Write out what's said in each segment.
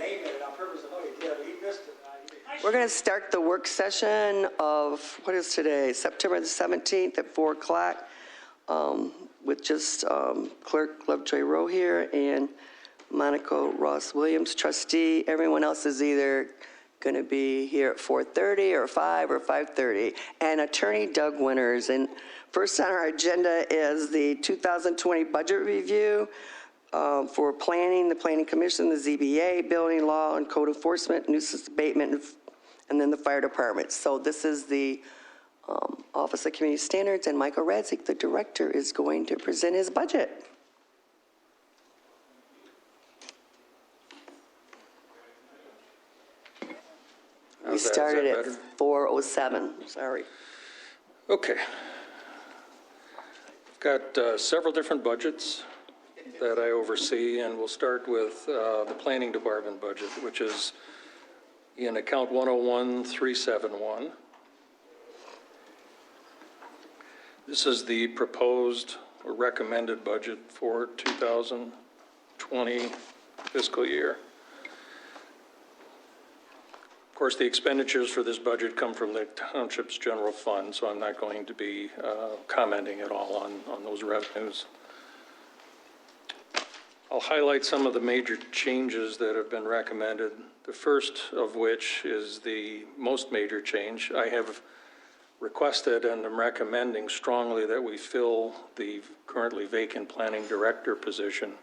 name it on purpose. I know he did, but he missed it. We're going to start the work session of, what is today, September the 17th at 4 o'clock with just Clerk Lovejoy Rowe here and Monica Ross Williams, trustee. Everyone else is either going to be here at 4:30 or 5 or 5:30. And Attorney Doug Winters. And first on our agenda is the 2020 budget review for planning, the Planning Commission, the ZBA, building law and code enforcement, nuisance abatement, and then the fire department. So this is the Office of Community Standards, and Michael Radzik, the director, is going to present his budget. We started at 4:07, sorry. Okay. I've got several different budgets that I oversee, and we'll start with the Planning Department budget, which is in account 101-371. This is the proposed or recommended budget for 2020 fiscal year. Of course, the expenditures for this budget come from the township's general fund, so I'm not going to be commenting at all on those revenues. I'll highlight some of the major changes that have been recommended, the first of which is the most major change. I have requested and am recommending strongly that we fill the currently vacant planning director position.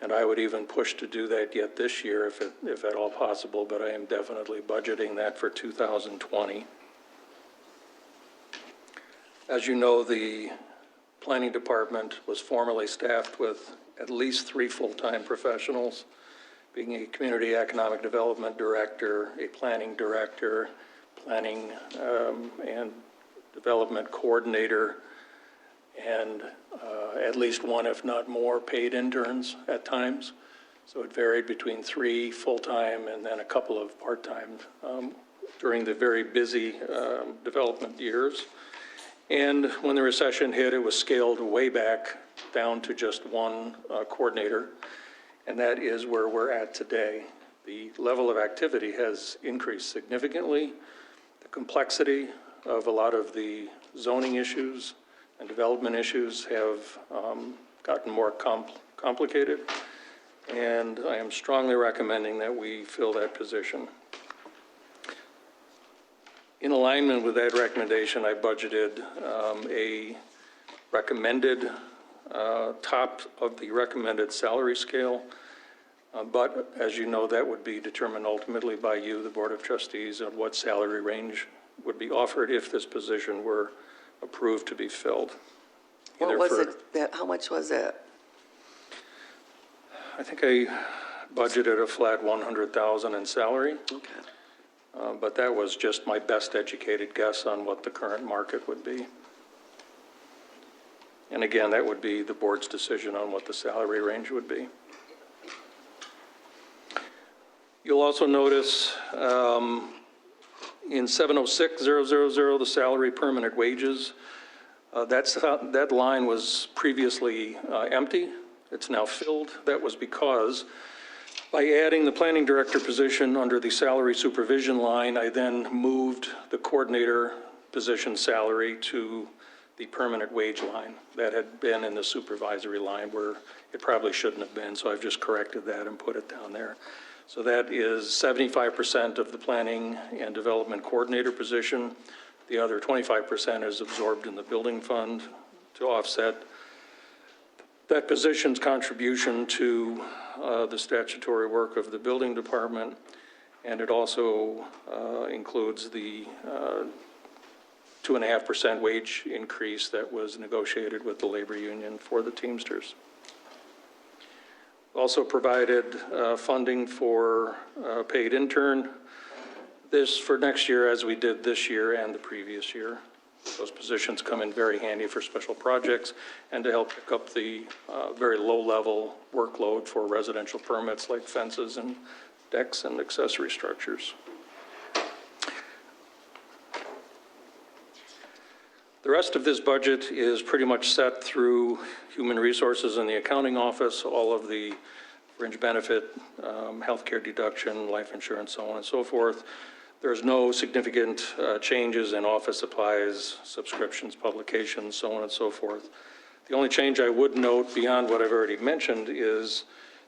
And I would even push to do that yet this year if at all possible, but I am definitely budgeting that for 2020. As you know, the planning department was formerly staffed with at least 3 full-time professionals, being a community economic development director, a planning director, planning and development coordinator, and at least one, if not more, paid interns at times. So it varied between 3 full-time and then a couple of part-time during the very busy development years. And when the recession hit, it was scaled way back down to just 1 coordinator, and that is where we're at today. The level of activity has increased significantly. The complexity of a lot of the zoning issues and development issues have gotten more complicated, and I am strongly recommending that we fill that position. In alignment with that recommendation, I budgeted a recommended top of the recommended salary scale, but as you know, that would be determined ultimately by you, the Board of Trustees, on what salary range would be offered if this position were approved to be filled. What was it? How much was it? I think I budgeted a flat $100,000 in salary. Okay. But that was just my best educated guess on what the current market would be. And again, that would be the board's decision on what the salary range would be. You'll also notice in 706,000, the salary permanent wages, that line was previously empty. It's now filled. That was because by adding the planning director position under the salary supervision line, I then moved the coordinator position salary to the permanent wage line that had been in the supervisory line where it probably shouldn't have been, so I've just corrected that and put it down there. So that is 75% of the planning and development coordinator position. The other 25% is absorbed in the building fund to offset that position's contribution to the statutory work of the building department, and it also includes the 2.5% wage increase that was negotiated with the labor union for the Teamsters. Also provided funding for paid intern. This for next year, as we did this year and the previous year. Those positions come in very handy for special projects and to help pick up the very low-level workload for residential permits like fences and decks and accessory structures. The rest of this budget is pretty much set through Human Resources and the Accounting Office. All of the fringe benefit, healthcare deduction, life insurance, so on and so forth. There's no significant changes in office supplies, subscriptions, publications, so on and so forth. The only change I would note beyond what I've already mentioned is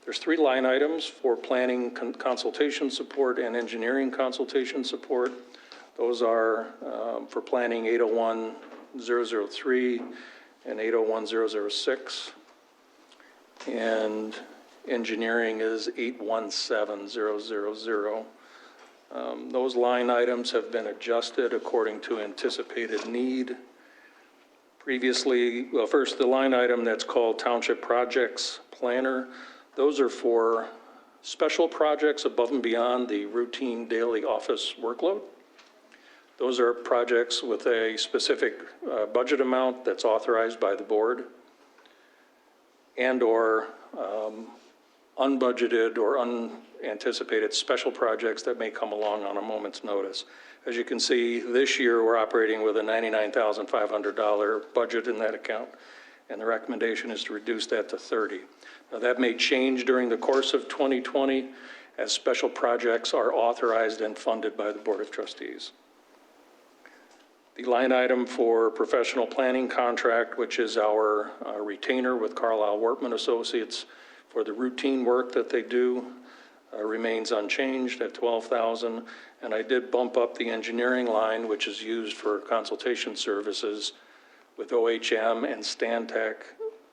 there's 3 line items for planning consultation support and engineering consultation support. Those are for planning 801-003 and 801-006. And engineering is 817-000. Those line items have been adjusted according to anticipated need. Previously, well, first, the line item that's called Township Projects Planner, those are for special projects above and beyond the routine daily office workload. Those are projects with a specific budget amount that's authorized by the board and/or unbudgeted or unanticipated special projects that may come along on a moment's notice. As you can see, this year we're operating with a $99,500 budget in that account, and the recommendation is to reduce that to $30,000. Now, that may change during the course of 2020 as special projects are authorized and funded by the Board of Trustees. The line item for professional planning contract, which is our retainer with Carlisle Workman Associates for the routine work that they do, remains unchanged at $12,000. And I did bump up the engineering line, which is used for consultation services with OHM and Stantec.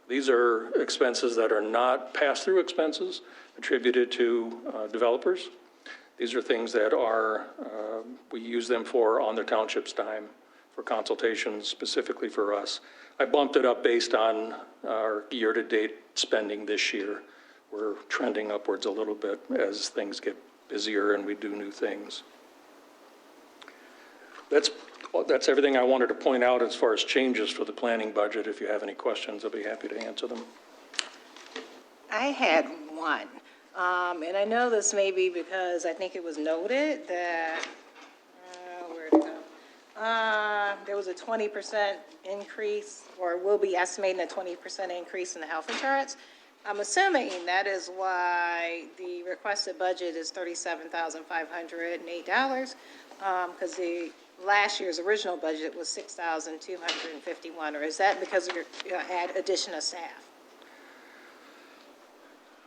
These are expenses that are not pass-through expenses attributed to developers. These are things that are, we use them for on the township's dime for consultations specifically for us. I bumped it up based on our year-to-date spending this year. We're trending upwards a little bit as things get busier and we do new things. That's everything I wanted to point out as far as changes for the planning budget. If you have any questions, I'll be happy to answer them. I had one, and I know this may be because I think it was noted that, where'd it go? There was a 20% increase, or will be estimating a 20% increase in the health insurance. I'm assuming that is why the requested budget is $37,508, because the last year's original budget was $6,251, or is that because of your addition of staff?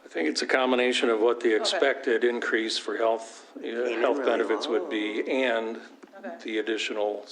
I think it's a combination of what the expected increase for health really benefits low. would be and the additional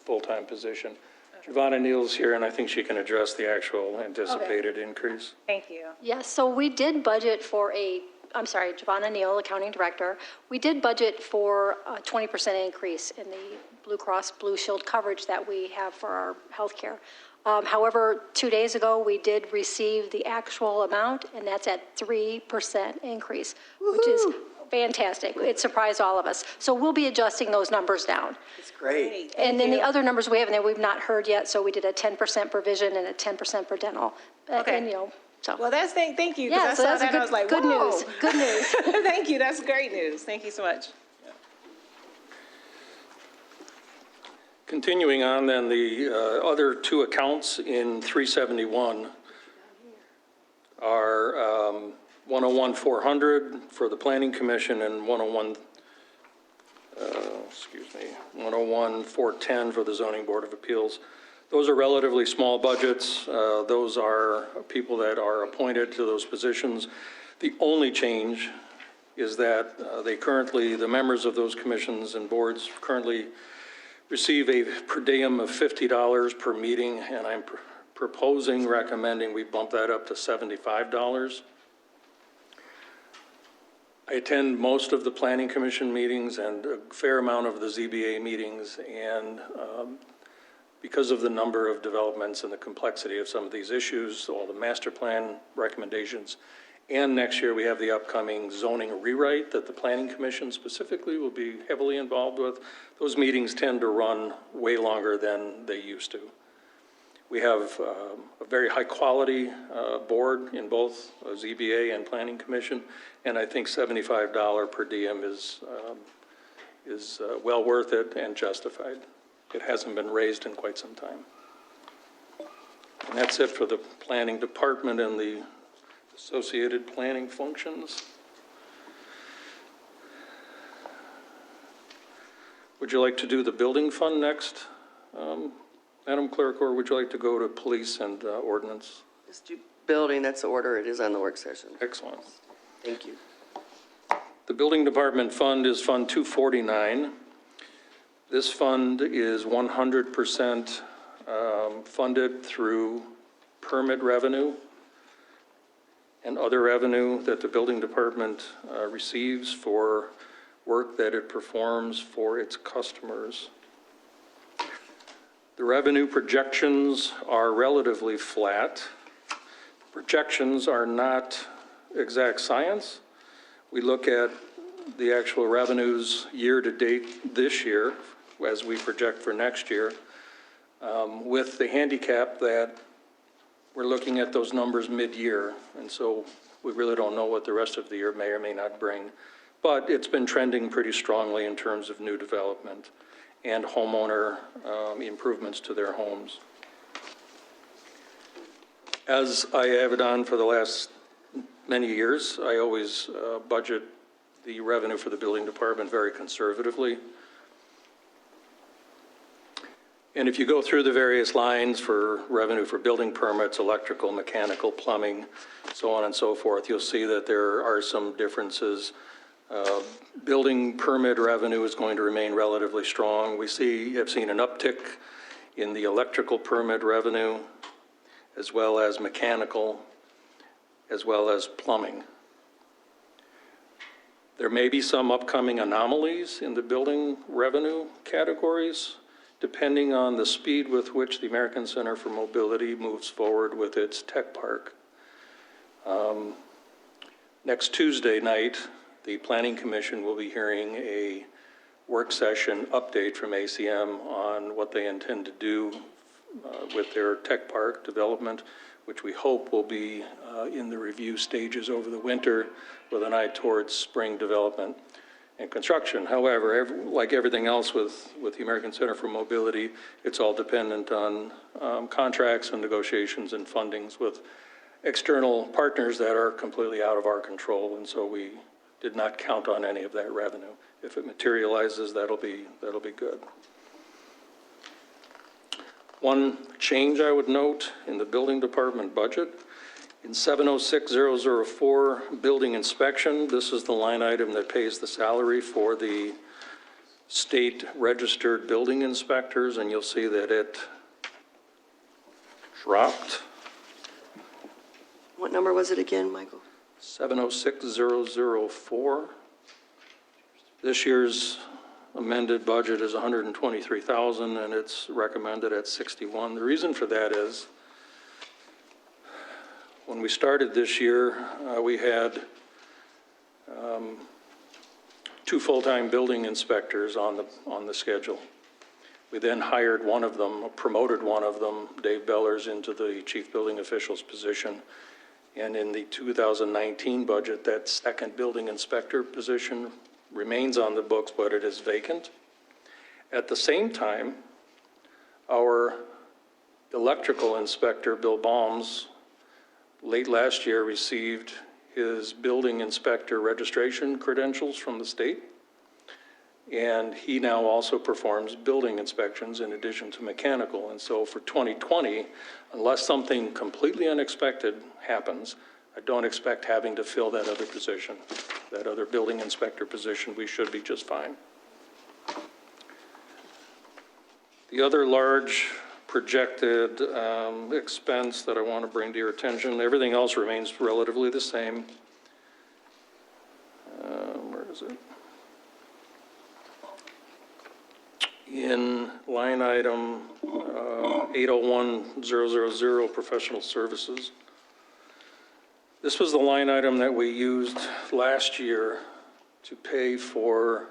full-time position. Giovanna Neal's here, and I think she can address the actual anticipated increase. Thank you. Yes, so we did budget for Giovanna Neal, Accounting Director. We did budget for a 20% increase in the Blue Cross Blue Shield coverage that we have for our healthcare. However, 2 days ago, we did receive the actual amount, and that's at 3% increase, which is fantastic. It surprised all of us. So we'll be adjusting those numbers down. It's great. And then the other numbers we have in there, we've not heard yet, so we did a 10% for vision and a 10% for dental. Okay. And, so. Well, thank you. Yeah, 'cause so I saw that's that, I was like, good whoa. news. Good news. Thank you. That's great news. Thank you so much. Continuing on, then, the other 2 accounts in 371 are 101-400 for the Planning Commission and 101-410 for the Zoning Board of Appeals. Those are relatively small budgets. Those are people that are appointed to those positions. The only change is that the members of those commissions and boards currently receive a per diem of $50 per meeting, and I'm recommending we bump that up to $75. I attend most of the Planning Commission meetings and a fair amount of the ZBA meetings, and because of the number of developments and the complexity of some of these issues, all the master plan recommendations, and next year we have the upcoming zoning rewrite that the Planning Commission specifically will be heavily involved with. Those meetings tend to run way longer than they used to. We have a very high-quality board in both ZBA and Planning Commission, and I think $75 per diem is well worth it and justified. It hasn't been raised in quite some time. And that's it for the Planning Department and the associated planning functions. Would you like to do the building fund next, Madam Clerk, or would you like to go to police and ordinance? Just do building, that's the order it is on the work session. Excellent. Thank you. The Building Department Fund is Fund 249. This fund is 100% funded through permit revenue and other revenue that the Building Department receives for work that it performs for its customers. The revenue projections are relatively flat. Projections are not exact science. We look at the actual revenues year-to-date this year as we project for next year, with the handicap that we're looking at those numbers mid-year, and so we really don't know what the rest of the year may or may not bring. But it's been trending pretty strongly in terms of new development and homeowner improvements to their homes. As I have done for the last many years, I always budget the revenue for the building department very conservatively. And if you go through the various lines for revenue for building permits, electrical, mechanical, plumbing, so on and so forth, you'll see that there are some differences. Building permit revenue is going to remain relatively strong. We have seen an uptick in the electrical permit revenue, as well as mechanical, as well as plumbing. There may be some upcoming anomalies in the building revenue categories, depending on the speed with which the American Center for Mobility moves forward with its tech park. Next Tuesday night, the Planning Commission will be hearing a work session update from ACM on what they intend to do with their tech park development, which we hope will be in the review stages over the winter with an eye towards spring development and construction. However, like everything else with the American Center for Mobility, it's all dependent on contracts and negotiations and fundings with external partners that are completely out of our control, and so we did not count on any of that revenue. If it materializes, that'll be good. One change I would note in the building department budget, in 706004 building inspection, this is the line item that pays the salary for the state registered building inspectors, and you'll see that it dropped. What number was it again, Michael? 706004. This year's amended budget is $123,000, and it's recommended at $61,000. The reason for that is when we started this year, we had 2 full-time building inspectors on the schedule. We then hired one of them, promoted one of them, Dave Bellers, into the chief building official's position. And in the 2019 budget, that second building inspector position remains on the books, but it is vacant. At the same time, our electrical inspector, Bill Balms, late last year received his building inspector registration credentials from the state. And he now also performs building inspections in addition to mechanical. And so for 2020, unless something completely unexpected happens, I don't expect having to fill that other position, that other building inspector position. We should be just fine. The other large projected expense that I want to bring to your attention, everything else remains relatively the same. Where is it? In line item 801000, professional services. This was the line item that we used last year to pay for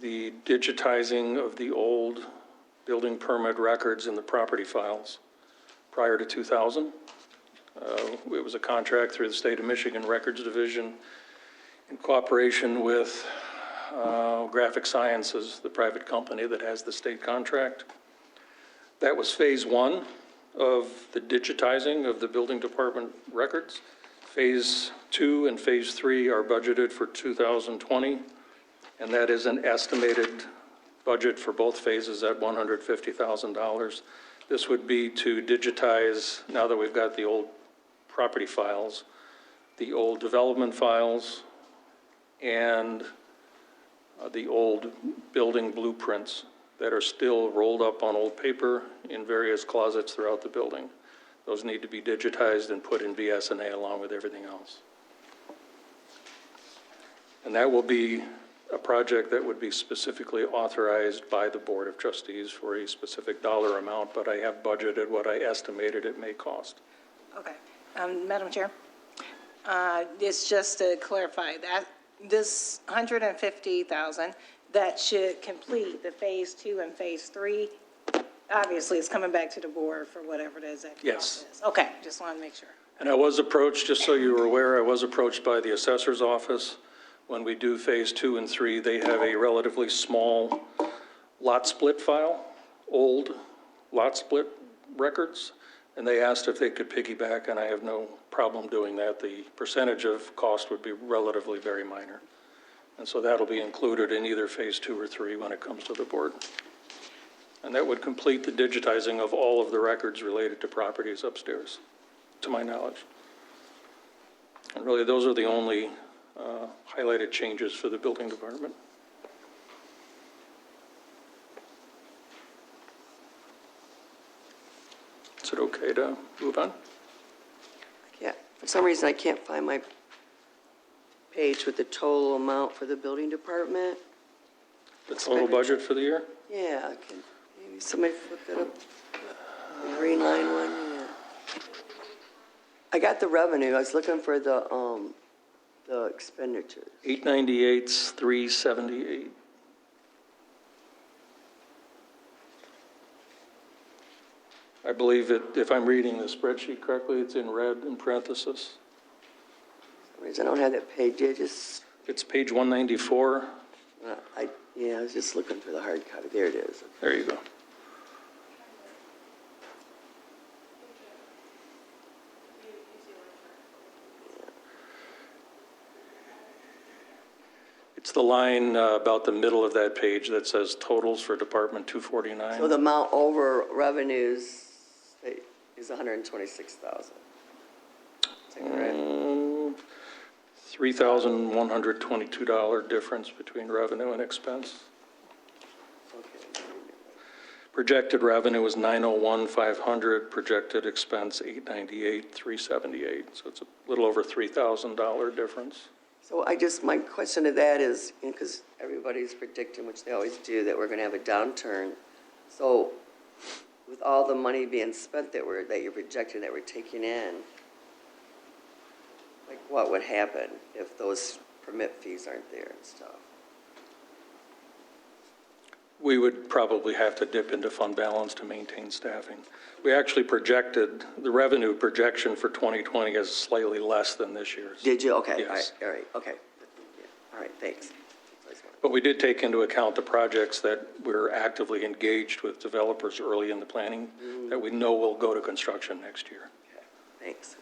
the digitizing of the old building permit records in the property files prior to 2000. It was a contract through the State of Michigan Records Division in cooperation with Graphic Sciences, the private company that has the state contract. That was phase 1 of the digitizing of the building department records. Phase 2 and Phase 3 are budgeted for 2020, and that is an estimated budget for both phases at $150,000. This would be to digitize, now that we've got the old property files, the old development files, and the old building blueprints that are still rolled up on old paper in various closets throughout the building. Those need to be digitized and put in BS&A along with everything else. And that will be a project that would be specifically authorized by the Board of Trustees for a specific dollar amount, but I have budgeted what I estimated it may cost. Okay. Madam Chair, it's just to clarify that this 150,000 that should complete the Phase 2 and Phase 3, obviously it's coming back to the board for whatever it is that Yes. cost is. Okay, just want to make sure. And I was approached, just so you were aware, I was approached by the assessor's office. When we do Phase 2 and 3, they have a relatively small lot split file, old lot split records, and they asked if they could piggyback, and I have no problem doing that. The percentage of cost would be relatively very minor. And so that'll be included in either Phase 2 or 3 when it comes to the board. And that would complete the digitizing of all of the records related to properties upstairs, to my knowledge. And really, those are the only highlighted changes for the building department. Is it okay to move on? Yeah, for some reason, I can't find my page with the total amount for the building department. The total budget for the year? Yeah, can maybe somebody flip it up? The green line one, yeah. I got the revenue, I was looking for the expenditures. 898's 378. I believe it, if I'm reading the spreadsheet correctly, it's in red in parentheses. For some reason, I don't have that page, I just, It's page 194. yeah, I was just looking for the hard copy, there it is. There you go. It's the line about the middle of that page that says totals for Department 249. So the amount over revenues is 126,000. Is that correct? $3,122 difference between revenue and expense. Okay. Projected revenue is 901,500, projected expense 898,378. So it's a little over $3,000 difference. So my question to that is, because everybody's predicting, which they always do, that we're going to have a downturn. So with all the money being spent that you're projecting that we're taking in, like what would happen if those permit fees aren't there and stuff? We would probably have to dip into fund balance to maintain staffing. We actually projected, the revenue projection for 2020 is slightly less than this year's. Did you? Okay. Yes. All right. Okay. Yeah. All right. Thanks. But we did take into account the projects that we're actively engaged with developers early in the planning that we know will go to construction next year. Okay. Thanks.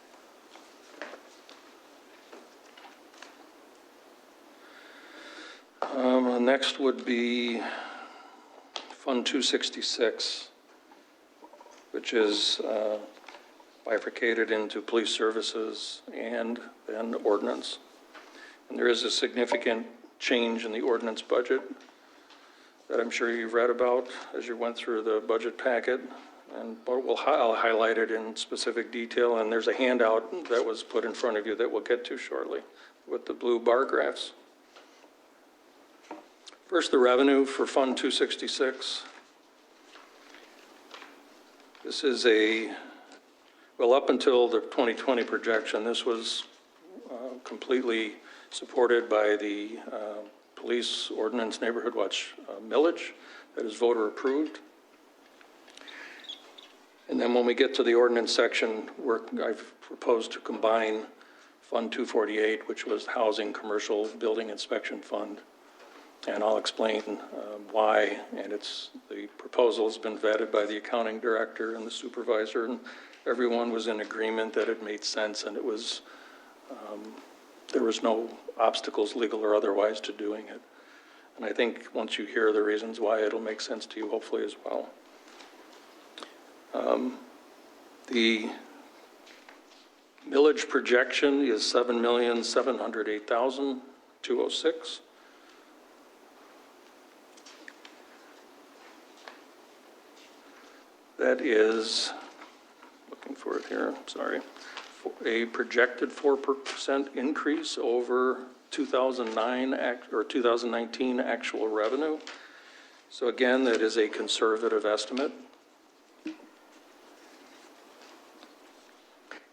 Next would be Fund 266, which is bifurcated into police services and then ordinance. And there is a significant change in the ordinance budget that I'm sure you've read about as you went through the budget packet. And I'll highlight it in specific detail. And there's a handout that was put in front of you that we'll get to shortly with the blue bar graphs. First, the revenue for Fund 266. This is up until the 2020 projection, this was completely supported by the Police Ordinance Neighborhood Watch millage that is voter approved. And then when we get to the ordinance section, I've proposed to combine Fund 248, which was Housing Commercial Building Inspection Fund. And I'll explain why, and the proposal has been vetted by the accounting director and the supervisor, and everyone was in agreement that it made sense and it was there was no obstacles, legal or otherwise, to doing it. And I think once you hear the reasons why, it'll make sense to you, hopefully, as well. The millage projection is $7,708,206. That is, looking for it here, sorry, a projected 4% increase over 2019 actual revenue. So again, that is a conservative estimate.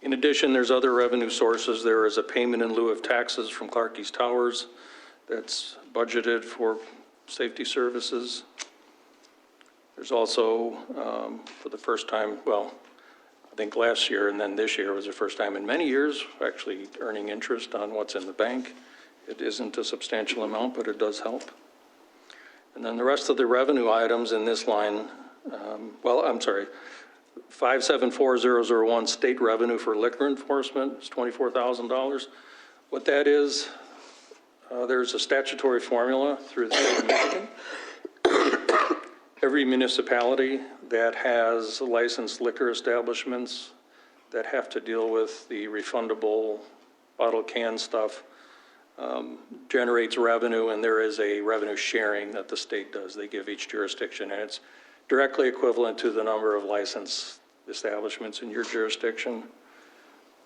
In addition, there's other revenue sources. There is a payment in lieu of taxes from Clarkey's Towers that's budgeted for safety services. There's also, for the first time, well, I think last year and then this year was the first time in many years, actually earning interest on what's in the bank. It isn't a substantial amount, but it does help. And then the rest of the revenue items in this line, 574001 state revenue for liquor enforcement is $24,000. What that is, there's a statutory formula through the state of Michigan. Every municipality that has licensed liquor establishments that have to deal with the refundable bottle can stuff generates revenue, and there is a revenue sharing that the state does. They give each jurisdiction, and it's directly equivalent to the number of licensed establishments in your jurisdiction.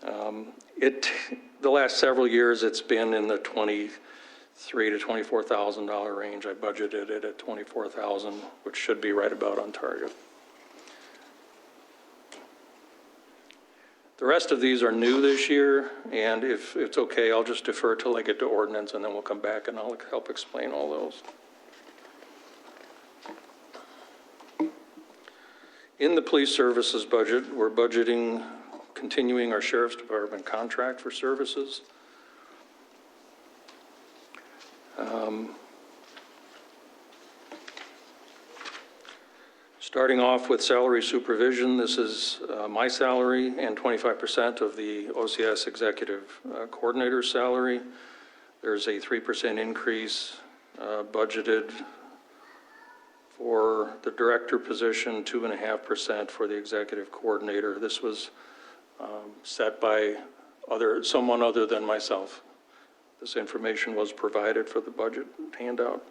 The last several years, it's been in the $23,000 to $24,000 range. I budgeted it at $24,000, which should be right about on target. The rest of these are new this year, and if it's okay, I'll just defer till I get to ordinance, and then we'll come back and I'll help explain all those. In the police services budget, we're budgeting continuing our sheriff's department contract for services. Starting off with salary supervision, this is my salary and 25% of the OCS executive coordinator salary. There's a 3% increase budgeted for the director position, 2.5% for the executive coordinator. This was set by someone other than myself. This information was provided for the budget handout.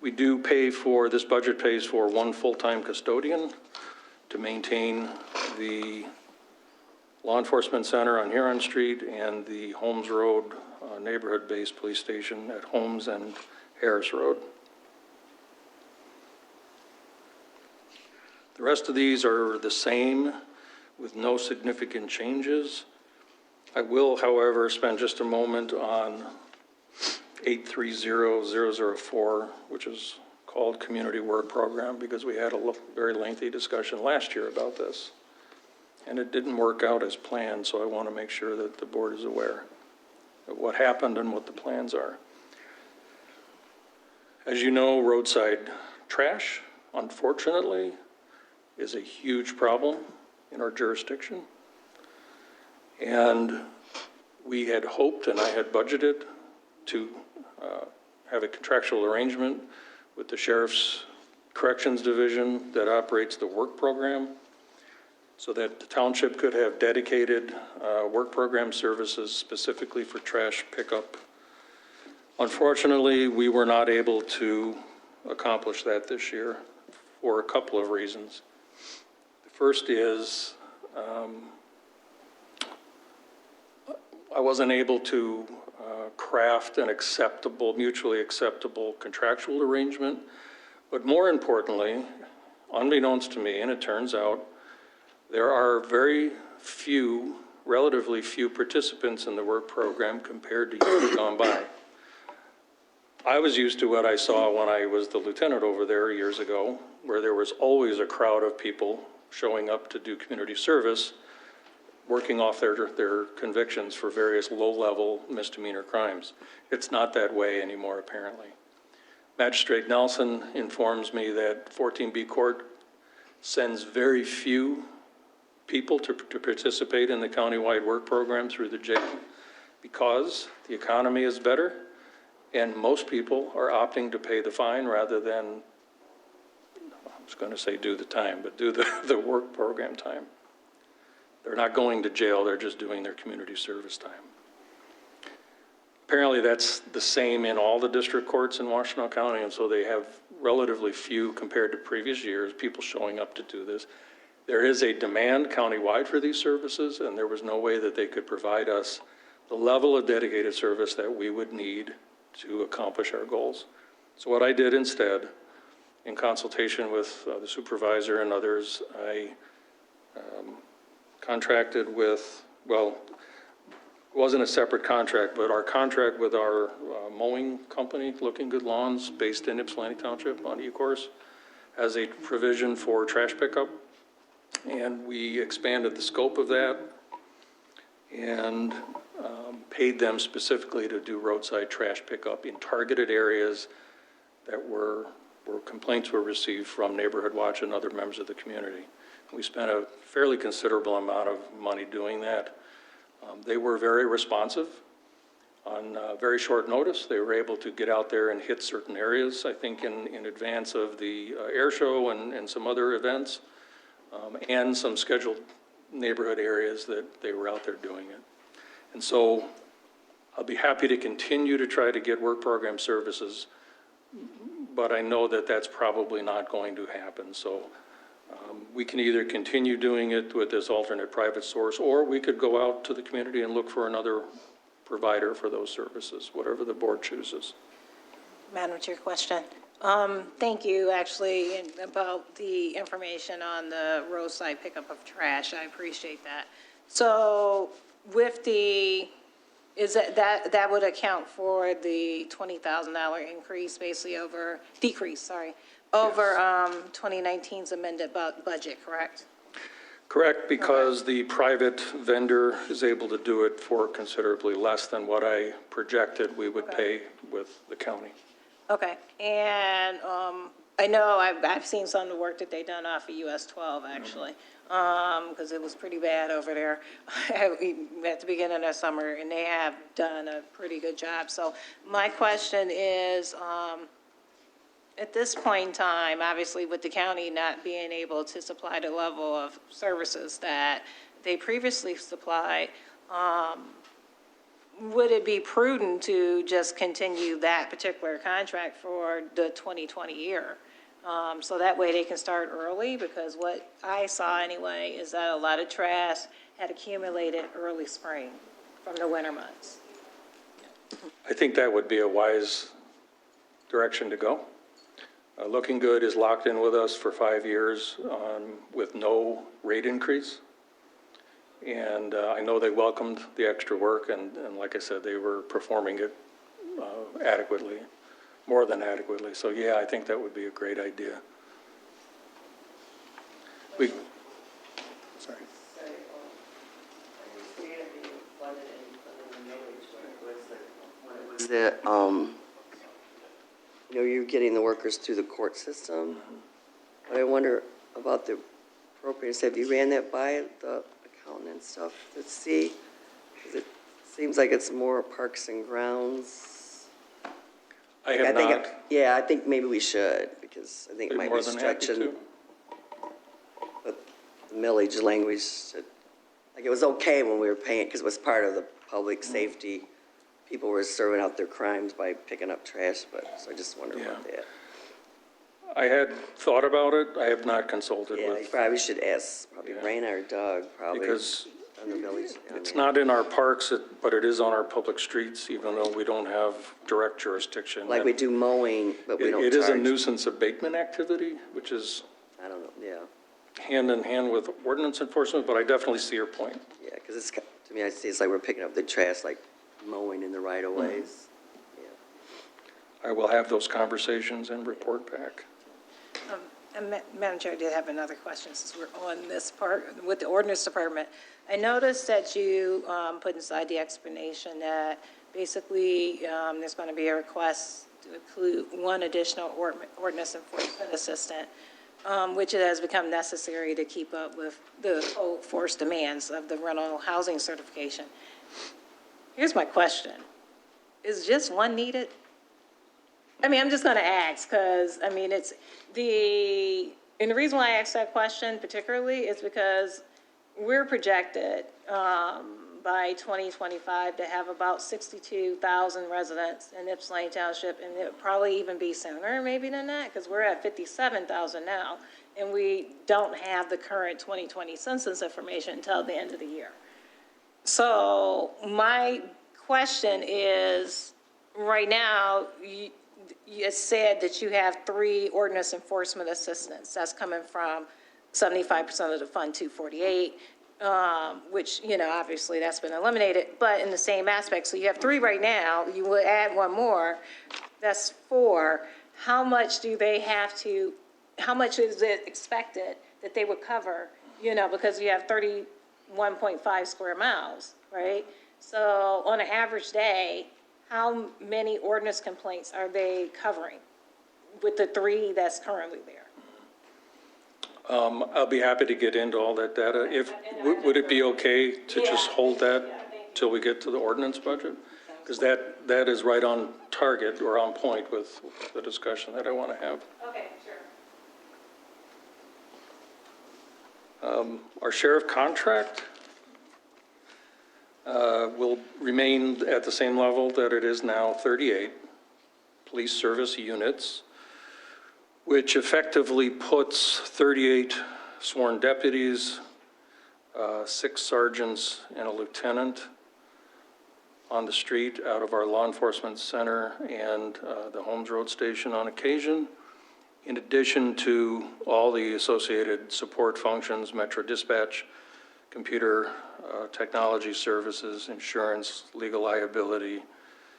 We do pay for, this budget pays for one full-time custodian to maintain the law enforcement center on Huron Street and the Holmes Road neighborhood-based police station at Holmes and Harris Road. The rest of these are the same with no significant changes. I will, however, spend just a moment on 830004, which is called Community Work Program, because we had a very lengthy discussion last year about this. And it didn't work out as planned, so I want to make sure that the board is aware of what happened and what the plans are. As you know, roadside trash, unfortunately, is a huge problem in our jurisdiction. And we had hoped, and I had budgeted, to have a contractual arrangement with the Sheriff's Corrections Division that operates the work program so that the township could have dedicated work program services specifically for trash pickup. Unfortunately, we were not able to accomplish that this year for a couple of reasons. The first is I wasn't able to craft an mutually acceptable contractual arrangement, but more importantly, unbeknownst to me, and it turns out, there are relatively few participants in the work program compared to years gone by. I was used to what I saw when I was the lieutenant over there years ago, where there was always a crowd of people showing up to do community service, working off their convictions for various low-level misdemeanor crimes. It's not that way anymore, apparently. Magistrate Nelson informs me that 14B Court sends very few people to participate in the countywide work program through the jail because the economy is better and most people are opting to pay the fine rather than, I was going to say do the time, but do the work program time. They're not going to jail, they're just doing their community service time. Apparently that's the same in all the district courts in Washtenaw County, and so they have relatively few compared to previous years, people showing up to do this. There is a demand countywide for these services, and there was no way that they could provide us the level of dedicated service that we would need to accomplish our goals. So what I did instead, in consultation with the supervisor and others, I contracted with, well, it wasn't a separate contract, but our contract with our mowing company, Looking Good Lawns, based in Ypsilanti Township on E-Course, has a provision for trash pickup. And we expanded the scope of that and paid them specifically to do roadside trash pickup in targeted areas that where complaints were received from Neighborhood Watch and other members of the community. We spent a fairly considerable amount of money doing that. They were very responsive. On very short notice, they were able to get out there and hit certain areas, I think in advance of the air show and some other events, and some scheduled neighborhood areas that they were out there doing it. And so I'll be happy to continue to try to get work program services, but I know that that's probably not going to happen. So we can either continue doing it with this alternate private source, or we could go out to the community and look for another provider for those services, whatever the board chooses. Madam Chair, question. Thank you, actually, about the information on the roadside pickup of trash. I appreciate that. So with the, is that would account for the $20,000 increase, basically decrease, over 2019's amended budget, correct? Correct, because the private vendor is able to do it for considerably less than what I projected we would pay with the county. Okay, and I know I've seen some of the work that they've done off of US 12, actually, because it was pretty bad over there at the beginning of summer, and they have done a pretty good job. So my question is, at this point in time, obviously with the county not being able to supply the level of services that they previously supplied, would it be prudent to just continue that particular contract for the 2020 year? So that way they can start early, because what I saw anyway is that a lot of trash had accumulated early spring from the winter months. I think that would be a wise direction to go. Looking Good is locked in with us for 5 years with no rate increase. And I know they welcomed the extra work, and like I said, they were performing it adequately, more than adequately. So yeah, I think that would be a great idea. Sorry. Is that, you're getting the workers through the court system. But I wonder about the appropriateness. Have you ran that by the accountant and stuff to see? Because it seems like it's more parks and grounds. I have not. Yeah, I think maybe we should, because I think it might be More than happy stretching. to. But the millage language, like it was okay when we were paying, because it was part of the public safety. People were serving out their crimes by picking up trash, so I just wonder about that. I had thought about it. I have not consulted Yeah, you with, probably should ask, probably Raina or Doug, probably, because on the village. it's not in our parks, but it is on our public streets, even though we don't have direct jurisdiction. Like we do mowing, but we don't charge. It is a nuisance abatement activity, which is I don't know, yeah, hand in hand with ordinance enforcement, but I definitely see your point. yeah, because it's, to me, I see it's like we're picking up the trash, like mowing in the right of ways. Yeah. I will have those conversations and report back. And Madam Chair, I did have another question since we're on this part with the ordinance department. I noticed that you put inside the explanation that basically there's going to be a request to include one additional ordinance enforcement assistant. which it has become necessary to keep up with the code force demands of the rental housing certification. Here's my question. Is just one needed? I mean, I'm just going to ask because, I mean, and the reason why I asked that question particularly is because we're projected by 2025 to have about 62,000 residents in Ypsilanti Township, and it'll probably even be sooner maybe than that, because we're at 57,000 now, and we don't have the current 2020 census information until the end of the year. So my question is, right now, you said that you have 3 ordinance enforcement assistants. That's coming from 75% of the Fund 248. Which, you know, obviously that's been eliminated, but in the same aspect. So you have 3 right now, you would add 1 more, that's 4. How much is it expected that they would cover, you know, because you have 31.5 square miles, right? So on an average day, how many ordinance complaints are they covering with the 3 that's currently there? I'll be happy to get into all that data. Would it be okay to just hold that till we get to the ordinance budget? Because that is right on target or on point with the discussion that I want to have. Okay, sure. Our sheriff contract will remain at the same level that it is now, 38 police service units, which effectively puts 38 sworn deputies, 6 sergeants, and a lieutenant on the street out of our law enforcement center and the Holmes Road Station on occasion, in addition to all the associated support functions, Metro Dispatch, computer technology services, insurance, legal liability,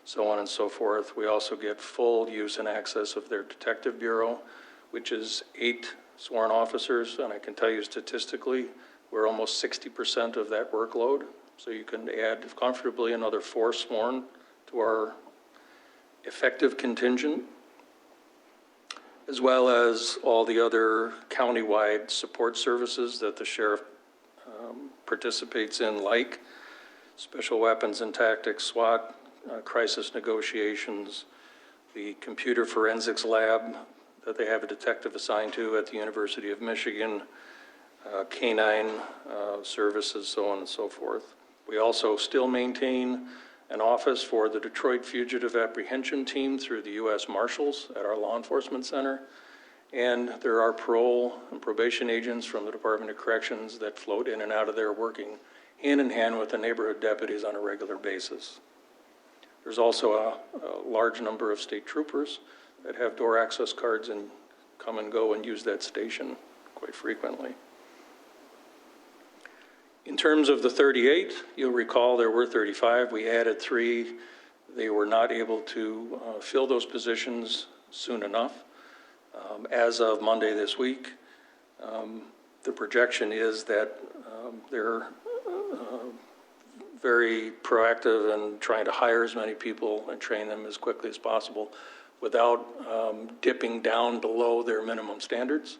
so on and so forth. We also get full use and access of their detective bureau, which is 8 sworn officers, and I can tell you statistically, we're almost 60% of that workload. So you can add comfortably another 4 sworn to our effective contingent, as well as all the other countywide support services that the sheriff participates in, like special weapons and tactics, SWAT, crisis negotiations, the computer forensics lab that they have a detective assigned to at the University of Michigan, canine services, so on and so forth. We also still maintain an office for the Detroit Fugitive Apprehension Team through the U.S. Marshals at our law enforcement center. And there are parole and probation agents from the Department of Corrections that float in and out of there working hand in hand with the neighborhood deputies on a regular basis. There's also a large number of state troopers that have door access cards and come and go and use that station quite frequently. In terms of the 38, you'll recall there were 35. We added 3. They were not able to fill those positions soon enough. As of Monday this week, the projection is that they're very proactive in trying to hire as many people and train them as quickly as possible without dipping down below their minimum standards.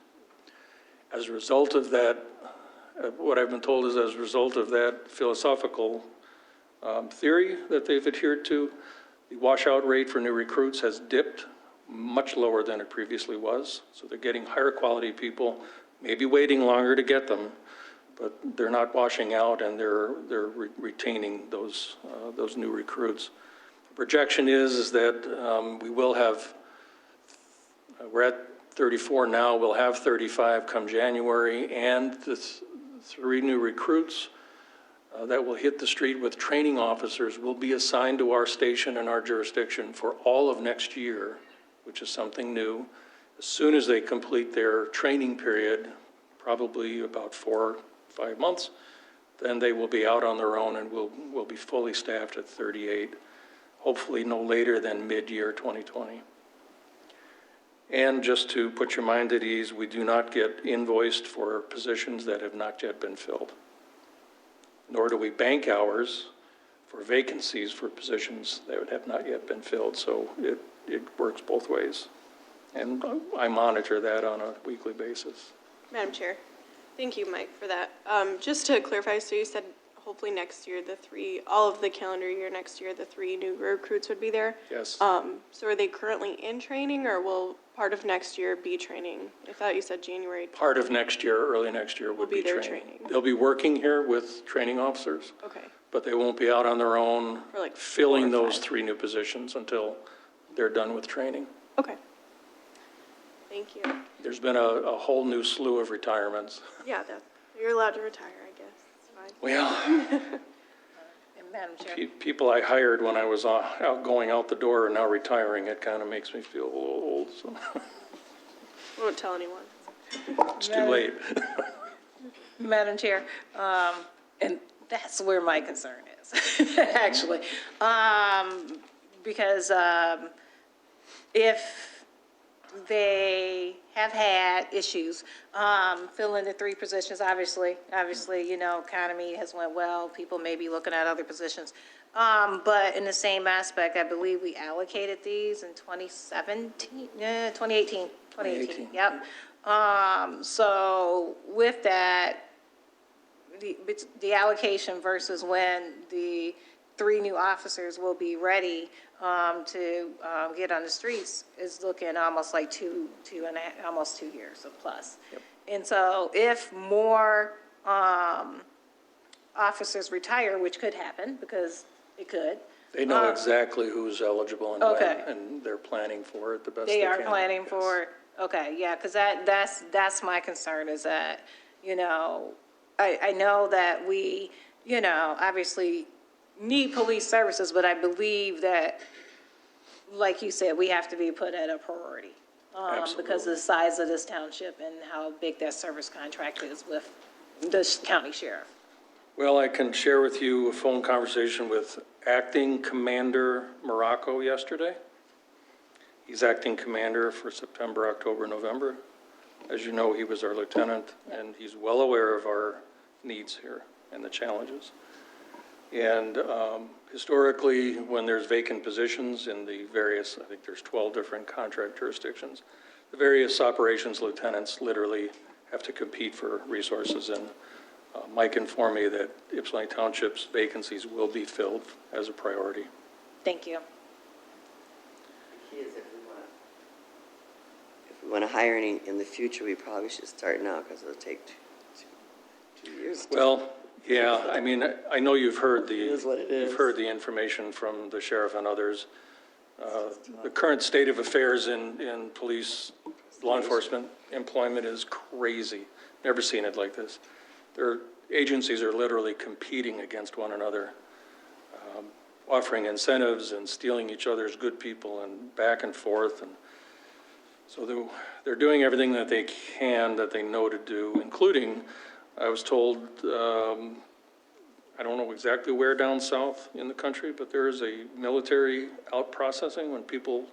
As a result of that, what I've been told is as a result of that philosophical theory that they've adhered to, the washout rate for new recruits has dipped much lower than it previously was. So they're getting higher quality people, maybe waiting longer to get them, but they're not washing out and they're retaining those new recruits. The projection is that we will have, we're at 34 now, we'll have 35 come January, and the 3 new recruits that will hit the street with training officers will be assigned to our station and our jurisdiction for all of next year, which is something new. As soon as they complete their training period, probably about 4 or 5 months, then they will be out on their own and will be fully staffed at 38, hopefully no later than mid-year 2020. And just to put your mind at ease, we do not get invoiced for positions that have not yet been filled, nor do we bank hours for vacancies for positions that have not yet been filled. So it works both ways. And I monitor that on a weekly basis. Madam Chair, thank you, Mike, for that. Just to clarify, so you said hopefully next year, all of the calendar year next year, the 3 new recruits would be there? Yes. So are they currently in training, or will part of next year be training? I thought you said January. Part of next year, early next year, would be be their training. training. They'll be working here with training officers, Okay, but they won't be out on their own For like filling 4 or those 5. 3 new positions until they're done with training. okay. Thank you. There's been a whole new slew of retirements. Yeah, you're allowed to retire, I guess. It's fine. Well, And Madam Chair, people I hired when I was going out the door are now retiring. It kind of makes me feel a little old, so Won't tell anyone. it's too late. Madam Chair, and that's where my concern is, actually. Because if they have had issues filling the 3 positions, obviously, economy has went well, people may be looking at other positions. But in the same aspect, I believe we allocated these in 2017, 2018, yep. So with that, the allocation versus when the 3 new officers will be ready to get on the streets is looking almost like almost 2 years or plus. Yep. And so if more officers retire, which could happen, because it could. They know exactly who's eligible and Okay. when, and they're planning for it the best they They can. are planning Yes. for it? Okay, yeah, because that's my concern is that, I know that we, obviously need police services, but I believe that, like you said, we have to be put at a priority. Because of the size of this township and how big that service contract is with the county sheriff. Well, I can share with you a phone conversation with Acting Commander Morocco yesterday. He's acting commander for September, October, November. As you know, he was our lieutenant, and he's well aware of our needs here and the challenges. And historically, when there's vacant positions in the various, I think there's 12 different contract jurisdictions, the various operations lieutenants literally have to compete for resources. And Mike informed me that Ypsilanti Township's vacancies will be filled as a priority. Thank you. Key is if we want to hire any in the future, we probably should start now because it'll take 2 years. Well, yeah, I mean, I know you've heard is what it is. you've heard the information from the sheriff and others. The current state of affairs in police, law enforcement employment is crazy. Never seen it like this. Their agencies are literally competing against one another, offering incentives and stealing each other's good people and back and forth. And so they're doing everything that they can, that they know to do, including, I was told, I don't know exactly where down south in the country, but there is a military out processing when people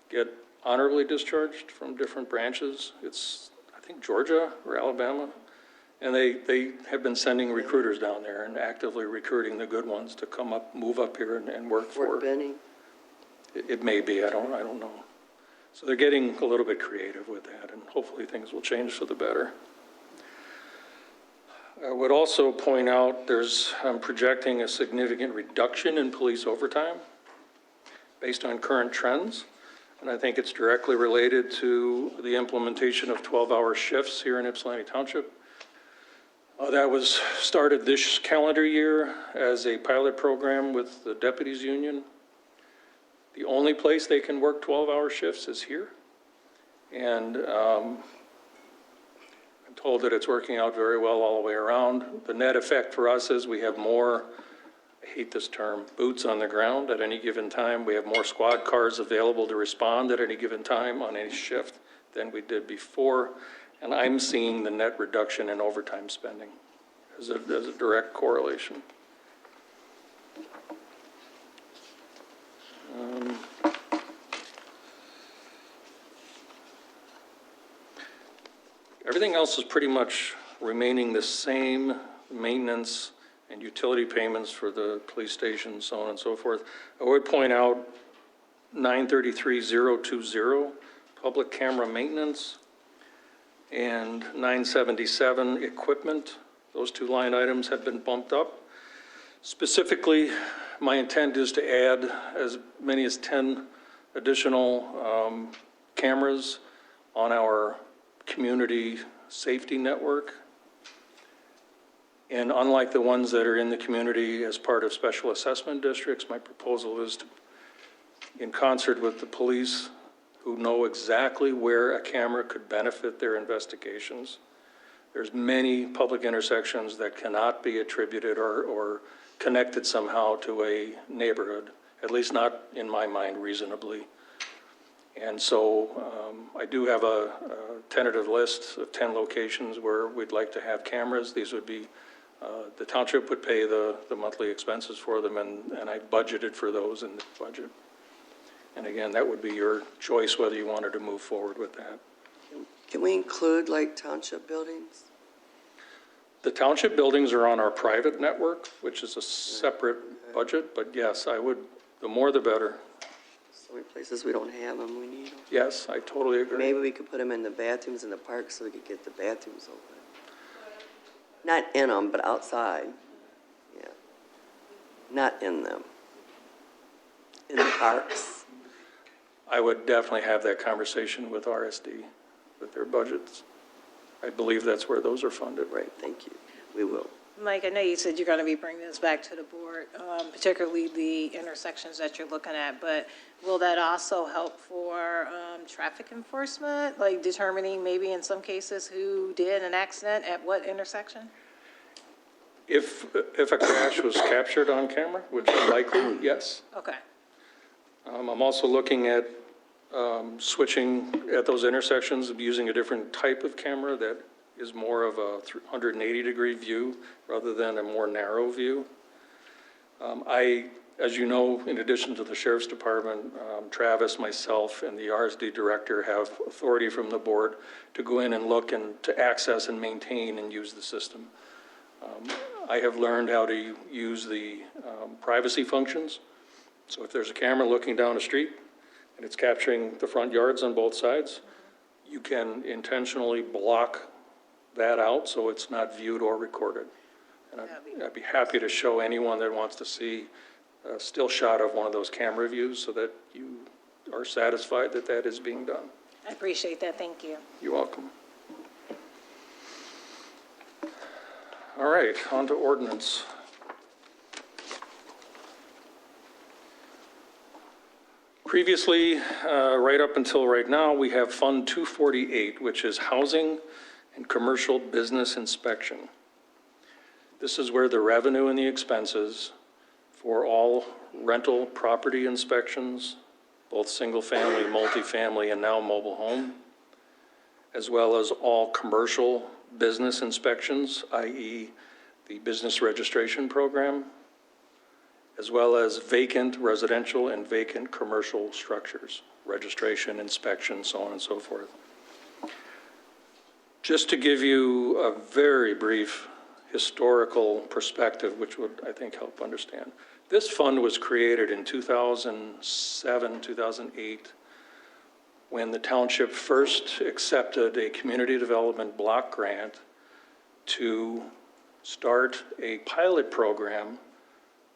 get honorably discharged from different branches. It's, I think, Georgia or Alabama. And they have been sending recruiters down there and actively recruiting the good ones to come up, move up here and work for. Fort Benning. It may be, I don't know. So they're getting a little bit creative with that, and hopefully things will change for the better. I would also point out I'm projecting a significant reduction in police overtime based on current trends, and I think it's directly related to the implementation of 12-hour shifts here in Ypsilanti Township. That was started this calendar year as a pilot program with the deputies union. The only place they can work 12-hour shifts is here. And I'm told that it's working out very well all the way around. The net effect for us is we have more, I hate this term, boots on the ground at any given time. We have more squad cars available to respond at any given time on any shift than we did before. And I'm seeing the net reduction in overtime spending as a direct correlation. Everything else is pretty much remaining the same, maintenance and utility payments for the police station, so on and so forth. I would point out 933,020, public camera maintenance, and 977, equipment. Those two line items have been bumped up. Specifically, my intent is to add as many as 10 additional cameras on our community safety network. And unlike the ones that are in the community as part of special assessment districts, my proposal is to, in concert with the police, who know exactly where a camera could benefit their investigations. There's many public intersections that cannot be attributed or connected somehow to a neighborhood, at least not in my mind reasonably. And so I do have a tentative list of 10 locations where we'd like to have cameras. These would be, the township would pay the monthly expenses for them, and I budgeted for those in the budget. And again, that would be your choice whether you wanted to move forward with that. Can we include like township buildings? The township buildings are on our private network, which is a separate budget, but yes, I would, the more the better. So many places we don't have them, we need them. Yes, I totally agree. Maybe we could put them in the bathrooms in the park so we could get the bathrooms open. Not in them, but outside. Yeah. Not in them. In the parks. I would definitely have that conversation with RSD, with their budgets. I believe that's where those are funded. Right, thank you. We will. Mike, I know you said you're going to be bringing this back to the board, particularly the intersections that you're looking at, but will that also help for traffic enforcement, like determining maybe in some cases who did an accident at what intersection? If a crash was captured on camera, which is likely, yes. Okay. I'm also looking at switching at those intersections, using a different type of camera that is more of a 180-degree view rather than a more narrow view. As you know, in addition to the Sheriff's Department, Travis, myself, and the RSD director have authority from the board to go in and look and to access and maintain and use the system. I have learned how to use the privacy functions. So if there's a camera looking down a street and it's capturing the front yards on both sides, you can intentionally block that out so it's not viewed or recorded. And I'd be happy to show anyone that wants to see a still shot of one of those camera views so that you are satisfied that that is being done. I appreciate that. Thank you. You're welcome. All right, on to ordinance. Previously, right up until right now, we have Fund 248, which is Housing and Commercial Business Inspection. This is where the revenue and the expenses for all rental property inspections, both single-family, multifamily, and now mobile home, as well as all commercial business inspections, i.e. the business registration program, as well as vacant residential and vacant commercial structures, registration, inspection, so on and so forth. Just to give you a very brief historical perspective, which would, I think, help understand. This fund was created in 2007, 2008, when the township first accepted a community development block grant to start a pilot program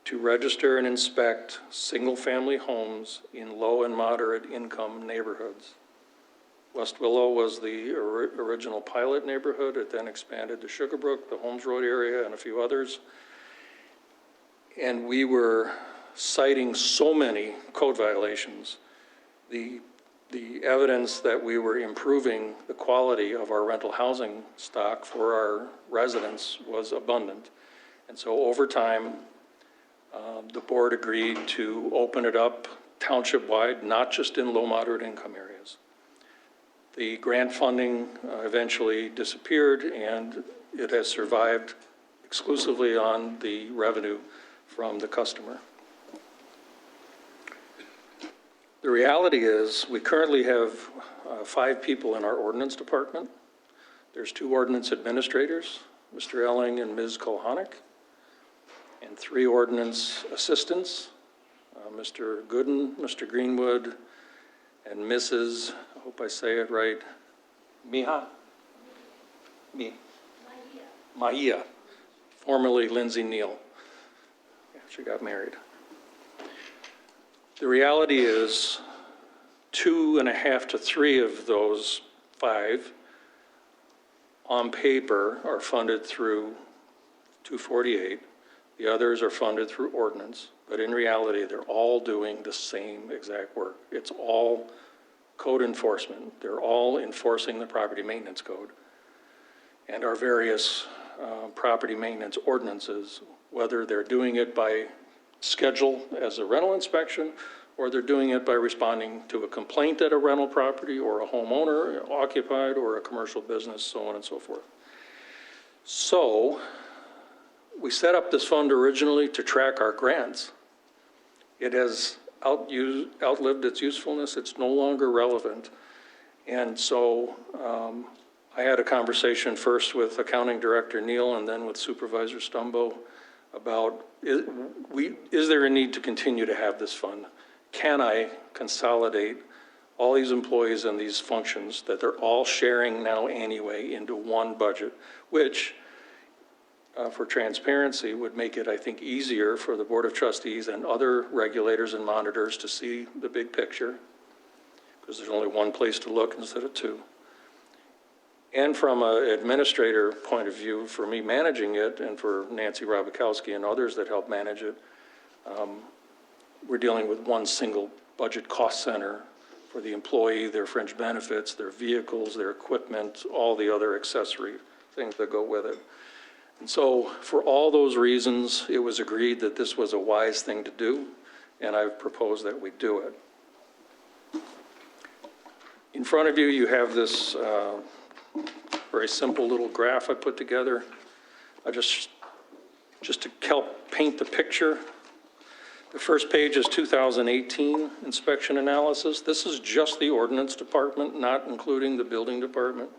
to register and inspect single-family homes in low and moderate income neighborhoods. West Willow was the original pilot neighborhood. It then expanded to Sugarbrook, the Holmes Road area, and a few others. And we were citing so many code violations. The evidence that we were improving the quality of our rental housing stock for our residents was abundant. And so over time, the board agreed to open it up township-wide, not just in low moderate income areas. The grant funding eventually disappeared, and it has survived exclusively on the revenue from the customer. The reality is we currently have 5 people in our ordinance department. There's 2 ordinance administrators, Mr. Elling and Ms. Kohanek, and 3 ordinance assistants, Mr. Gooden, Mr. Greenwood, and Mrs., I hope I say it right, Mahia, formerly Lindsay Neal. Yeah, she got married. The reality is 2.5 to 3 of those 5 on paper are funded through 248. The others are funded through ordinance, but in reality, they're all doing the same exact work. It's all code enforcement. They're all enforcing the property maintenance code and our various property maintenance ordinances, whether they're doing it by schedule as a rental inspection, or they're doing it by responding to a complaint at a rental property or a homeowner occupied or a commercial business, so on and so forth. So we set up this fund originally to track our grants. It has outlived its usefulness. It's no longer relevant. And so I had a conversation first with Accounting Director Neal and then with Supervisor Stumbo about is there a need to continue to have this fund? Can I consolidate all these employees and these functions that they're all sharing now anyway into one budget, which for transparency would make it, I think, easier for the Board of Trustees and other regulators and monitors to see the big picture, because there's only one place to look instead of 2. And from an administrator point of view, for me managing it and for Nancy Robakowski and others that help manage it, we're dealing with one single budget cost center for the employee, their fringe benefits, their vehicles, their equipment, all the other accessory things that go with it. And so for all those reasons, it was agreed that this was a wise thing to do, and I've proposed that we do it. In front of you, you have this very simple little graph I put together. I just to help paint the picture. The first page is 2018 inspection analysis. This is just the ordinance department, not including the building department.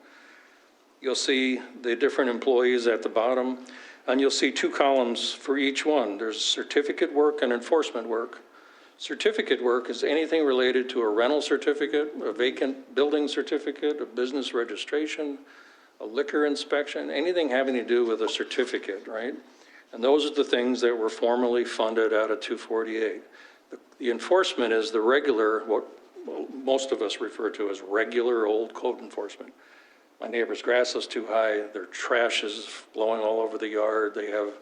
You'll see the different employees at the bottom, and you'll see 2 columns for each one. There's certificate work and enforcement work. Certificate work is anything related to a rental certificate, a vacant building certificate, a business registration, a liquor inspection, anything having to do with a certificate, right? And those are the things that were formerly funded out of 248. The enforcement is the regular, what most of us refer to as regular old code enforcement. My neighbor's grass is too high, their trash is blowing all over the yard, they have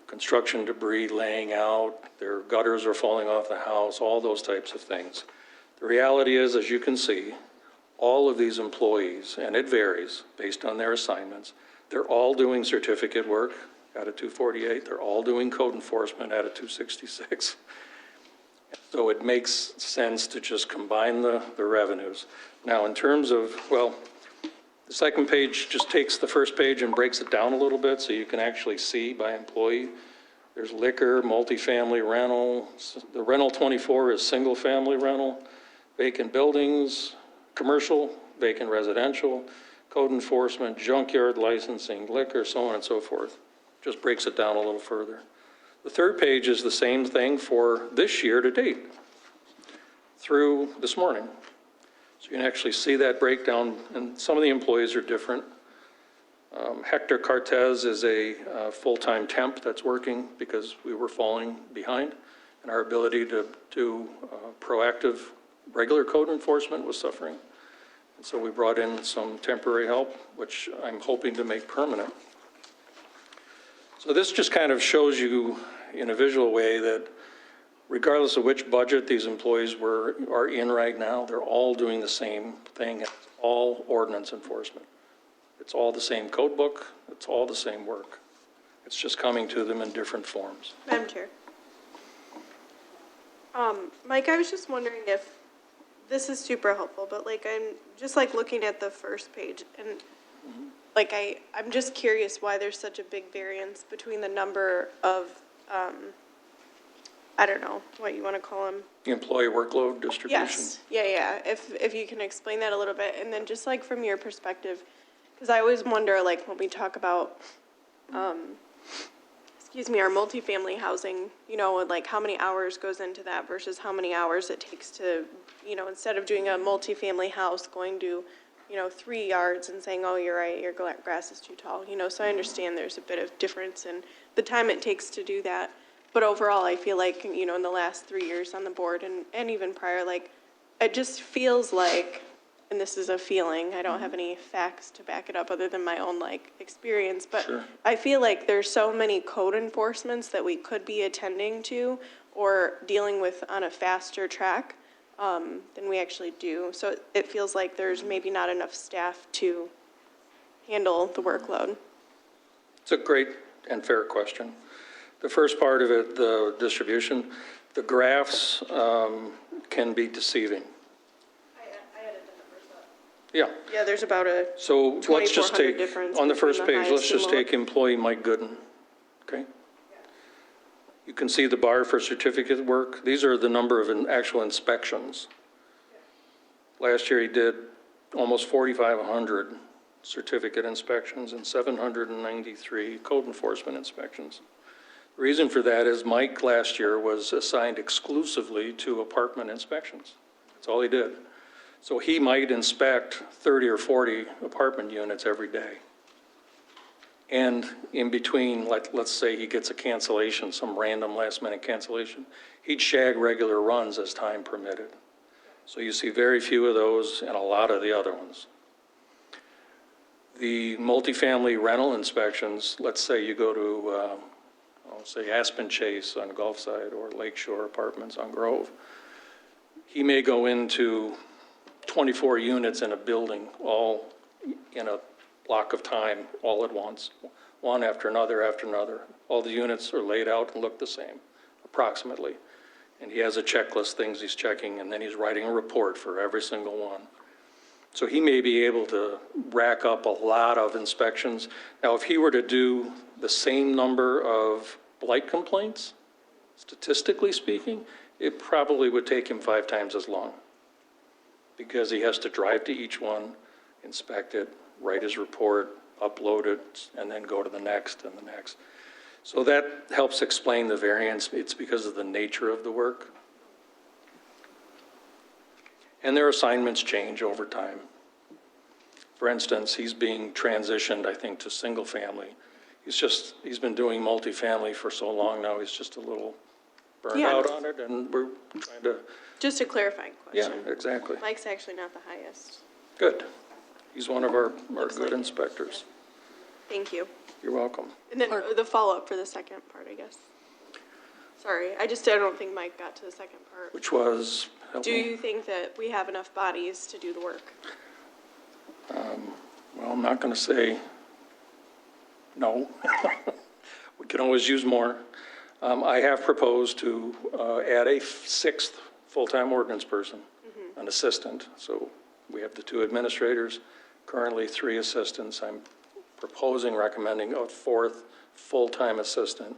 construction debris laying out, their gutters are falling off the house, all those types of things. The reality is, as you can see, all of these employees, and it varies based on their assignments, they're all doing certificate work out of 248, they're all doing code enforcement out of 266. So it makes sense to just combine the revenues. Now, in terms of, well, the second page just takes the first page and breaks it down a little bit so you can actually see by employee. There's liquor, multifamily rental. The rental 24 is single family rental, vacant buildings, commercial, vacant residential, code enforcement, junkyard licensing, liquor, so on and so forth. Just breaks it down a little further. The third page is the same thing for this year to date through this morning. So you can actually see that breakdown, and some of the employees are different. Hector Cartez is a full-time temp that's working because we were falling behind, and our ability to do proactive regular code enforcement was suffering. And so we brought in some temporary help, which I'm hoping to make permanent. So this just kind of shows you in a visual way that regardless of which budget these employees are in right now, they're all doing the same thing. It's all ordinance enforcement. It's all the same code book. It's all the same work. It's just coming to them in different forms. Madam Chair. Mike, I was just wondering if, this is super helpful, but like I'm just like looking at the first page and like I'm just curious why there's such a big variance between the number of, I don't know what you want to call them. Employee workload distribution. Yes, yeah. If you can explain that a little bit, and then just like from your perspective, because I always wonder, like when we talk about our multifamily housing, you know, and like how many hours goes into that versus how many hours it takes to, you know, instead of doing a multifamily house, going to, you know, 3 yards and saying, oh, you're right, your grass is too tall, you know, so I understand there's a bit of difference in the time it takes to do that. But overall, I feel like, you know, in the last 3 years on the board and even prior, like, it just feels like, and this is a feeling, I don't have any facts to back it up other than my own, like, experience, but Sure. I feel like there's so many code enforcements that we could be attending to or dealing with on a faster track than we actually do. So it feels like there's maybe not enough staff to handle the workload. It's a great and fair question. The first part of it, the distribution, the graphs can be deceiving. Yeah, Yeah, there's about a so let's just 2,400 take, difference on the between first the page, let's highest and just lowest. take employee Mike Gooden, okay? You can see the bar for certificate work. These are the number of actual inspections. Last year, he did almost 4,500 certificate inspections and 793 code enforcement inspections. The reason for that is Mike last year was assigned exclusively to apartment inspections. That's all he did. So he might inspect 30 or 40 apartment units every day. And in between, let's say he gets a cancellation, some random last-minute cancellation, he'd shag regular runs as time permitted. So you see very few of those and a lot of the other ones. The multifamily rental inspections, let's say you go to, say Aspen Chase on Gulfside or Lakeshore Apartments on Grove. He may go into 24 units in a building, all in a block of time, all at once, one after another after another. All the units are laid out and look the same, approximately. And he has a checklist, things he's checking, and then he's writing a report for every single one. So he may be able to rack up a lot of inspections. Now, if he were to do the same number of blight complaints, statistically speaking, it probably would take him 5 times as long, because he has to drive to each one, inspect it, write his report, upload it, and then go to the next and the next. So that helps explain the variance. It's because of the nature of the work. And their assignments change over time. For instance, he's being transitioned, I think, to single family. He's been doing multifamily for so long now, he's just a little burned Yeah. out on it, and we're trying to, Just a clarifying yeah, question. exactly. Mike's actually not the highest. Good. He's one of our good inspectors. Thank you. You're welcome. And then the follow-up for the second part, I guess. Sorry, I don't think Mike got to the second part. Which was, help Do me. you think that we have enough bodies to do the work? Well, I'm not going to say no. We can always use more. I have proposed to add a 6th full-time ordinance person, an assistant. So we have the 2 administrators, currently 3 assistants. I'm proposing, recommending a 4th full-time assistant,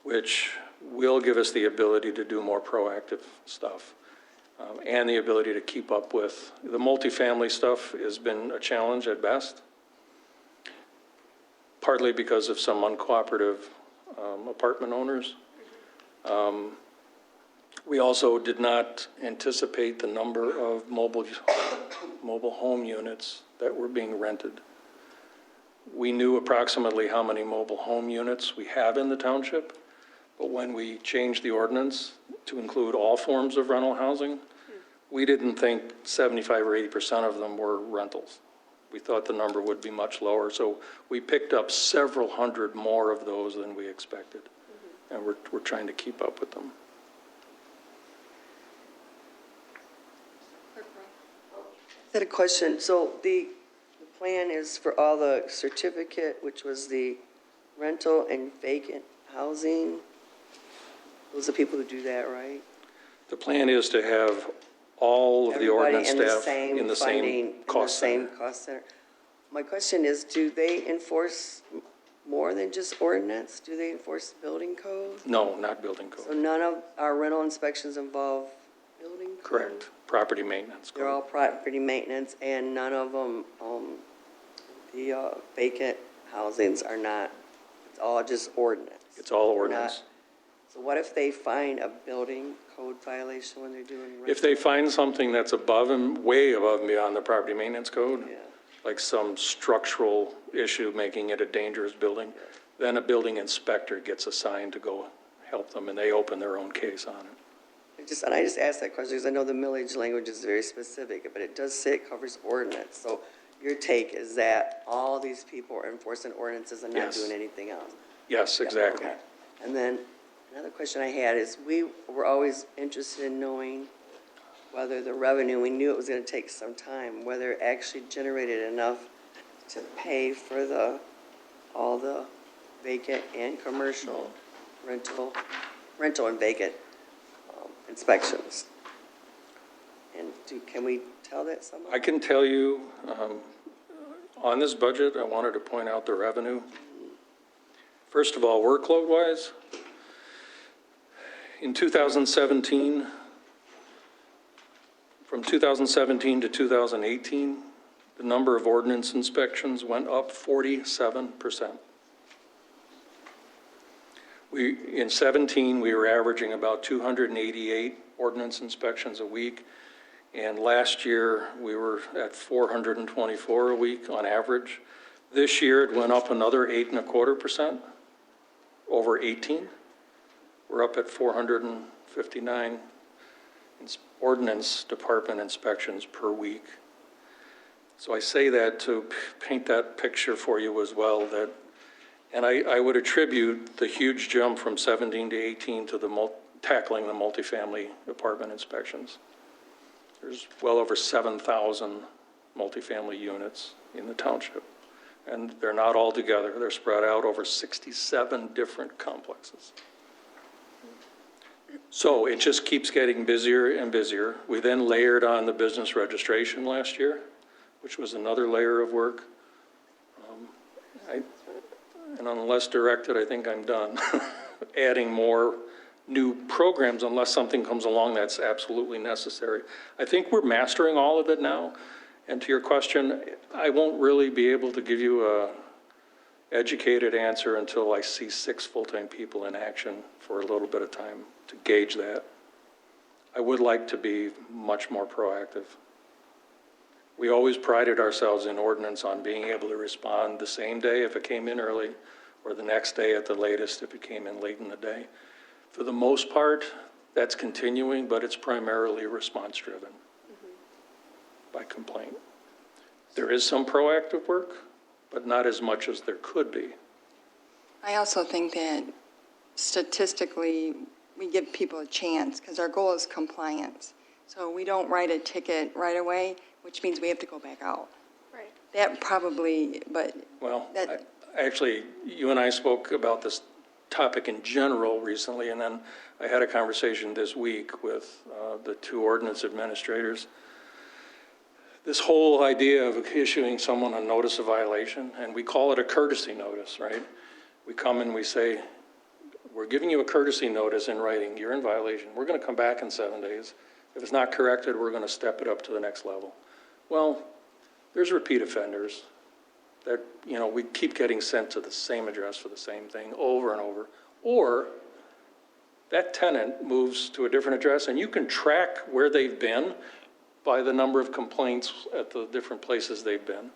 which will give us the ability to do more proactive stuff and the ability to keep up with. The multifamily stuff has been a challenge at best, partly because of some uncooperative apartment owners. We also did not anticipate the number of mobile home units that were being rented. We knew approximately how many mobile home units we have in the township, but when we changed the ordinance to include all forms of rental housing, we didn't think 75 or 80% of them were rentals. We thought the number would be much lower, so we picked up several hundred more of those than we expected, and we're trying to keep up with them. I had a question. So the plan is for all the certificate, which was the rental and vacant housing. Those are people who do that, right? The plan is to have all of the ordinance staff in the same funding, cost in the center. same cost center. My question is, do they enforce more than just ordinance? Do they enforce building code? No, not building So code. none of our rental inspections involve building code? Correct. Property maintenance They're all code. property maintenance, and none of them, the vacant housings are not, it's all just ordinance. It's all We're not- ordinance. So what if they find a building code violation when they're doing? If they find something that's above and way above and beyond the property maintenance code, Yeah. like some structural issue making it a dangerous building, then a building inspector gets assigned to go help them, and they open their own case on it. And I just asked that question because I know the millage language is very specific, but it does say it covers ordinance. So your take is that all these people are enforcing ordinances and not Yes. doing anything else? Yes, exactly. Okay. And then another question I had is, we were always interested in knowing whether the revenue, we knew it was going to take some time, whether it actually generated enough to pay for all the vacant and commercial rental and vacant inspections. And can we tell that somehow? I can tell you, on this budget, I wanted to point out the revenue. First of all, workload-wise, in 2017, from 2017 to 2018, the number of ordinance inspections went up 47%. In 17, we were averaging about 288 ordinance inspections a week, and last year, we were at 424 a week on average. This year, it went up another 8.25%, over 18. We're up at 459 ordinance department inspections per week. So I say that to paint that picture for you as well, that, and I would attribute the huge jump from 17 to 18 to tackling the multifamily apartment inspections. There's well over 7,000 multifamily units in the township, and they're not all together. They're spread out over 67 different complexes. So it just keeps getting busier and busier. We then layered on the business registration last year, which was another layer of work. And unless directed, I think I'm done. Adding more new programs unless something comes along that's absolutely necessary. I think we're mastering all of it now. And to your question, I won't really be able to give you a educated answer until I see 6 full-time people in action for a little bit of time to gauge that. I would like to be much more proactive. We always prided ourselves in ordinance on being able to respond the same day if it came in early, or the next day at the latest if it came in late in the day. For the most part, that's continuing, but it's primarily response-driven by complaint. There is some proactive work, but not as much as there could be. I also think that statistically, we give people a chance because our goal is compliance. So we don't write a ticket right away, which means we have to go back out. Right. That probably, but Well, that, actually, you and I spoke about this topic in general recently, and then I had a conversation this week with the 2 ordinance administrators. This whole idea of issuing someone a notice of violation, and we call it a courtesy notice, right? We come and we say, we're giving you a courtesy notice in writing, you're in violation. We're going to come back in 7 days. If it's not corrected, we're going to step it up to the next level. Well, there's repeat offenders that, we keep getting sent to the same address for the same thing over and over. Or that tenant moves to a different address, and you can track where they've been by the number of complaints at the different places they've been.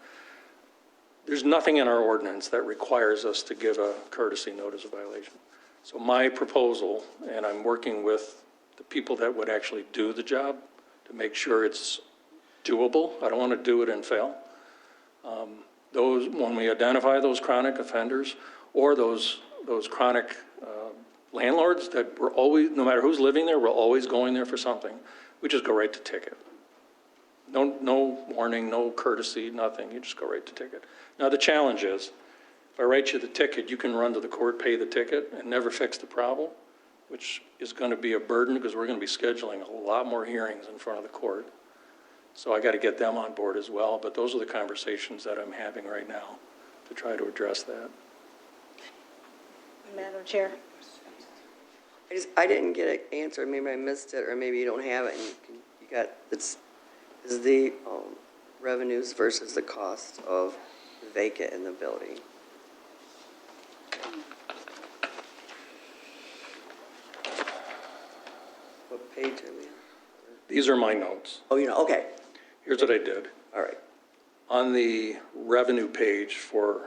There's nothing in our ordinance that requires us to give a courtesy notice of violation. So my proposal, and I'm working with the people that would actually do the job to make sure it's doable. I don't want to do it and fail. When we identify those chronic offenders or those chronic landlords that we're always, no matter who's living there, we're always going there for something, we just go right to ticket. No warning, no courtesy, nothing. You just go right to ticket. Now, the challenge is, if I write you the ticket, you can run to the court, pay the ticket, and never fix the problem, which is going to be a burden because we're going to be scheduling a lot more hearings in front of the court. So I got to get them on board as well. But those are the conversations that I'm having right now to try to address that. Madam Chair. I didn't get an answer, maybe I missed it, or maybe you don't have it, and you got, is the revenues versus the cost of the vacant in the building. page are we on? These are my notes. Oh, okay, Here's what I did. all right. On the revenue page for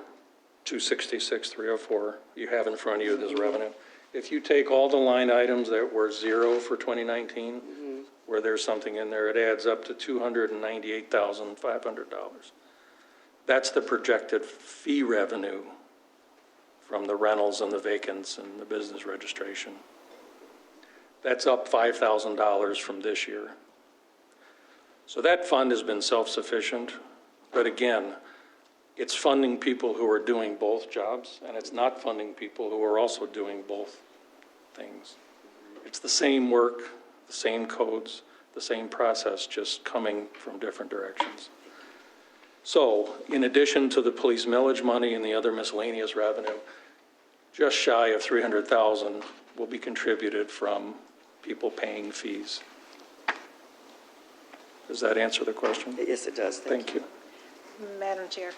266,304, you have in front of you this revenue. If you take all the line items that were zero for 2019, where there's something in there, it adds up to $298,500. That's the projected fee revenue from the rentals and the vacants and the business registration. That's up $5,000 from this year. So that fund has been self-sufficient, but again, it's funding people who are doing both jobs, and it's not funding people who are also doing both things. It's the same work, the same codes, the same process, just coming from different directions. So, in addition to the police millage money and the other miscellaneous revenue, just shy of $300,000 will be contributed from people paying fees. Does that answer the question? Yes, it does, Thank you. Madam Chair.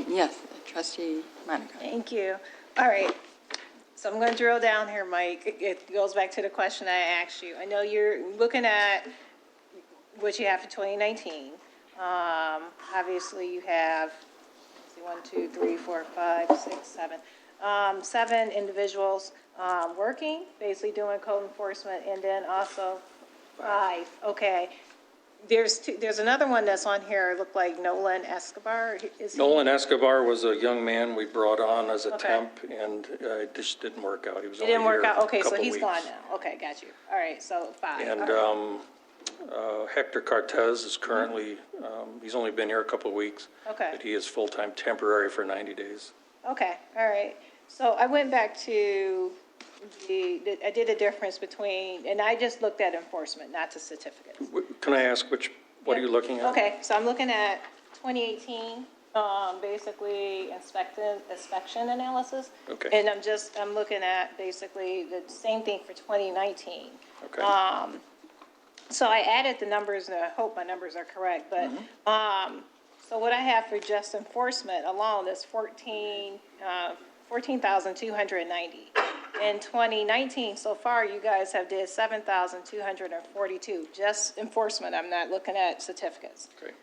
Yes, trustee Monica. Thank you. All right. So I'm going to drill down here, Mike. It goes back to the question I asked you. I know you're looking at what you have for 2019. Obviously, you have, let's see, 1, 2, 3, 4, 5, 6, 7. 7 individuals working, basically doing code enforcement, and then also 5. Okay. There's another one that's on here, looked like Nolan Escobar. Is he? Nolan Escobar was a young man we brought on as a Okay. temp, and it just didn't work out. He was It only didn't work here out. a Okay, so couple he's weeks. gone now. Okay, got you. All right, so 5. And All right. Hector Cortez is currently, he's only been here a couple of weeks. Okay. But he is full-time temporary for 90 days. Okay, all right. So I went back to I did a difference between, and I just looked at enforcement, not to certificates. Can I ask what are you looking at? Okay, so I'm looking at 2018, basically inspection analysis. Okay. And I'm looking at basically the same thing for 2019. Okay. So I added the numbers, and I hope my numbers are correct, but, so what I have for just enforcement alone is 14,290. In 2019, so far, you guys have did 7,242, just enforcement. I'm not looking at certificates. Okay.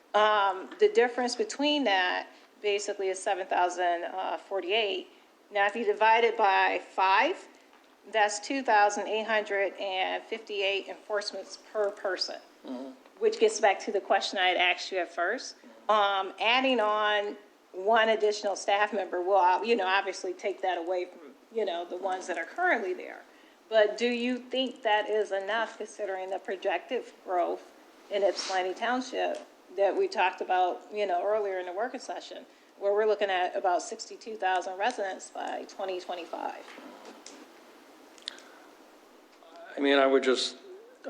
The difference between that basically is 7,048. Now, if you divide it by 5, that's 2,858 enforcements per person, which gets back to the question I had asked you at first. Adding on one additional staff member will, obviously take that away from, the ones that are currently there. But do you think that is enough considering the projected growth in Ypsilanti Township that we talked about, earlier in the working session, where we're looking at about 62,000 residents by 2025? I mean, I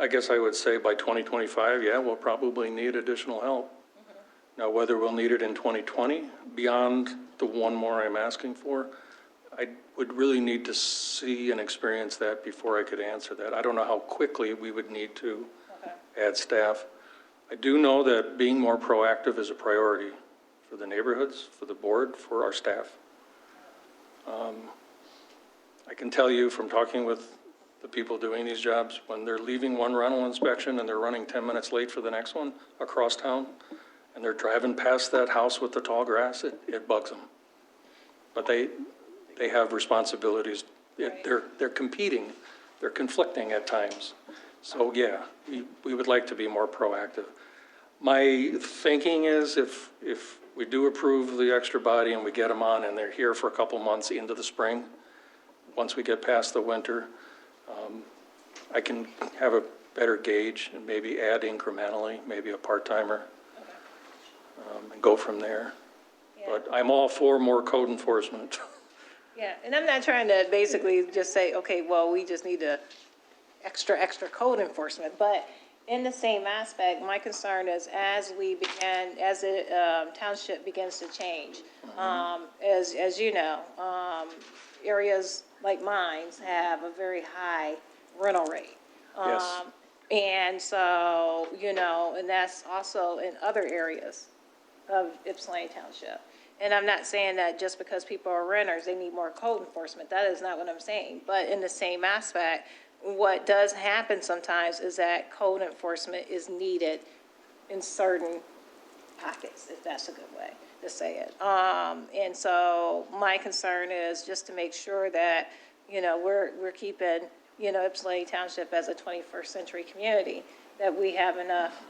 guess I would say by 2025, yeah, we'll probably need additional help. Now, whether we'll need it in 2020, beyond the one more I'm asking for, I would really need to see and experience that before I could answer that. I don't know how quickly we would need to add staff. I do know that being more proactive is a priority for the neighborhoods, for the board, for our staff. I can tell you from talking with the people doing these jobs, when they're leaving one rental inspection and they're running 10 minutes late for the next one across town, and they're driving past that house with the tall grass, it bugs them. But they have responsibilities. They're competing. They're conflicting at times. So, yeah, we would like to be more proactive. My thinking is if we do approve the extra body and we get them on and they're here for a couple months into the spring, once we get past the winter, I can have a better gauge and maybe add incrementally, maybe a part-timer, and go from there. But I'm all for more code enforcement. Yeah, and I'm not trying to basically just say, okay, well, we just need extra code enforcement, but in the same aspect, my concern is as the township begins to change, as you know, areas like mine have a very high rental rate. Yes. And so, and that's also in other areas of Ypsilanti Township. And I'm not saying that just because people are renters, they need more code enforcement. That is not what I'm saying. But in the same aspect, what does happen sometimes is that code enforcement is needed in certain pockets, if that's a good way to say it. And so my concern is just to make sure that, we're keeping, Ypsilanti Township as a 21st century community, that we have enough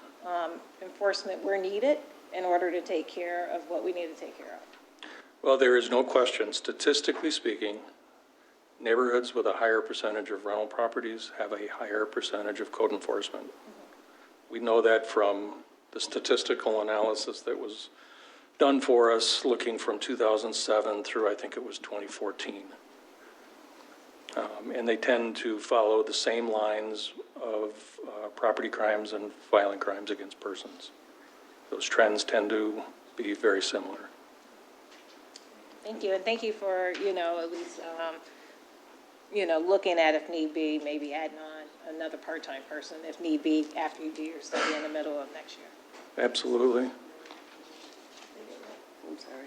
enforcement where needed in order to take care of what we need to take care of. Well, there is no question, statistically speaking, neighborhoods with a higher percentage of rental properties have a higher percentage of code enforcement. We know that from the statistical analysis that was done for us, looking from 2007 through, I think it was 2014. And they tend to follow the same lines of property crimes and violent crimes against persons. Those trends tend to be very similar. Thank you, and thank you for, at least, looking at, if need be, maybe adding on another part-time person, if need be, after you do your study in the middle of next year. Absolutely. I'm sorry.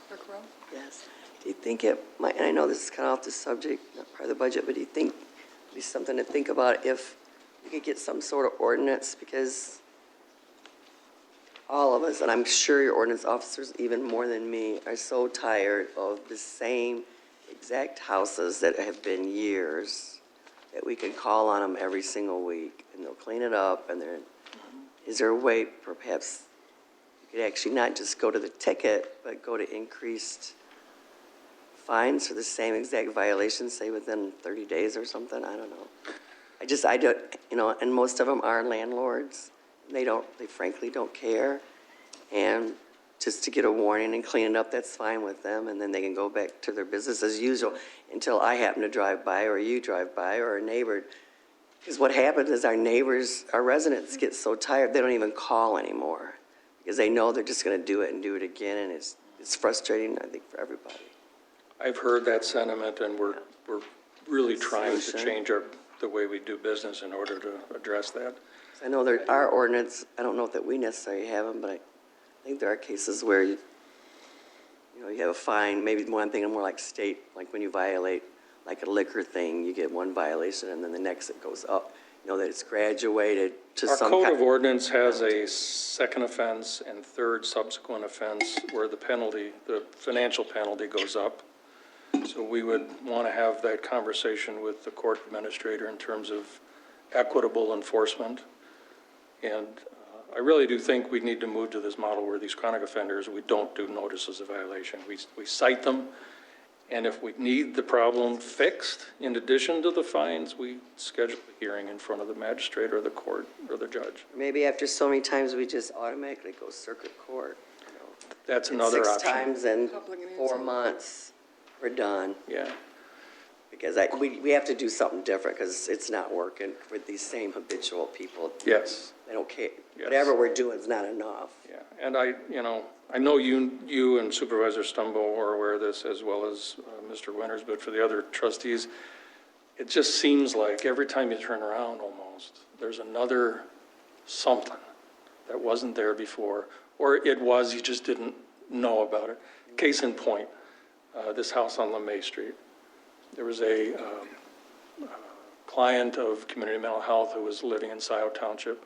Clerk Rowe? Yes. Do you think it might, and I know this is kind of off the subject, not part of the budget, but do you think it'd be something to think about if we could get some sort of ordinance? Because all of us, and I'm sure your ordinance officers even more than me, are so tired of the same exact houses that have been years, that we could call on them every single week and they'll clean it up. And is there a way perhaps you could actually not just go to the ticket, but go to increased fines for the same exact violation, say within 30 days or something? I don't know. I don't, and most of them are landlords. They frankly don't care. And just to get a warning and clean it up, that's fine with them. And then they can go back to their business as usual until I happen to drive by or you drive by or a neighbor. Because what happens is our residents get so tired, they don't even call anymore because they know they're just going to do it and do it again. And it's frustrating, I think, for everybody. I've heard that sentiment, and we're really trying to Solution. change the way we do business in order to address that. I know there are ordinance, I don't know that we necessarily have them, but I think there are cases where you have a fine, maybe one thing more like state, like when you violate like a liquor thing, you get one violation and then the next it goes up. That it's graduated to Our some code kind. of ordinance has a second offense and third subsequent offense where the financial penalty goes up. So we would want to have that conversation with the court administrator in terms of equitable enforcement. And I really do think we need to move to this model where these chronic offenders, we don't do notices of violation. We cite them, and if we need the problem fixed, in addition to the fines, we schedule a hearing in front of the magistrate or the court or the judge. Maybe after so many times, we just automatically go circuit court. That's another option. 6 times in Public and 4 answer. months, we're done. Yeah. Because we have to do something different because it's not working with these same habitual people. Yes. They don't care. Yes. Whatever we're doing is not enough. Yeah, and I know you and Supervisor Stumbo are aware of this as well as Mr. Winters, but for the other trustees, it just seems like every time you turn around almost, there's another something that wasn't there before, or it was, you just didn't know about it. Case in point, this house on LeMay Street. There was a client of Community Mental Health who was living in Ypsilanti Township.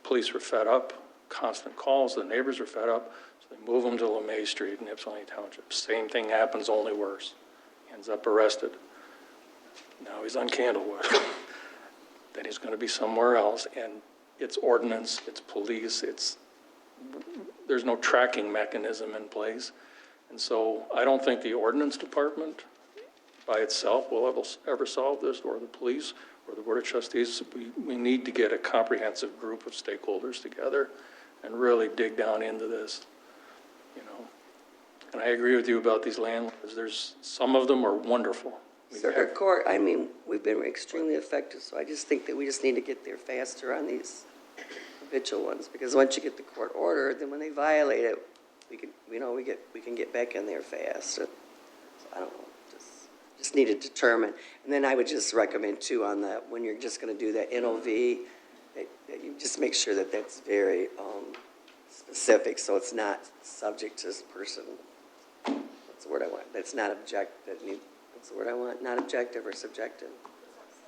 Police were fed up, constant calls, the neighbors were fed up, so they move him to LeMay Street in Ypsilanti Township. Same thing happens, only worse. Ends up arrested. Now he's on Candlewood. Then he's going to be somewhere else, and it's ordinance, it's police, there's no tracking mechanism in place. And so I don't think the ordinance department by itself will ever solve this, or the police, or the Board of Trustees. We need to get a comprehensive group of stakeholders together and really dig down into this, And I agree with you about these landlords. Some of them are wonderful. Circuit court, we've been extremely effective, so I just think that we just need to get there faster on these habitual ones, because once you get the court order, then when they violate it, we can get back in there fast. So I don't know, just need to determine. And then I would just recommend too on that, when you're just going to do that NOV, that you just make sure that that's very specific, so it's not subject to this person. That's the word I want. That's not what's the word I want? Not objective or subjective.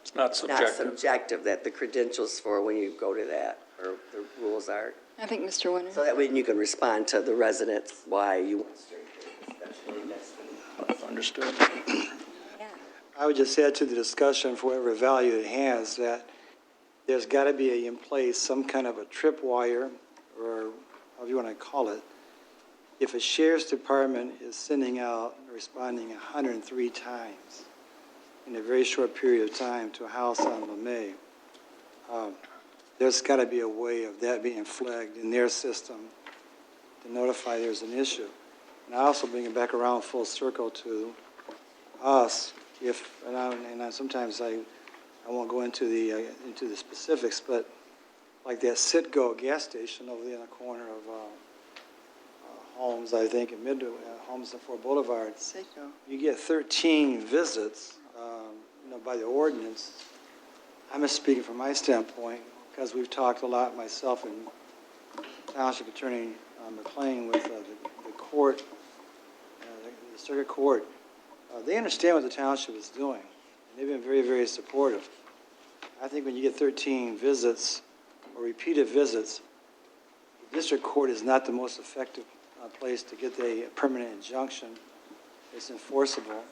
It's not not subjective. subjective, that the credentials for when you go to that, or the rules are. I think Mr. Winter. So that way you can respond to the residents why you want straight days, especially that's Understood. I would just add to the discussion, for whatever value it has, that there's got to be in place some kind of a tripwire, or however you want to call it. If a sheriff's department is sending out, responding 103 times in a very short period of time to a house on LeMay, there's got to be a way of that being flagged in their system to notify there's an issue. And I also bring it back around full circle to us. Sometimes I won't go into the specifics, but like that Citgo gas station over there in the corner of Holmes, I think, in Holmes and Fort Boulevard. Seiko. You get 13 visits, by the ordinance. I'm just speaking from my standpoint, because we've talked a lot, myself and Township Attorney McLean, with the court, the circuit court. They understand what the township is doing, and they've been very, very supportive. I think when you get 13 visits or repeated visits, the district court is not the most effective place to get a permanent injunction. It's enforceable.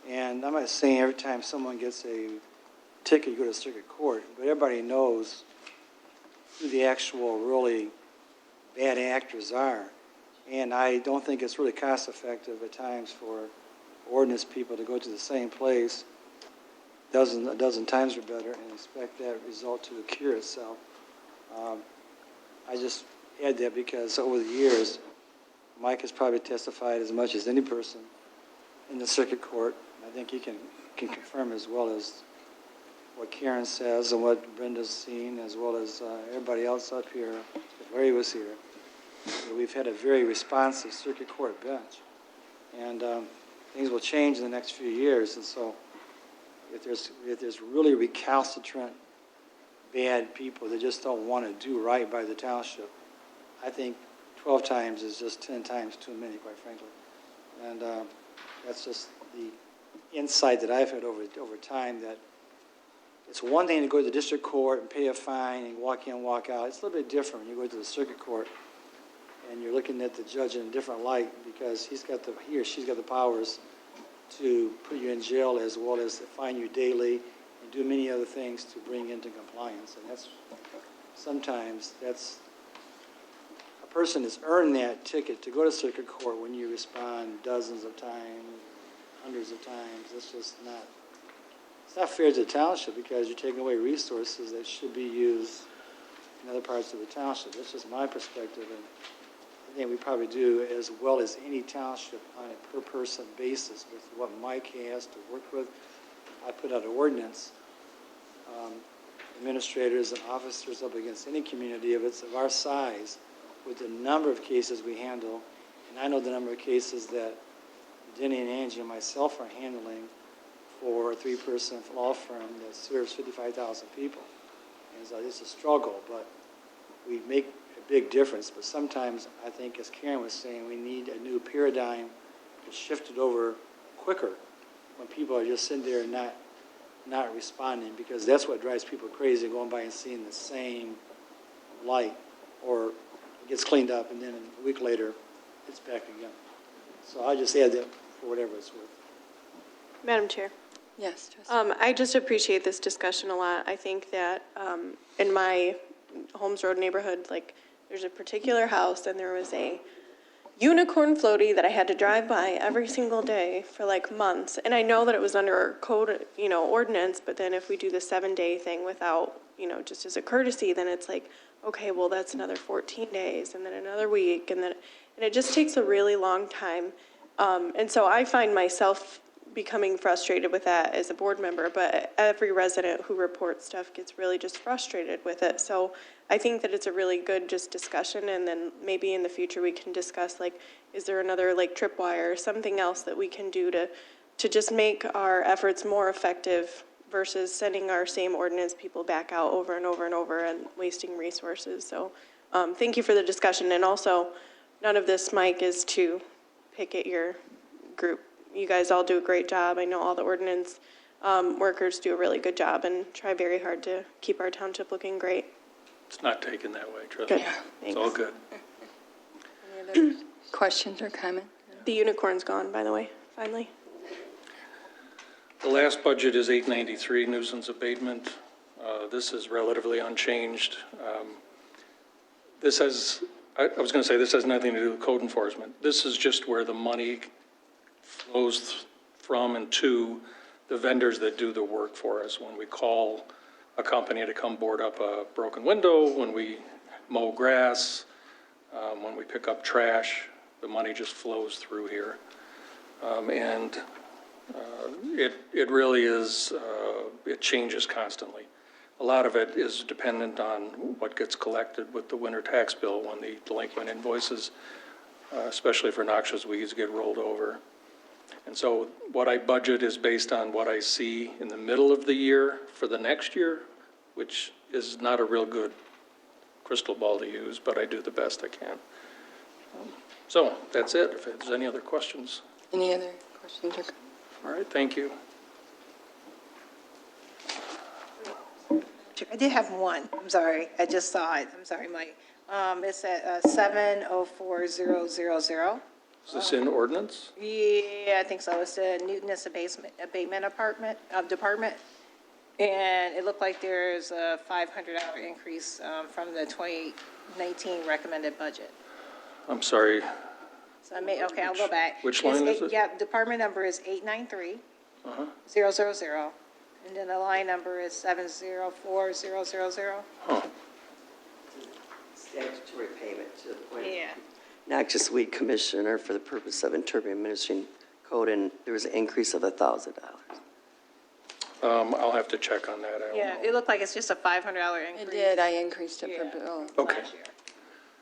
And I'm not saying every time someone gets a ticket, you go to circuit court, but everybody knows who the actual really bad actors are. And I don't think it's really cost effective at times for ordinance people to go to the same place a dozen times or better and expect that result to cure itself. I just add that because over the years, Mike has probably testified as much as any person in the circuit court. I think he can confirm as well as what Karen says and what Brenda's seen, as well as everybody else up here, if Larry was here. We've had a very responsive circuit court bench. And things will change in the next few years. And so if there's really recalcitrant, bad people that just don't want to do right by the township, I think 12 times is just 10 times too many, quite frankly. And that's just the insight that I've had over time, that it's one thing to go to the district court and pay a fine and walk in, walk out. It's a little bit different when you go to the circuit court and you're looking at the judge in a different light, because he or she's got the powers to put you in jail as well as to fine you daily and do many other things to bring into compliance. And sometimes a person has earned that ticket to go to circuit court when you respond dozens of times, hundreds of times. It's not fair to the township, because you're taking away resources that should be used in other parts of the township. That's just my perspective, and I think we probably do as well as any township on a per-person basis with what Mike has to work with. I put out an ordinance, administrators and officers up against any community of our size, with the number of cases we handle, and I know the number of cases that Denny and Angie and myself are handling for a 3-person law firm that serves 55,000 people. And so it's a struggle, but we make a big difference. But sometimes I think, as Karen was saying, we need a new paradigm to shift it over quicker when people are just sitting there and not responding, because that's what drives people crazy, going by and seeing the same light, or it gets cleaned up and then a week later it's back again. So I just add that for whatever it's worth. Madam Chair. Yes, Trustee. I just appreciate this discussion a lot. I think that in my Holmes Road neighborhood, like, there's a particular house, and there was a unicorn floaty that I had to drive by every single day for like months. And I know that it was under our code, ordinance, but then if we do the 7-day thing without, just as a courtesy, then it's like, okay, well, that's another 14 days and then another week. And it just takes a really long time. And so I find myself becoming frustrated with that as a board member, but every resident who reports stuff gets really just frustrated with it. So I think that it's a really good just discussion, and then maybe in the future we can discuss, like, is there another like tripwire or something else that we can do to just make our efforts more effective versus sending our same ordinance people back out over and over and over and wasting resources. So thank you for the discussion. And also, none of this, Mike, is to pick at your group. You guys all do a great job. I know all the ordinance workers do a really good job and try very hard to keep our township looking great. It's not taken that way, trust Good. me. It's Thanks. all good. Any other questions or comments? The unicorn's gone, by the way, finally. The last budget is 893 nuisance abatement. This is relatively unchanged. This has, I was going to say, this has nothing to do with code enforcement. This is just where the money flows from and to the vendors that do the work for us. When we call a company to come board up a broken window, when we mow grass, when we pick up trash, the money just flows through here. And it really is, it changes constantly. A lot of it is dependent on what gets collected with the winter tax bill when the delinquent invoices, especially for noxious weeds, get rolled over. And so what I budget is based on what I see in the middle of the year for the next year, which is not a real good crystal ball to use, but I do the best I can. So that's it. If there's any other questions. Any other questions or comments? All right, thank you. I did have one. I'm sorry. I just saw it. I'm sorry, Mike. It's at 704000. Is this in ordinance? Yeah, I think so. It's the Newton's abatement department. And it looked like there's a $500 increase from the 2019 recommended budget. I'm sorry, So okay, I'll go back. Which line is it? Yeah, department number is 893-000. And then the line number is 704000. Statutory payment to the point. Yeah. Noxious Weed Commissioner for the purpose of interpreting administering code, and there was an increase of $1,000. I'll have to check on that. I don't Yeah, know. it looked like it's just a $500 increase. It did, I increased it Yeah. for Bill. Okay, last year.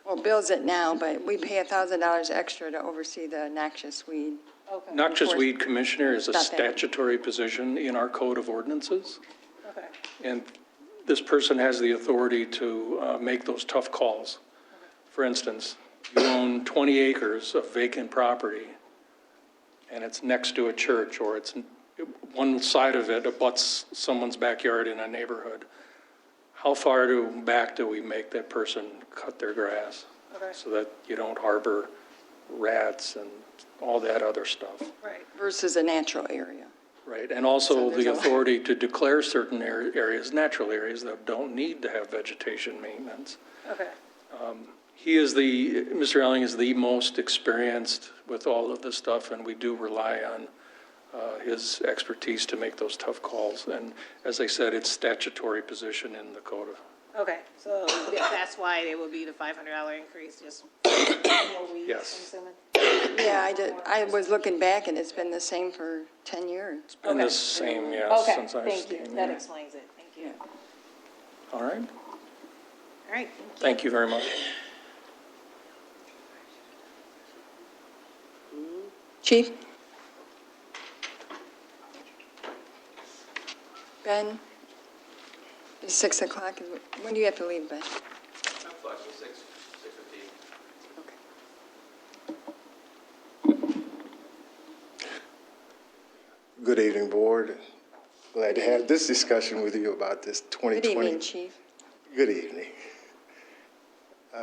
Well, Bill's it now, but we pay $1,000 extra to oversee the noxious weed. Okay, Noxious Weed Commissioner is a Not that. statutory position in our code of ordinances, okay. and this person has the authority to make those tough calls. For instance, you own 20 acres of vacant property, and it's next to a church, or it's one side of it abuts someone's backyard in a neighborhood. How far back do we make that person cut their grass? Okay. So that you don't harbor rats and all that other stuff, Right. Versus a natural area. right? And also So there's the a lot. authority to declare certain areas, natural areas that don't need to have vegetation maintenance. Okay. Mr. Elling is the most experienced with all of this stuff, and we do rely on his expertise to make those tough calls. And as I said, it's statutory position in the code. Okay, so that's why it would be the $500 increase, just more weeds, Yes. I'm assuming? Yeah, I did, I was looking back and it's been the same for 10 years. It's been the Okay. same, yes, Okay, since I've thank you. seen That it. explains it. Thank you. All right, All right. thank you very much. Chief? Ben? It's 6 o'clock. When do you have to leave, Ben? Good evening, Board. Glad to have this discussion with you about this 2020. Good evening, Chief. Good evening.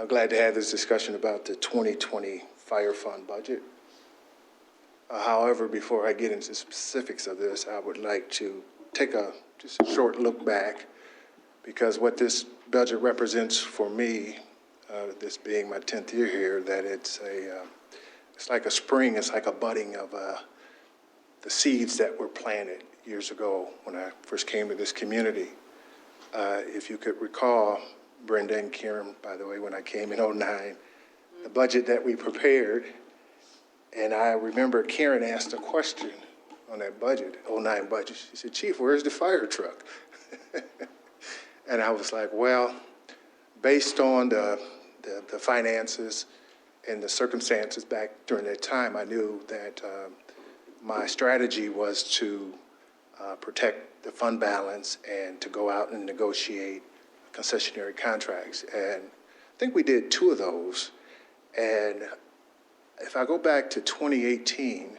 Glad to have this discussion about the 2020 Fire Fund budget. However, before I get into specifics of this, I would like to take just a short look back, because what this budget represents for me, this being my 10th year here, that it's like a spring, it's like a budding of the seeds that were planted years ago when I first came to this community. If you could recall, Brenda and Karen, by the way, when I came in '09, the budget that we prepared, and I remember Karen asked a question on that budget, '09 budget. She said, "Chief, where's the fire truck?" And I was like, well, based on the finances and the circumstances back during that time, I knew that my strategy was to protect the fund balance and to go out and negotiate concessionary contracts. And I think we did 2 of those. And if I go back to 2018,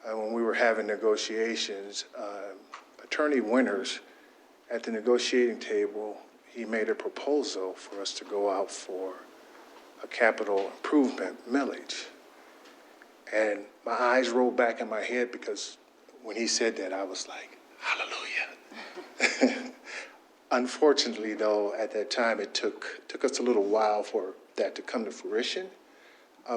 when we were having negotiations, I Attorney Winters, at the negotiating table, he made a proposal for us to go out for a capital improvement millage. And my eyes rolled back in my head because when he said that, I was like, hallelujah. Unfortunately, though, at that time, it took us a little while for that to come to fruition,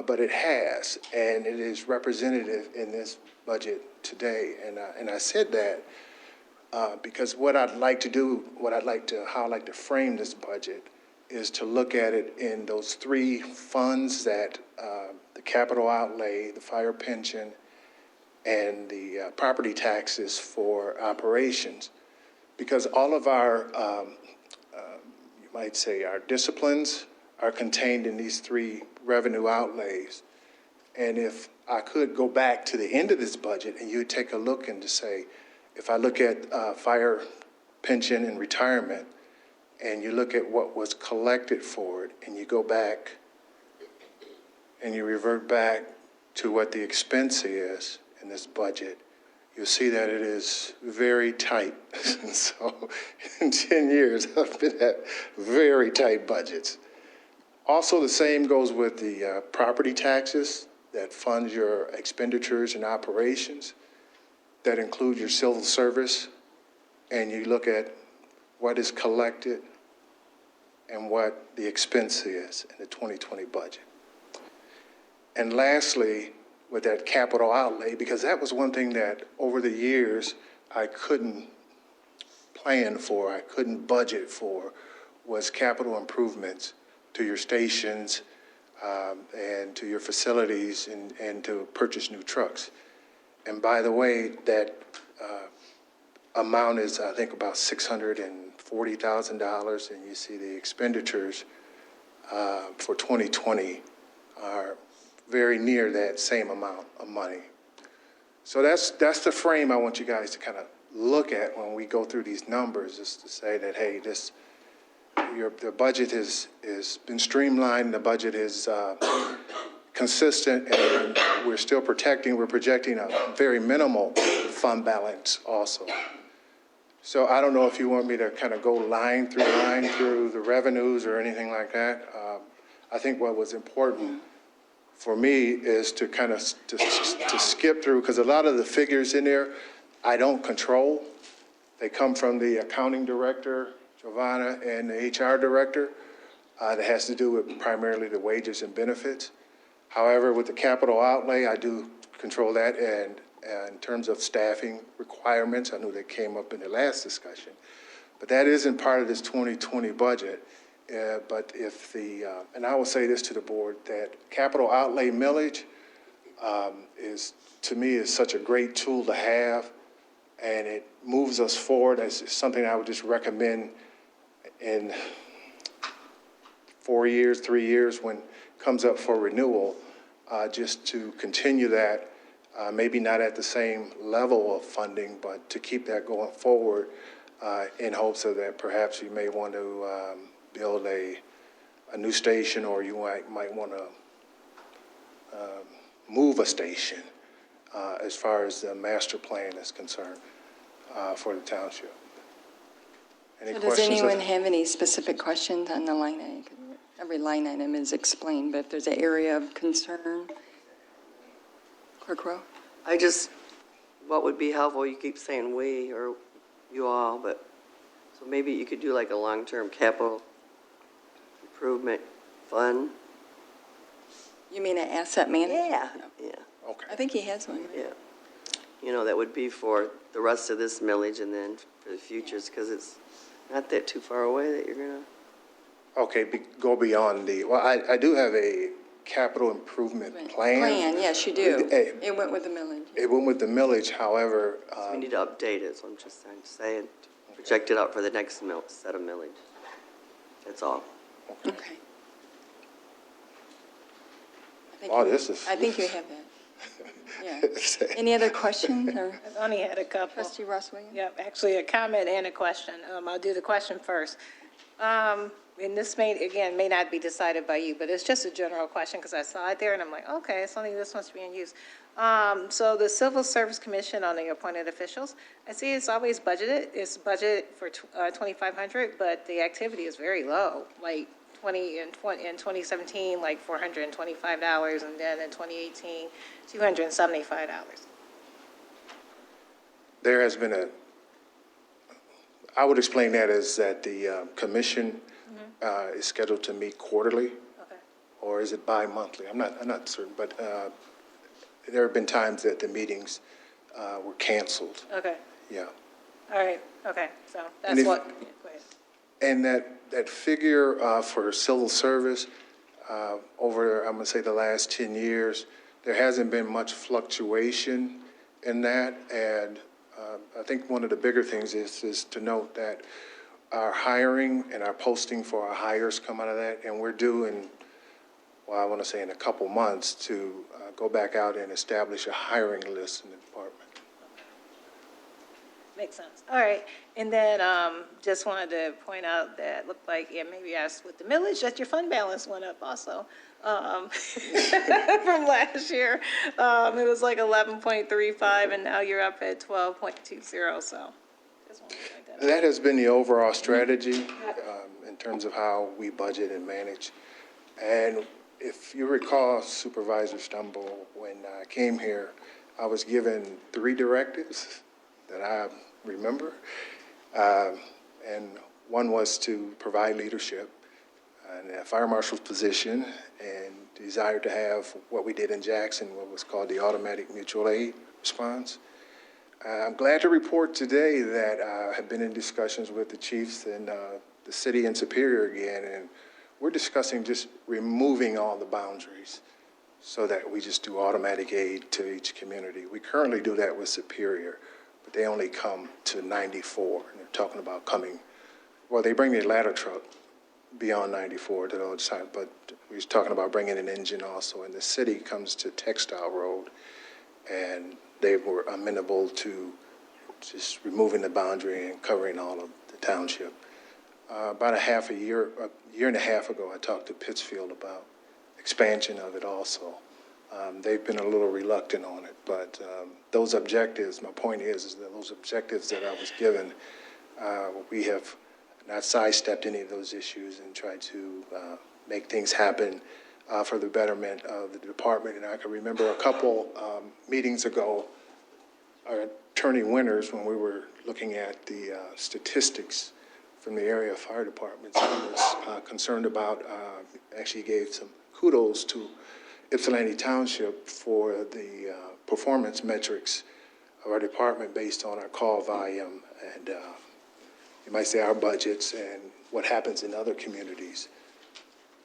but it has, and it is representative in this budget today. And I said that because what I'd like to do, how I'd like to frame this budget is to look at it in those three funds that the capital outlay, the fire pension, and the property taxes for operations. Because all of our, you might say, our disciplines are contained in these three revenue outlays. And if I could go back to the end of this budget and you take a look and to say, if I look at fire pension and retirement, and you look at what was collected for it, and you go back and you revert back to what the expense is in this budget, you'll see that it is very tight. So in 10 years, I've been at very tight budgets. Also, the same goes with the property taxes that fund your expenditures and operations, that include your civil service, and you look at what is collected and what the expense is in the 2020 budget. And lastly, with that capital outlay, because that was one thing that over the years I couldn't plan for, I couldn't budget for, was capital improvements to your stations and to your facilities and to purchase new trucks. And by the way, that amount is, I think, about $640,000, and you see the expenditures for 2020 are very near that same amount of money. So that's the frame I want you guys to kind of look at when we go through these numbers, is to say that, hey, the budget has been streamlined, the budget is consistent, and we're projecting a very minimal fund balance also. So I don't know if you want me to kind of go line through the revenues or anything like that. I think what was important for me is to kind of to skip through, because a lot of the figures in there I don't control. They come from the accounting director, Giovanna, and the HR director. That has to do with primarily the wages and benefits. However, with the capital outlay, I do control that, and in terms of staffing requirements, I knew that came up in the last discussion. But that isn't part of this 2020 budget. But if and I will say this to the board, that capital outlay millage is, to me, is such a great tool to have, and it moves us forward. As something I would just recommend in 4 years, 3 years, when it comes up for renewal, just to continue that, maybe not at the same level of funding, but to keep that going forward in hopes of that perhaps you may want to build a new station, or you might want to move a station as far as the master plan is concerned for the township. Any So questions? does anyone have any specific questions on the line item? Every line item is explained, but if there's an area of concern, Clerk Rowe? What would be helpful, you keep saying we or you all, but, so maybe you could do like a long-term capital improvement fund? You mean an asset management? Yeah. Okay. I think he has one. Yeah. You know, that would be for the rest of this millage and then for the futures, because it's not that too far away that you're going to. Okay, go beyond well, I do have a capital improvement plan. Yes, you do. It went with the millage. It went with the millage, however, We need to update it, so I'm just saying, project it out for the next set of millage. That's all. Okay. I think you have that. Yeah. Any other questions, or I've only had a couple. Trustee Ross Williams? Yep, actually a comment and a question. I'll do the question first. And this may not be decided by you, but it's just a general question, because I saw it there, and I'm like, okay, it's only this one's being used. So the Civil Service Commission on the appointed officials, I see it's always budgeted, it's budgeted for 2,500, but the activity is very low, like in 2017, like $425, and then in 2018, $275. There has been I would explain that as that the commission is scheduled to meet quarterly, Okay. or is it bi-monthly? I'm not certain, but there have been times that the meetings were canceled. Okay, Yeah. all right, okay, so And that's if- what, go ahead. And that figure for civil service, over, I'm going to say, the last 10 years, there hasn't been much fluctuation in that. And I think one of the bigger things is to note that our hiring and our posting for our hires come out of that. And we're due in, well, I want to say in a couple months to go back out and establish a hiring list in the department. Makes sense. All right. And then just wanted to point out that looked like, yeah, maybe asked with the millage that your fund balance went up also from last year. It was like 11.35, and now you're up at 12.20. So just wanted to point that out. That has been the overall strategy in terms of how we budget and manage. And if you recall, Supervisor Stumble, when I came here, I was given 3 directives that I remember. And one was to provide leadership in a fire marshal's position, and desired to have what we did in Jackson, what was called the automatic mutual aid response. I'm glad to report today that I have been in discussions with the chiefs and the city in Superior again, and we're discussing just removing all the boundaries so that we just do automatic aid to each community. We currently do that with Superior, but they only come to 94, and they're talking about coming, well, they bring the ladder truck beyond 94 to the other side, but we're talking about bringing an engine also, and the city comes to Textile Road, and they were amenable to just removing the boundary and covering all of the township. About a year and a half ago, I talked to Pittsfield about expansion of it also. They've been a little reluctant on it, but those objectives, my point is that those objectives that I was given, we have not sidestepped any of those issues and tried to make things happen for the betterment of the department. And I can remember a couple meetings ago, our Attorney Winters, when we were looking at the statistics from the area fire departments, he was concerned about, actually gave some kudos to Ypsilanti Township for the performance metrics of our department based on our call volume and you might say our budgets and what happens in other communities.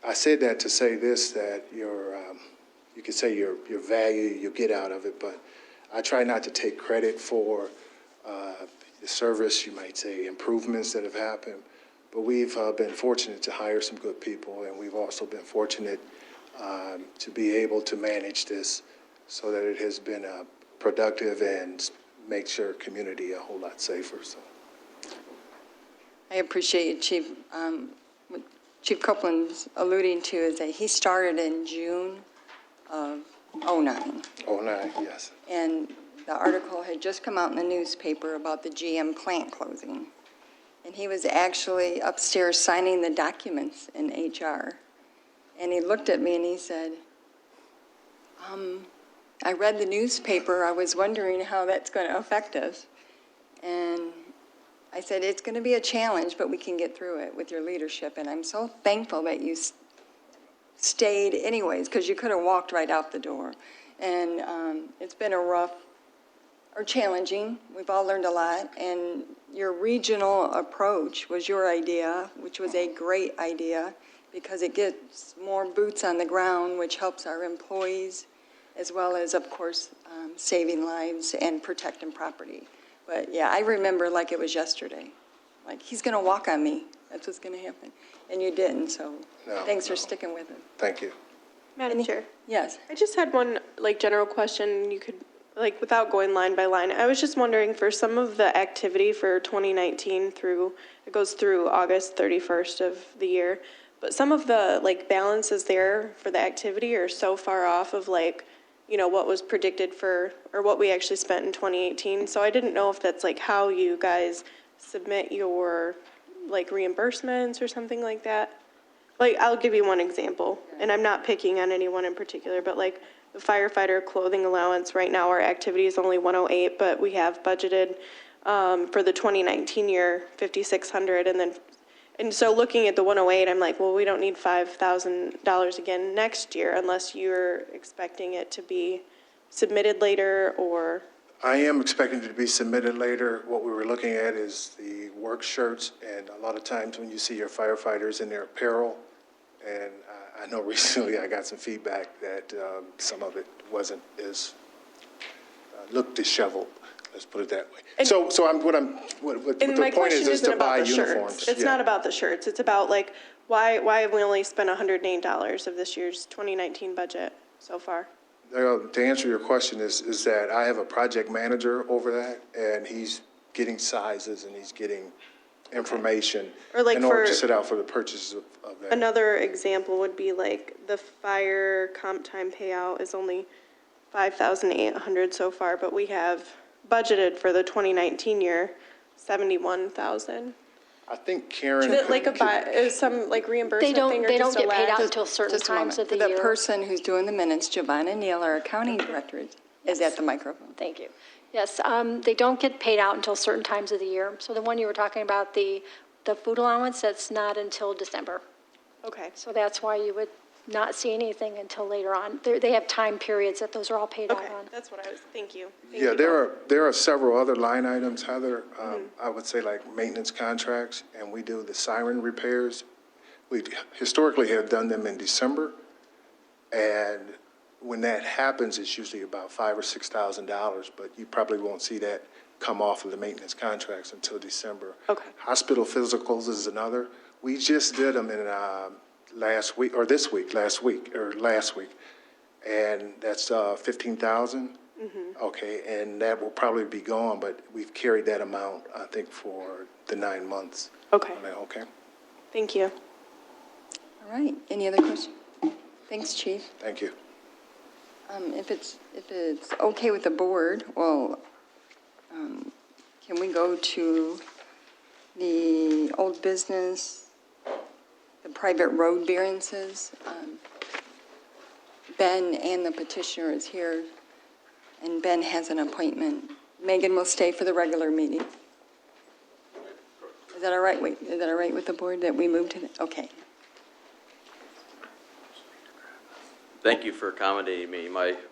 I said that to say this, that you could say your value you get out of it, but I try not to take credit for the service, you might say, improvements that have happened. But we've been fortunate to hire some good people, and we've also been fortunate to be able to manage this so that it has been productive and makes your community a whole lot safer. So. I appreciate you, Chief. What Chief Copeland's alluding to is that he started in June of '09. '09, yes. And the article had just come out in the newspaper about the GM plant closing. And he was actually upstairs signing the documents in HR. And he looked at me and he said, I read the newspaper. I was wondering how that's going to affect us. And I said, it's going to be a challenge, but we can get through it with your leadership. And I'm so thankful that you stayed anyways, because you could have walked right out the door. And it's been a rough or challenging. We've all learned a lot. And your regional approach was your idea, which was a great idea, because it gets more boots on the ground, which helps our employees, as well as, of course, saving lives and protecting property. But yeah, I remember like it was yesterday. Like, he's going to walk on me. That's what's going to happen. And you didn't, so thanks for sticking with it. Thank you. Madam Chair, Yes. I just had one, like, general question. You could like, without going line by line, I was just wondering for some of the activity for 2019 it goes through August 31st of the year, but some of the, like, balances there for the activity are so far off of, like, you know, what was predicted for, or what we actually spent in 2018. So I didn't know if that's, like, how you guys submit your, like, reimbursements or something like that. Like, I'll give you one example, and I'm not picking on anyone in particular, but like the firefighter clothing allowance, right now our activity is only 108, but we have budgeted for the 2019 year, 5,600, and so looking at the 108, I'm like, well, we don't need $5,000 again next year unless you're expecting it to be submitted later or. I am expecting it to be submitted later. What we were looking at is the work shirts, and a lot of times when you see your firefighters in their apparel, and I know recently I got some feedback that some of it wasn't as, looked disheveled, let's put it that way. And- So what And the my point question is isn't to about buy the uniforms. shirts. It's Yeah. not about the shirts. It's about like, why have we only spent $108 of this year's 2019 budget so far? To answer your question is that I have a project manager over that, and he's getting sizes and he's getting information Or like in order for- to set out for the purchases of that. Another example would be like the fire comp time payout is only 5,800 so far, but we have budgeted for the 2019 year, 71,000. I think Karen. Is it like is some like reimbursement thing or They don't just a get paid out lag? until certain Just a moment. times of the The year. person who's doing the minutes, Giovanna Neal, our accounting director, is at the microphone. Thank you. Yes, they don't get paid out until certain times of the year. So the one you were talking about, the food allowance, that's not until December. Okay. So that's why you would not see anything until later on. They have time periods that those are all paid out Okay, on. that's what I was, thank you. Thank Yeah, you both. there are several other line items, Heather. I would say like maintenance contracts, and we do the siren repairs. We historically have done them in December, and when that happens, it's usually about $5,000 or $6,000, but you probably won't see that come off of the maintenance contracts until December. Okay. Hospital physicals is another. We just did them in last week, last week, and that's 15,000. Okay, and that will probably be gone, but we've carried that amount, I think, for the 9 months. Okay, Okay, thank you. All right, any other questions? Thanks, Chief. thank you. If it's okay with the board, well, can we go to the old business, the private road variances? Ben and the petitioner is here, and Ben has an appointment. Megan will stay for the regular meeting. Is that all right? Wait, is that all right with the board that we move to the, okay. Thank you for accommodating me.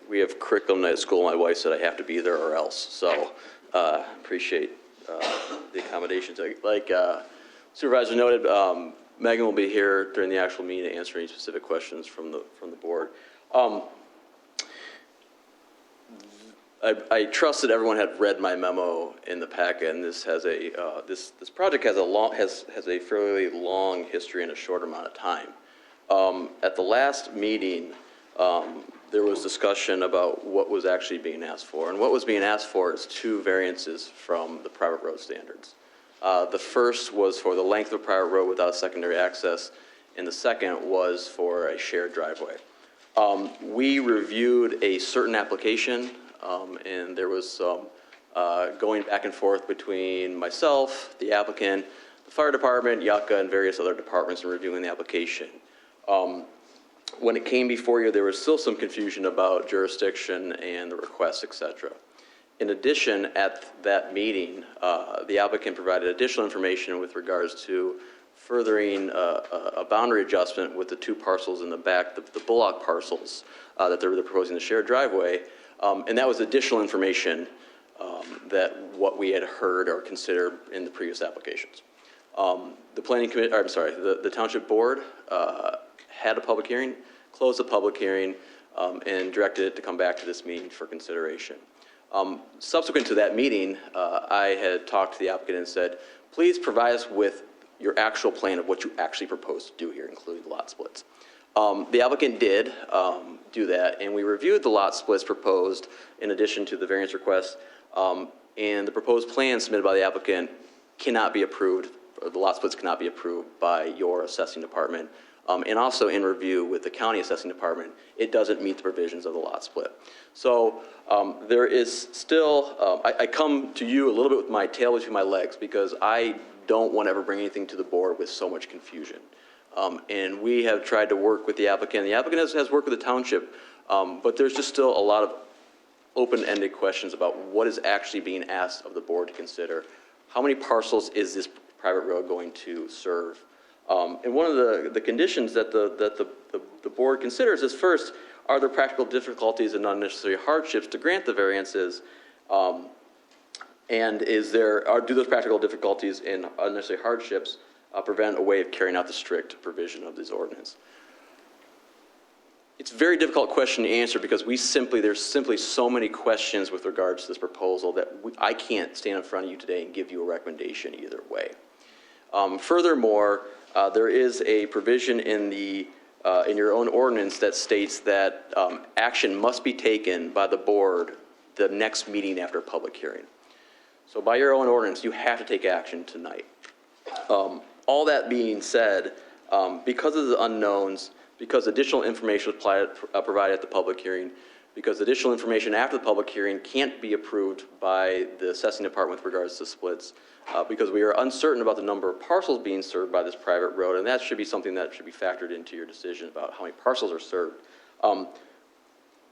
We have curriculum night at school. My wife said I have to be there or else, so appreciate the accommodations. Like Supervisor noted, Megan will be here during the actual meeting to answer any specific questions from the board. I trust that everyone had read my memo in the packet, and this has this project has a fairly long history in a short amount of time. At the last meeting, there was discussion about what was actually being asked for, and what was being asked for is 2 variances from the private road standards. The first was for the length of a private road without secondary access, and the second was for a shared driveway. We reviewed a certain application, and there was some going back and forth between myself, the applicant, the fire department, Yucca, and various other departments in reviewing the application. When it came before you, there was still some confusion about jurisdiction and the requests, et cetera. In addition, at that meeting, the applicant provided additional information with regards to furthering a boundary adjustment with the 2 parcels in the back, the Bullock parcels that they're proposing to share driveway. And that was additional information that what we had heard or considered in the previous applications. The Township Board had a public hearing, closed the public hearing, and directed it to come back to this meeting for consideration. Subsequent to that meeting, I had talked to the applicant and said, please provide us with your actual plan of what you actually propose to do here, including the lot splits. The applicant did do that, and we reviewed the lot splits proposed in addition to the variance request, and the proposed plan submitted by the applicant cannot be approved, or the lot splits cannot be approved by your assessing department. And also in review with the county assessing department, it doesn't meet the provisions of the lot split. So there is still, I come to you a little bit with my tail between my legs because I don't want to ever bring anything to the board with so much confusion. And we have tried to work with the applicant. The applicant has worked with the township, but there's just still a lot of open-ended questions about what is actually being asked of the board to consider. How many parcels is this private road going to serve? And one of the conditions that the board considers is, first, are there practical difficulties and unnecessary hardships to grant the variances? And do those practical difficulties and unnecessary hardships prevent a way of carrying out the strict provision of this ordinance? It's a very difficult question to answer because there's simply so many questions with regards to this proposal that I can't stand in front of you today and give you a recommendation either way. Furthermore, there is a provision in your own ordinance that states that action must be taken by the board the next meeting after a public hearing. So by your own ordinance, you have to take action tonight. All that being said, because of the unknowns, because additional information was provided at the public hearing, because additional information after the public hearing can't be approved by the assessing department with regards to splits, because we are uncertain about the number of parcels being served by this private road, and that should be something that should be factored into your decision about how many parcels are served.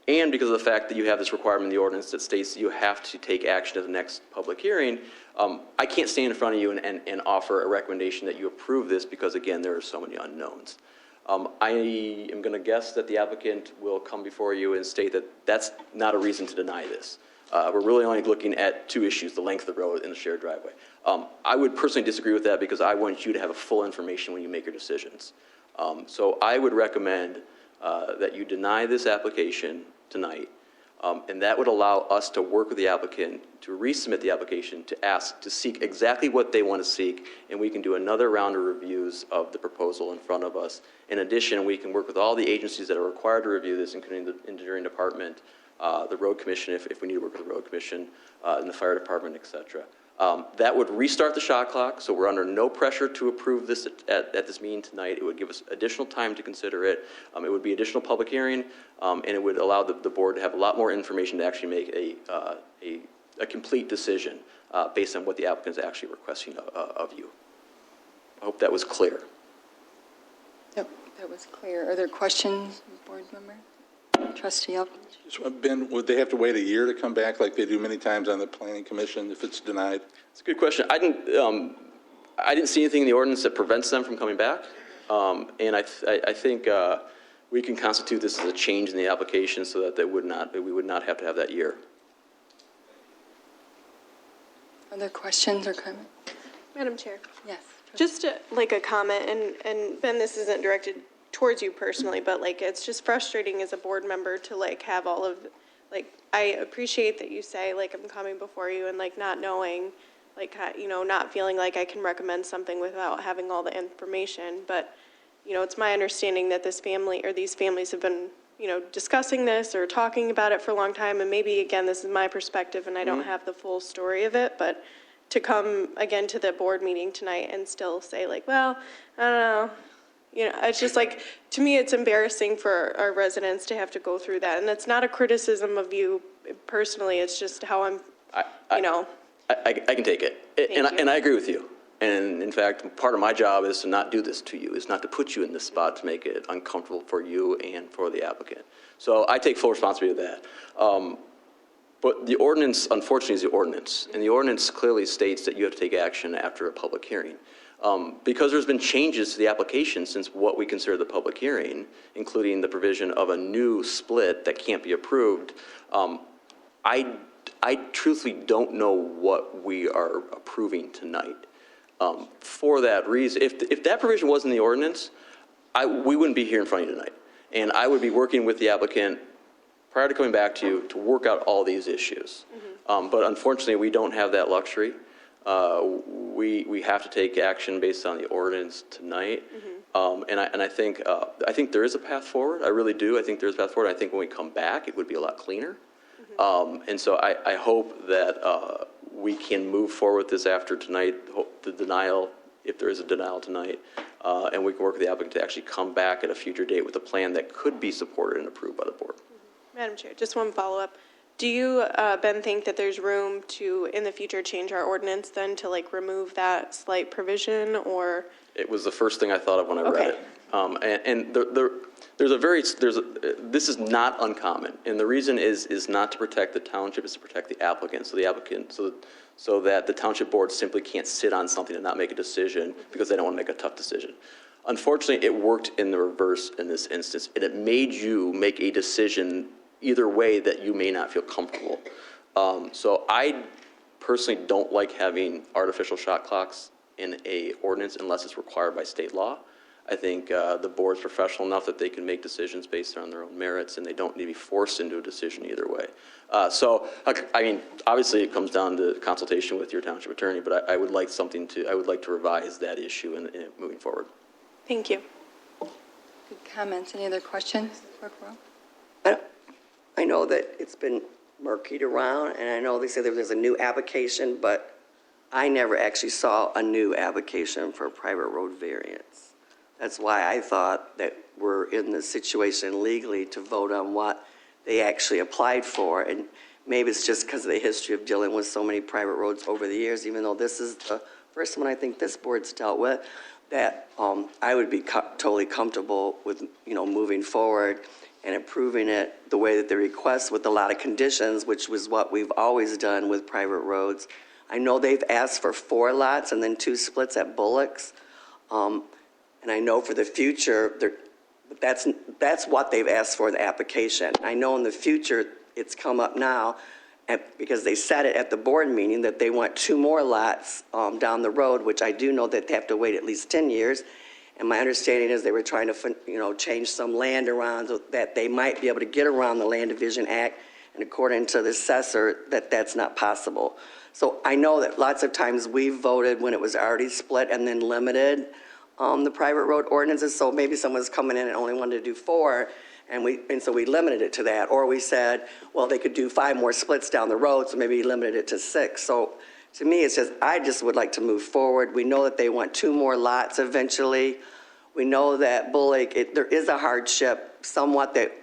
And because of the fact that you have this requirement in the ordinance that states you have to take action at the next public hearing, I can't stand in front of you and offer a recommendation that you approve this because, again, there are so many unknowns. I am going to guess that the applicant will come before you and state that that's not a reason to deny this. We're really only looking at two issues, the length of the road and the shared driveway. I would personally disagree with that because I want you to have a full information when you make your decisions. So I would recommend that you deny this application tonight, and that would allow us to work with the applicant to resubmit the application to seek exactly what they want to seek, and we can do another round of reviews of the proposal in front of us. In addition, we can work with all the agencies that are required to review this, including the engineering department, the road commission, if we need to work with the road commission, and the fire department, et cetera. That would restart the shot clock, so we're under no pressure to approve this at this meeting tonight. It would give us additional time to consider it. It would be additional public hearing, and it would allow the board to have a lot more information to actually make a complete decision based on what the applicant is actually requesting of you. I hope that was clear. Yep, that was clear. Are there questions, board member? Trustee Elkins? Ben, would they have to wait a year to come back like they do many times on the planning commission if it's denied? It's a good question. I didn't see anything in the ordinance that prevents them from coming back. And I think we can constitute this as a change in the application so that we would not have to have that year. Other questions or comments? Madam Chair, Yes. just like a comment, and Ben, this isn't directed towards you personally, but like, it's just frustrating as a board member to like have all of, like, I appreciate that you say, like, I'm coming before you and like not knowing, like, not feeling like I can recommend something without having all the information. But, it's my understanding that this family or these families have been, discussing this or talking about it for a long time. And maybe, again, this is my perspective and I don't have the full story of it, but to come again to the board meeting tonight and still say like, well, I don't know. It's just like, to me, it's embarrassing for our residents to have to go through that. And it's not a criticism of you personally. It's just how I can take it. And I agree with you. And in fact, part of my job is to not do this to you, is not to put you in this spot to make it uncomfortable for you and for the applicant. So I take full responsibility of that. But the ordinance, unfortunately, is the ordinance. And the ordinance clearly states that you have to take action after a public hearing. Because there's been changes to the application since what we consider the public hearing, including the provision of a new split that can't be approved, I truthfully don't know what we are approving tonight. For that reason, if that provision was in the ordinance, we wouldn't be here in front of you tonight. And I would be working with the applicant prior to coming back to you to work out all these issues. But unfortunately, we don't have that luxury. We have to take action based on the ordinance tonight. And I think there is a path forward. I really do. I think there's a path forward. I think when we come back, it would be a lot cleaner. And so I hope that we can move forward with this after tonight, the denial, if there is a denial tonight, and we can work with the applicant to actually come back at a future date with a plan that could be supported and approved by the board. Madam Chair, just one follow-up. Do you, Ben, think that there's room to, in the future, change our ordinance then to like remove that slight provision, or? It was the first thing I thought of when I read it. And this is not uncommon. And the reason is not to protect the township, it's to protect the applicant. So that the township board simply can't sit on something and not make a decision because they don't want to make a tough decision. Unfortunately, it worked in the reverse in this instance, and it made you make a decision either way that you may not feel comfortable. So I personally don't like having artificial shot clocks in a ordinance unless it's required by state law. I think the board's professional enough that they can make decisions based on their own merits, and they don't need to be forced into a decision either way. So, I mean, obviously it comes down to consultation with your township attorney, but I would like to revise that issue in moving forward. Thank you. Good comments. Any other questions? Clerk Rowe? I know that it's been murkied around, and I know they say there's a new application, but I never actually saw a new application for a private road variance. That's why I thought that we're in the situation legally to vote on what they actually applied for. And maybe it's just because of the history of dealing with so many private roads over the years, even though this is the first one I think this board's dealt with, that I would be totally comfortable with, moving forward and approving it the way that they request with a lot of conditions, which was what we've always done with private roads. I know they've asked for 4 lots and then 2 splits at Bullock's. And I know for the future, that's what they've asked for in the application. I know in the future, it's come up now, because they said it at the board meeting, that they want 2 more lots down the road, which I do know that they have to wait at least 10 years. And my understanding is they were trying to, change some land around so that they might be able to get around the Land Division Act. And according to the assessor, that's not possible. So I know that lots of times we voted when it was already split and then limited the private road ordinances. So maybe someone's coming in and only wanted to do 4, and so we limited it to that. Or we said, well, they could do 5 more splits down the road, so maybe we limited it to 6. So to me, I just would like to move forward. We know that they want 2 more lots eventually. We know that Bullock, there is a hardship somewhat that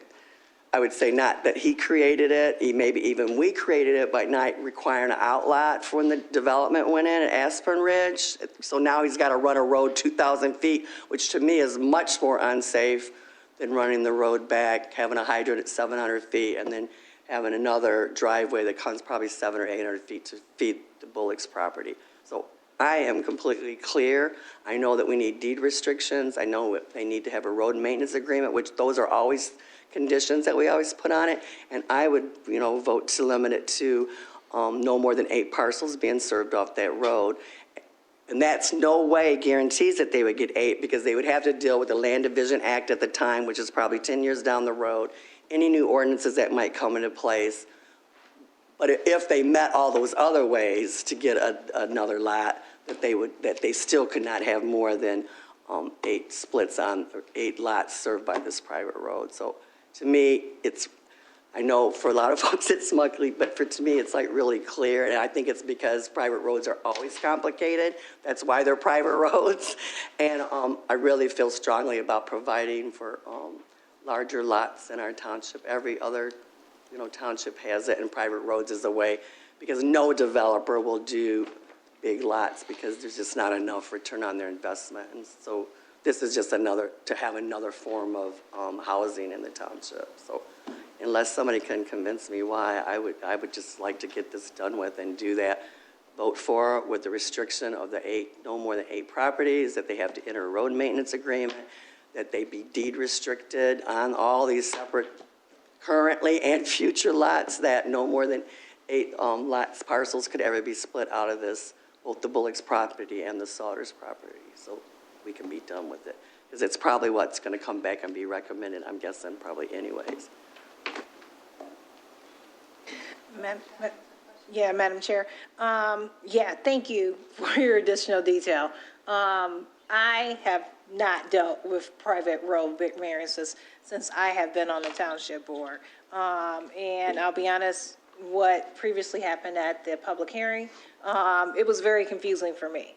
I would say not that he created it, maybe even we created it by not requiring an outlet for when the development went in at Aspen Ridge. So now he's got to run a road 2,000 feet, which to me is much more unsafe than running the road back, having a hydrant at 700 feet, and then having another driveway that comes probably 700 or 800 feet to feed the Bullock's property. So I am completely clear. I know that we need deed restrictions. I know they need to have a road maintenance agreement, which those are always conditions that we always put on it. And I would, vote to limit it to no more than 8 parcels being served off that road. And that's no way guarantees that they would get 8, because they would have to deal with the Land Division Act at the time, which is probably 10 years down the road, any new ordinances that might come into place. But if they met all those other ways to get another lot, that they still could not have more than 8 splits on, or 8 lots served by this private road. So to me, I know for a lot of folks it's mucky, but to me, it's like really clear. And I think it's because private roads are always complicated. That's why they're private roads. And I really feel strongly about providing for larger lots in our township. Every other, township has it, and private roads is a way, because no developer will do big lots because there's just not enough return on their investment. And so this is just to have another form of housing in the township. So unless somebody can convince me why, I would just like to get this done with and do that. Vote for with the restriction of no more than 8 properties, that they have to enter a road maintenance agreement, that they be deed restricted on all these separate currently and future lots, that no more than 8 parcels could ever be split out of this, both the Bullock's property and the Sauter's property. So we can be done with it. Because it's probably what's going to come back and be recommended, I'm guessing, probably anyways. Madam Chair. Thank you for your additional detail. I have not dealt with private road variances since I have been on the township board. And I'll be honest, what previously happened at the public hearing, it was very confusing for me,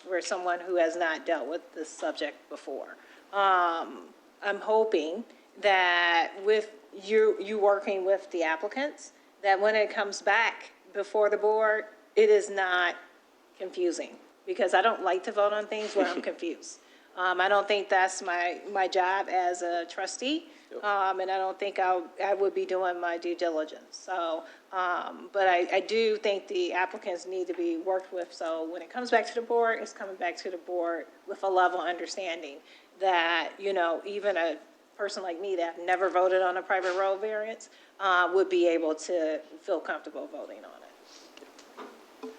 for someone who has not dealt with this subject before. I'm hoping that with you working with the applicants, that when it comes back before the board, it is not confusing, because I don't like to vote on things where I'm confused. I don't think that's my job as a trustee, and I don't think I would be doing my due diligence. So, but I do think the applicants need to be worked with, so when it comes back to the board, it's coming back to the board with a level of understanding that, you know, even a person like me that never voted on a private road variance would be able to feel comfortable voting on it.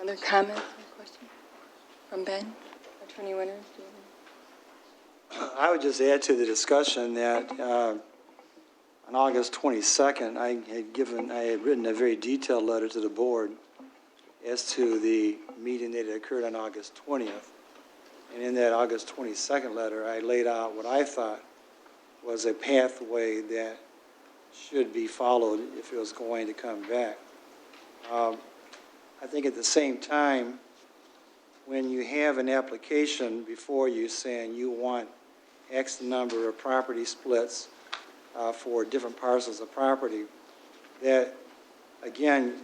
Other comments or questions? From Ben? Attorney Winters, do you have I would just add to the discussion that on August 22nd, I had written a very detailed letter to the board as to the meeting that had occurred on August 20th. And in that August 22nd letter, I laid out what I thought was a pathway that should be followed if it was going to come back. I think at the same time, when you have an application before you saying you want X number of property splits for different parcels of property, that, again,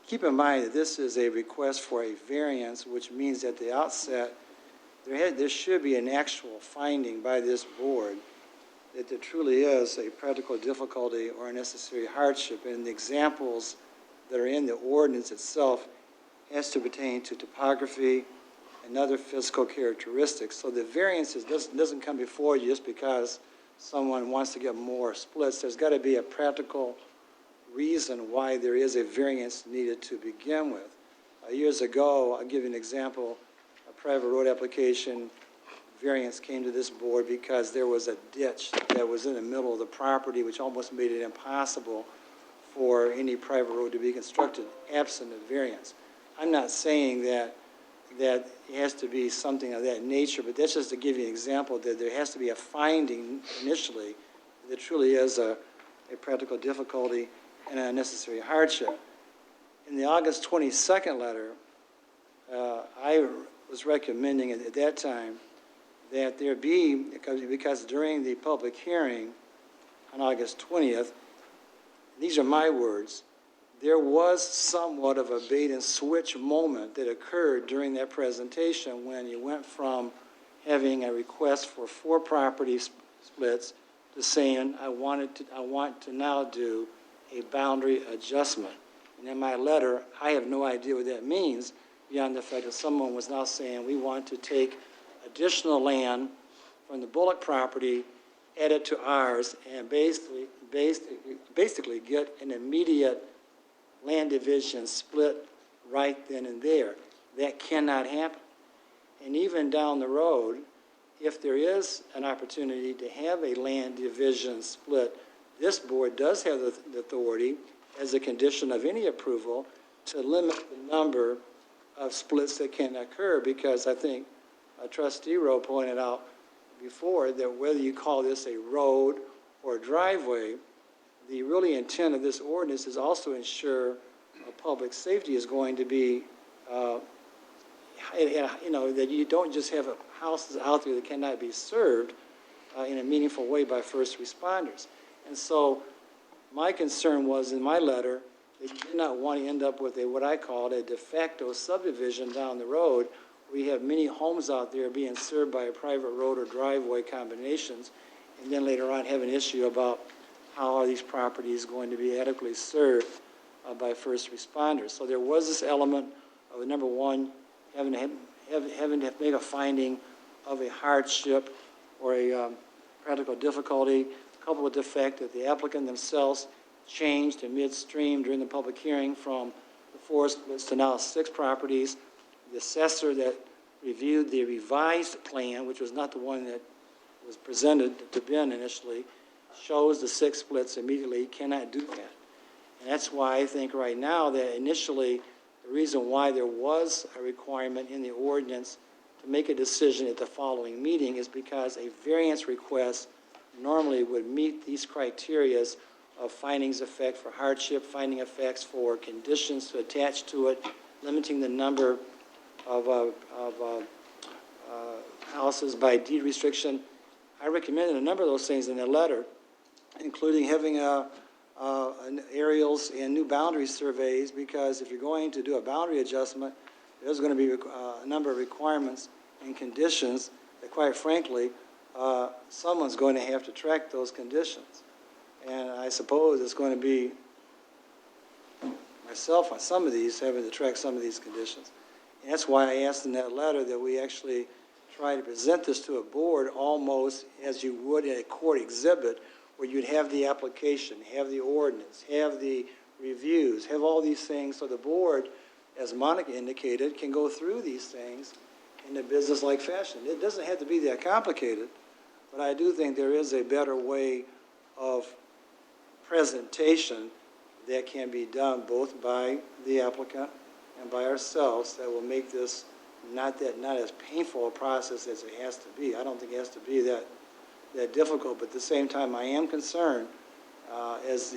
keep in mind that this is a request for a variance, which means at the outset, there should be an actual finding by this board that there truly is a practical difficulty or a necessary hardship. And the examples that are in the ordinance itself has to pertain to topography and other physical characteristics. So the variance doesn't come before you just because someone wants to get more splits. There's got to be a practical reason why there is a variance needed to begin with. Years ago, I'll give you an example, a private road application variance came to this board because there was a ditch that was in the middle of the property, which almost made it impossible for any private road to be constructed absent a variance. I'm not saying that it has to be something of that nature, but that's just to give you an example that there has to be a finding initially that truly is a practical difficulty and a necessary hardship. In the August 22nd letter, I was recommending at that time that there be, because during the public hearing on August 20th, these are my words, there was somewhat of a bait and switch moment that occurred during that presentation when you went from having a request for 4 property splits to saying, I want to now do a boundary adjustment. And in my letter, I have no idea what that means beyond the fact that someone was now saying, we want to take additional land from the Bullock property, add it to ours, and basically get an immediate land division split right then and there. That cannot happen. And even down the road, if there is an opportunity to have a land division split, this board does have the authority, as a condition of any approval, to limit the number of splits that can occur, because I think Trustee Rowe pointed out before that whether you call this a road or a driveway, the really intent of this ordinance is also to ensure public safety is going to be, that you don't just have houses out there that cannot be served in a meaningful way by first responders. And so my concern was in my letter that you did not want to end up with what I called a de facto subdivision down the road. We have many homes out there being served by a private road or driveway combinations, and then later on have an issue about how are these properties going to be adequately served by first responders. So there was this element of, number one, having to make a finding of a hardship or a practical difficulty, coupled with the fact that the applicant themselves changed in midstream during the public hearing from the 4 splits to now 6 properties. The assessor that reviewed the revised plan, which was not the one that was presented to Ben initially, shows the 6 splits immediately. Cannot do that. And that's why I think right now that initially The reason why there was a requirement in the ordinance to make a decision at the following meeting is because a variance request normally would meet these criterias of findings of fact for hardship, finding effects for conditions to attach to it, limiting the number of houses by deed restriction. I recommended a number of those things in the letter, including having aerials and new boundary surveys, because if you're going to do a boundary adjustment, there's going to be a number of requirements and conditions that, quite frankly, someone's going to have to track those conditions. And I suppose it's going to be myself on some of these, having to track some of these conditions. And that's why I asked in that letter that we actually try to present this to a board almost as you would in a court exhibit, where you'd have the application, have the ordinance, have the reviews, have all these things, so the board, as Monica indicated, can go through these things in a business-like fashion. It doesn't have to be that complicated, but I do think there is a better way of presentation that can be done both by the applicant and by ourselves that will make this not as painful a process as it has to be. I don't think it has to be that difficult, but at the same time, I am concerned as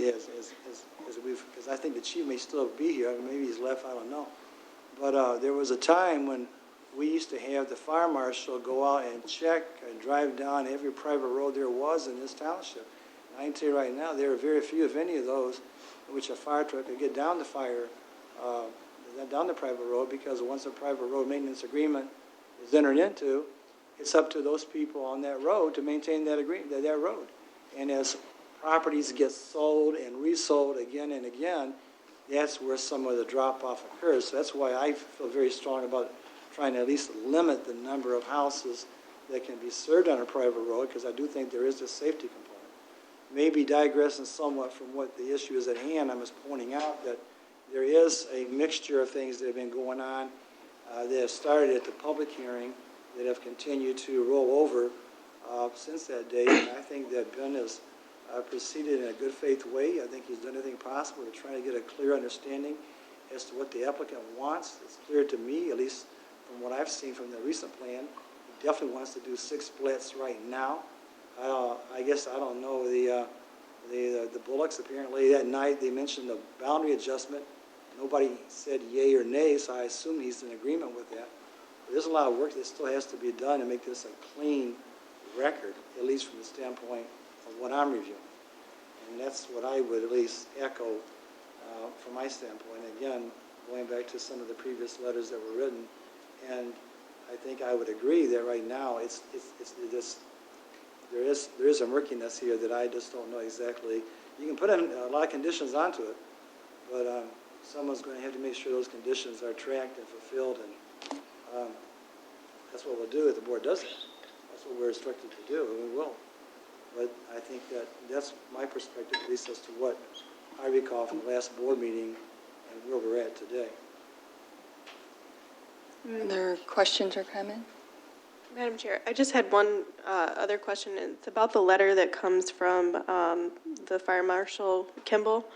we've, because I think the chief may still be here, maybe he's left, I don't know. But there was a time when we used to have the fire marshal go out and check and drive down every private road there was in this township. And I can tell you right now, there are very few, if any, of those in which a fire truck could get down the down the private road, because once a private road maintenance agreement is entered into, it's up to those people on that road to maintain that road. And as properties get sold and resold again and again, that's where some of the drop-off occurs. So that's why I feel very strong about trying to at least limit the number of houses that can be served on a private road, because I do think there is a safety component. Maybe digressing somewhat from what the issue is at hand, I'm just pointing out that there is a mixture of things that have been going on that have started at the public hearing that have continued to roll over since that day. And I think that Ben has proceeded in a good faith way. I think he's done everything possible to try to get a clear understanding as to what the applicant wants. It's clear to me, at least from what I've seen from the recent plan, he definitely wants to do 6 splits right now. I guess I don't know the Bullocks. Apparently that night they mentioned the boundary adjustment. Nobody said yay or nay, so I assume he's in agreement with that. But there's a lot of work that still has to be done to make this a clean record, at least from the standpoint of what I'm reviewing. And that's what I would at least echo from my standpoint. Again, going back to some of the previous letters that were written, and I think I would agree that right now there is a murkiness here that I just don't know exactly. You can put in a lot of conditions onto it, but someone's going to have to make sure those conditions are tracked and fulfilled, and that's what we'll do if the board does it. That's what we're instructed to do, and we will. But I think that's my perspective, at least as to what I recall from the last board meeting and where we're at today. Other questions or comments? Madam Chair, I just had one other question. It's about the letter that comes from the Fire Marshal Kimball,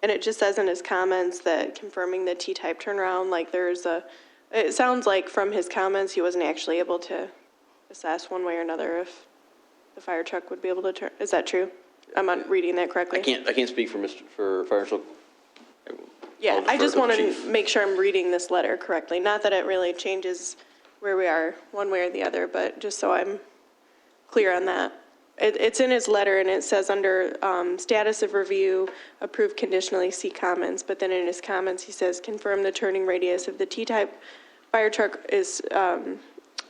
and it just says in his comments that confirming the T-type turnaround, like it sounds like from his comments he wasn't actually able to assess one way or another if the fire truck would be able to turn. Is that true? I'm not reading that correctly. I can't speak for Fire Marshal. Yeah, I just want to make sure I'm reading this letter correctly. Not that it really changes where we are one way or the other, but just so I'm clear on that. It's in his letter, and it says under status of review, approved conditionally, see comments. But then in his comments, he says, confirm the turning radius of the T-type fire truck is,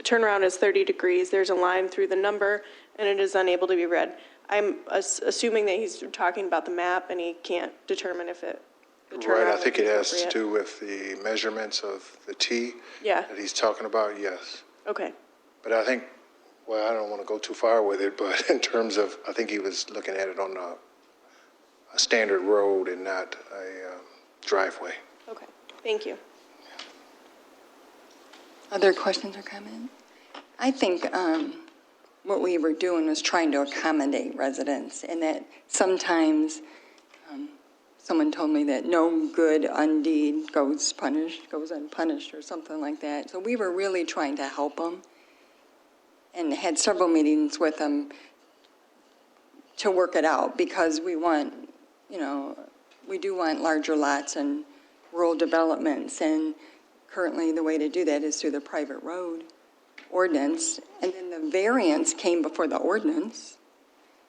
turnaround is 30 degrees. There's a line through the number, and it is unable to be read. I'm assuming that he's talking about the map, and he can't determine if the turnaround Right, I think it has to appropriate. do with the measurements of the T Yeah. that he's talking about, yes. Okay. But I think, well, I don't want to go too far with it, but in terms of, I think he was looking at it on a standard road and not a driveway. Okay. Thank you. Other questions or comments? I think what we were doing was trying to accommodate residents, and that sometimes someone told me that no good undeed goes unpunished or something like that. So we were really trying to help them and had several meetings with them to work it out because we want, we do want larger lots and rural developments. And currently the way to do that is through the private road ordinance. And then the variance came before the ordinance,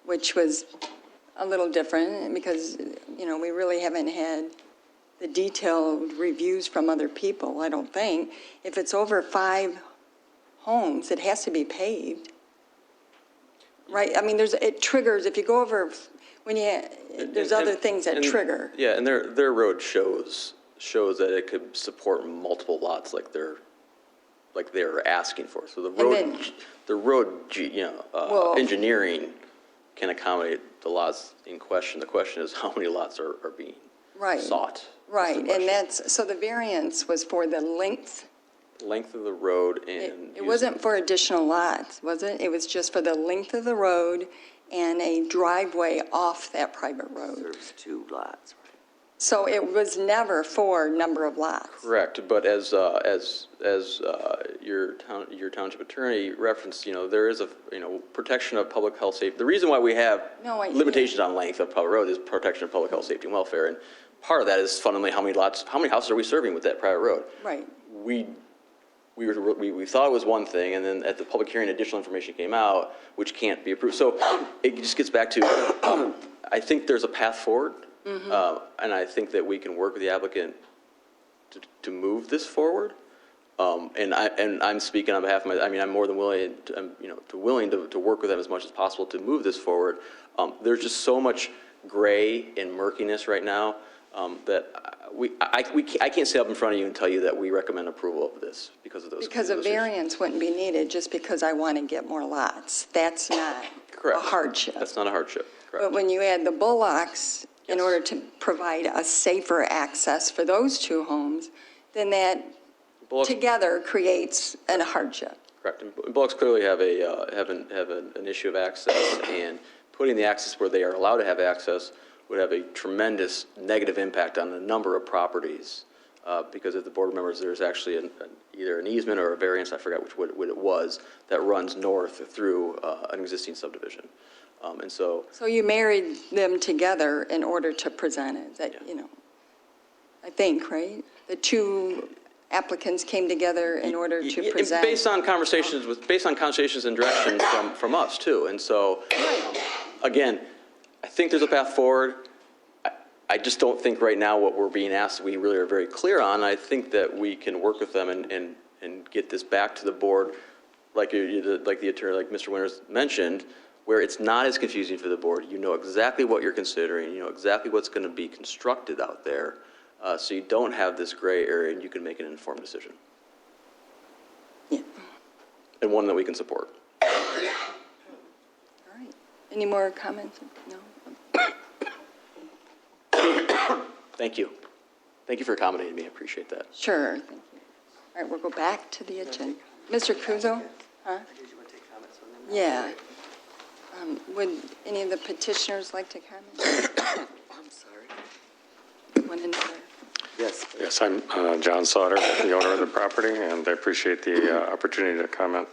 which was a little different because, we really haven't had the detailed reviews from other people, I don't think. If it's over 5 homes, it has to be paved, right? I mean, it triggers, if you go over, there's other things that trigger. Yeah, and their road shows that it could support multiple lots like they're asking for. So the road engineering can accommodate the lots in question. The question is how many lots are being sought. Right, and so the variance was for the length. Length of the road and. It wasn't for additional lots, was it? It was just for the length of the road and a driveway off that private road. Serves 2 lots, right? So it was never for number of lots. Correct, but as your township attorney referenced, there is a, protection of public health safety. The reason why we have limitations on length of public road is protection of public health safety and welfare, and part of that is fundamentally how many houses are we serving with that private road? Right. We thought it was one thing, and then at the public hearing, additional information came out, which can't be approved. So it just gets back to, I think there's a path forward. And I think that we can work with the applicant to move this forward. And I'm speaking on behalf of I'm more than willing, to work with them as much as possible to move this forward. There's just so much gray and murkiness right now that I can't sit up in front of you and tell you that we recommend approval of this because of those. Because a variance wouldn't be needed just because I want to get more lots. That's not a hardship. That's not a hardship. Correct. But when you add the bullocks, in order to provide a safer access for those 2 homes, then that together creates a hardship. Correct. And Bullocks clearly have an issue of access, and putting the access where they are allowed to have access would have a tremendous negative impact on the number of properties. Because if the board remembers, there's actually either an easement or a variance, I forgot what it was, that runs north through an existing subdivision. And so you married them together in order to present it, I think, right? The 2 applicants came together in order to present. Based on conversations and direction from us too. And so, again, I think there's a path forward. I just don't think right now what we're being asked, we really are very clear on. I think that we can work with them and get this back to the board, like the attorney, like Mr. Winters mentioned, where it's not as confusing for the board. You know exactly what you're considering. You know exactly what's going to be constructed out there. So you don't have this gray area and you can make an informed decision. Yeah. And one that we can support. All right. Any more comments? No? Thank you. Thank you for accommodating me. I appreciate that. Sure. Thank you. All right, we'll go back to the agenda. Mr. Kuzo? Huh? Yeah. Would any of the petitioners like to comment? I'm sorry. One another. Yes. Yes, I'm John Sauter, the owner of the property, and I appreciate the opportunity to comment.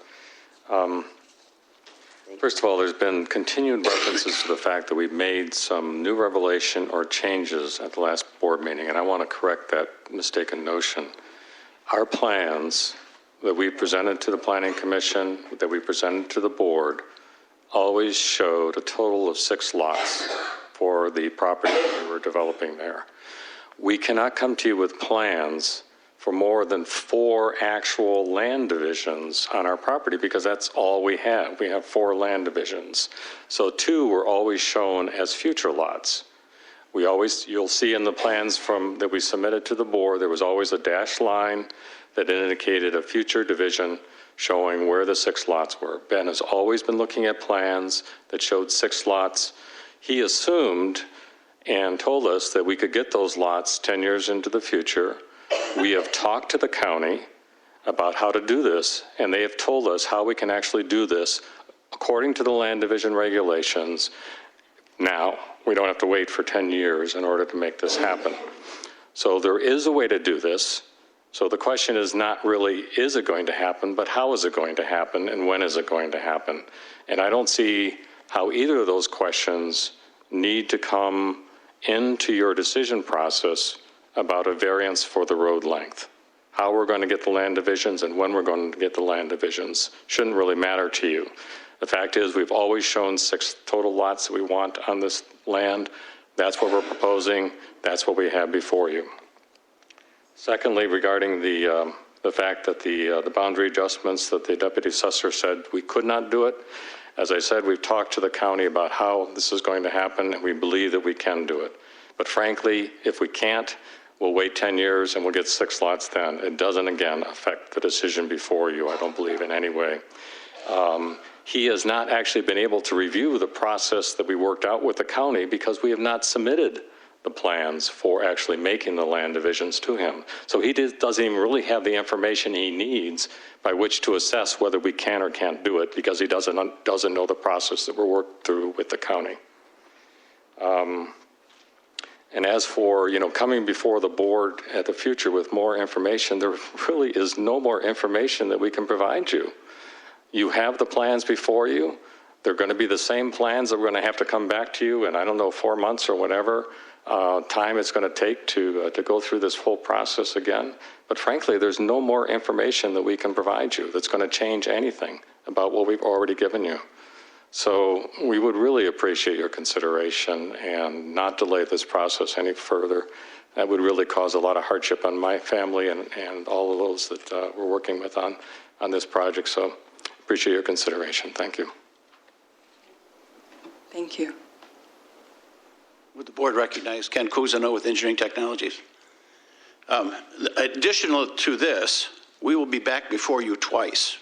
First of all, there's been continued references to the fact that we've made some new revelation or changes at the last board meeting, and I want to correct that mistaken notion. Our plans that we presented to the Planning Commission, that we presented to the board, always showed a total of 6 lots for the property that we were developing there. We cannot come to you with plans for more than 4 actual land divisions on our property because that's all we have. We have 4 land divisions. So 2 were always shown as future lots. You'll see in the plans that we submitted to the board, there was always a dashed line that indicated a future division showing where the 6 lots were. Ben has always been looking at plans that showed 6 lots. He assumed and told us that we could get those lots 10 years into the future. We have talked to the county about how to do this, and they have told us how we can actually do this according to the land division regulations. Now, We don't have to wait for 10 years in order to make this happen. So there is a way to do this. So the question is not really, is it going to happen, but how is it going to happen and when is it going to happen? And I don't see how either of those questions need to come into your decision process about a variance for the road length. How we're going to get the land divisions and when we're going to get the land divisions shouldn't really matter to you. The fact is, we've always shown 6 total lots that we want on this land. That's what we're proposing. That's what we have before you. Secondly, regarding the fact that the boundary adjustments that the deputy assessor said we could not do it, as I said, we've talked to the county about how this is going to happen, and we believe that we can do it. But frankly, if we can't, we'll wait 10 years and we'll get 6 lots then. It doesn't, again, affect the decision before you, I don't believe, in any way. He has not actually been able to review the process that we worked out with the county because we have not submitted the plans for actually making the land divisions to him. So he doesn't even really have the information he needs by which to assess whether we can or can't do it because he doesn't know the process that we're working through with the county. And as for, coming before the board at the future with more information, there really is no more information that we can provide you. You have the plans before you. They're going to be the same plans that we're going to have to come back to you in, I don't know, 4 months or whatever time it's going to take to go through this whole process again. But frankly, there's no more information that we can provide you that's going to change anything about what we've already given you. So we would really appreciate your consideration and not delay this process any further. That would really cause a lot of hardship on my family and all of those that we're working with on this project. So appreciate your consideration. Thank you. Thank you. Would the board recognize Ken Cousineau with Engineering Technologies? Additional to this, we will be back before you twice.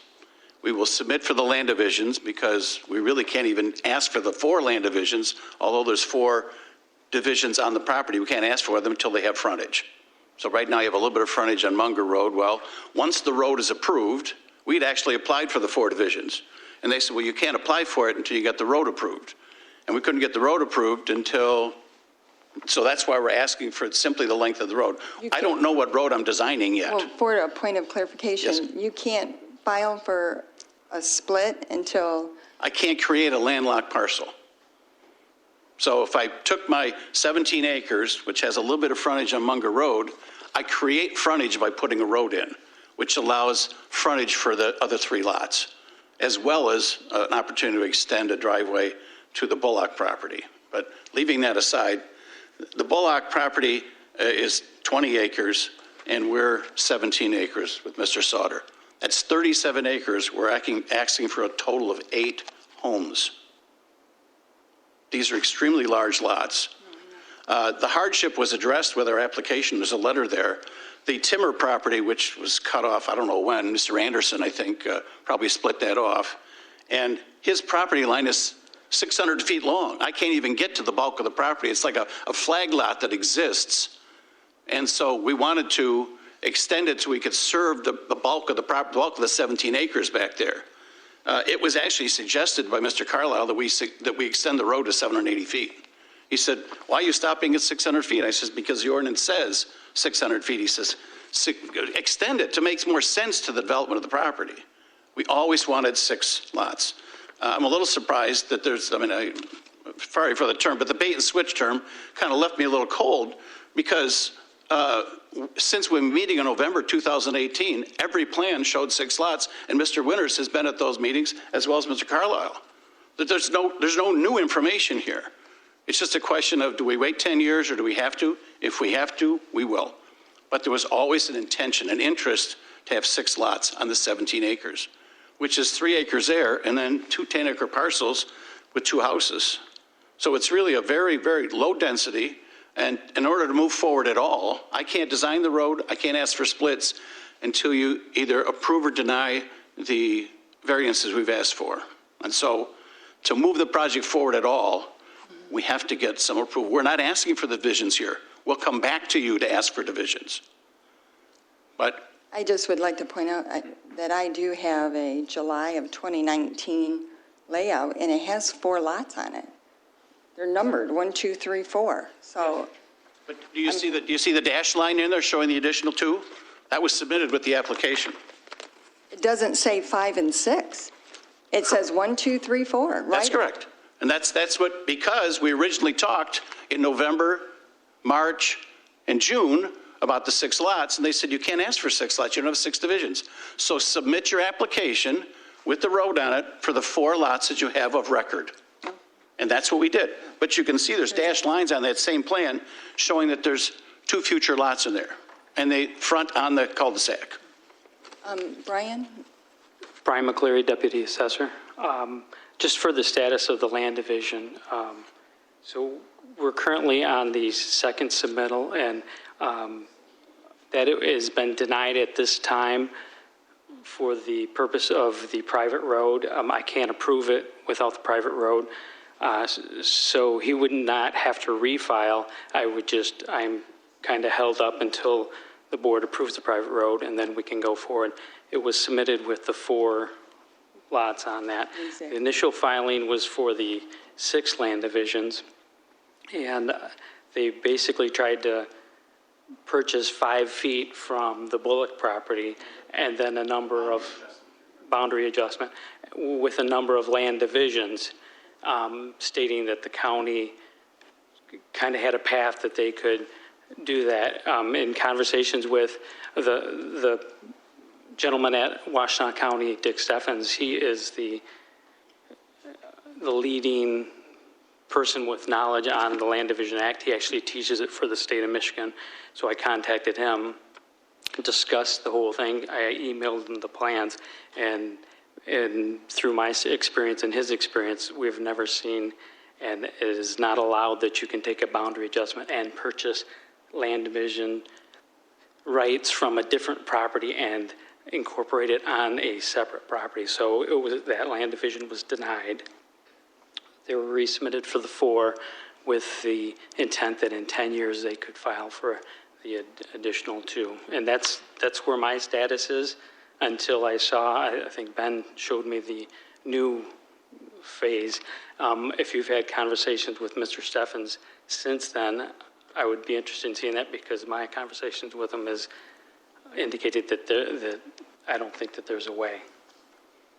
We will submit for the land divisions because we really can't even ask for the 4 land divisions, although there's 4 divisions on the property. We can't ask for them until they have frontage. So right now you have a little bit of frontage on Munger Road. Well, once the road is approved, we'd actually applied for the 4 divisions. And they said, well, you can't apply for it until you get the road approved. And we couldn't get the road approved until, so that's why we're asking for simply the length of the road. I don't know what road I'm designing yet. Well, for a point of clarification, Yes. you can't file for a split until, I can't create a landlocked parcel. So if I took my 17 acres, which has a little bit of frontage on Munger Road, I create frontage by putting a road in, which allows frontage for the other 3 lots, as well as an opportunity to extend a driveway to the Bullock property. But leaving that aside, the Bullock property is 20 acres, and we're 17 acres with Mr. Sauter. That's 37 acres. We're asking for a total of 8 homes. These are extremely large lots. The hardship was addressed with our application. There's a letter there. The Timmer property, which was cut off, I don't know when, Mr. Anderson, I think, probably split that off. And his property line is 600 feet long. I can't even get to the bulk of the property. It's like a flag lot that exists. And so we wanted to extend it so we could serve the bulk of the property, the bulk of the 17 acres back there. It was actually suggested by Mr. Carlisle that we extend the road to 780 feet. He said, why are you stopping at 600 feet? I says, because the ordinance says 600 feet. He says, extend it to make more sense to the development of the property. We always wanted 6 lots. I'm a little surprised that sorry for the term, but the bait and switch term kind of left me a little cold because since we're meeting in November 2018, every plan showed 6 lots, and Mr. Winters has been at those meetings as well as Mr. Carlisle. There's no new information here. It's just a question of, do we wait 10 years or do we have to? If we have to, we will. But there was always an intention, an interest to have 6 lots on the 17 acres, which is 3 acres there and then 2 10-acre parcels with 2 houses. So it's really a very, very low density. And in order to move forward at all, I can't design the road, I can't ask for splits until you either approve or deny the variances we've asked for. And so to move the project forward at all, we have to get some approval. We're not asking for the divisions here. We'll come back to you to ask for divisions. But I just would like to point out that I do have a July of 2019 layout, and it has 4 lots on it. They're numbered, 1, 2, 3, 4. So But do you see the dashed line in there showing the additional 2? That was submitted with the application. it doesn't say 5 and 6. It says 1, 2, 3, 4, right? That's correct. And that's what, because we originally talked in November, March, and June about the 6 lots, and they said, you can't ask for 6 lots, you don't have 6 divisions. So submit your application with the road on it for the 4 lots that you have of record. And that's what we did. But you can see there's dashed lines on that same plan showing that there's 2 future lots in there. And they front on the cul-de-sac. Brian? Brian McCleary, Deputy Assessor. Just for the status of the land division, so we're currently on the second submittal, and that it has been denied at this time for the purpose of the private road. I can't approve it without the private road, so he would not have to refile. I'm kind of held up until the board approves the private road, and then we can go forward. It was submitted with the 4 lots on that. Exactly. The initial filing was for the 6 land divisions, and they basically tried to purchase 5 feet from the Bullock property, and then a number of boundary adjustment with a number of land divisions, stating that the county kind of had a path that they could do that. In conversations with the gentleman at Washtenaw County, Dick Steffens, he is the leading person with knowledge on the Land Division Act. He actually teaches it for the state of Michigan. So I contacted him, discussed the whole thing. I emailed him the plans, and through my experience and his experience, we've never seen, and it is not allowed that you can take a boundary adjustment and purchase land division rights from a different property and incorporate it on a separate property. So that land division was denied. They were resubmitted for the 4 with the intent that in 10 years they could file for the additional 2. And that's where my status is until I saw, I think Ben showed me the new phase. If you've had conversations with Mr. Steffens since then, I would be interested in seeing that, because my conversations with him has indicated that I don't think that there's a way.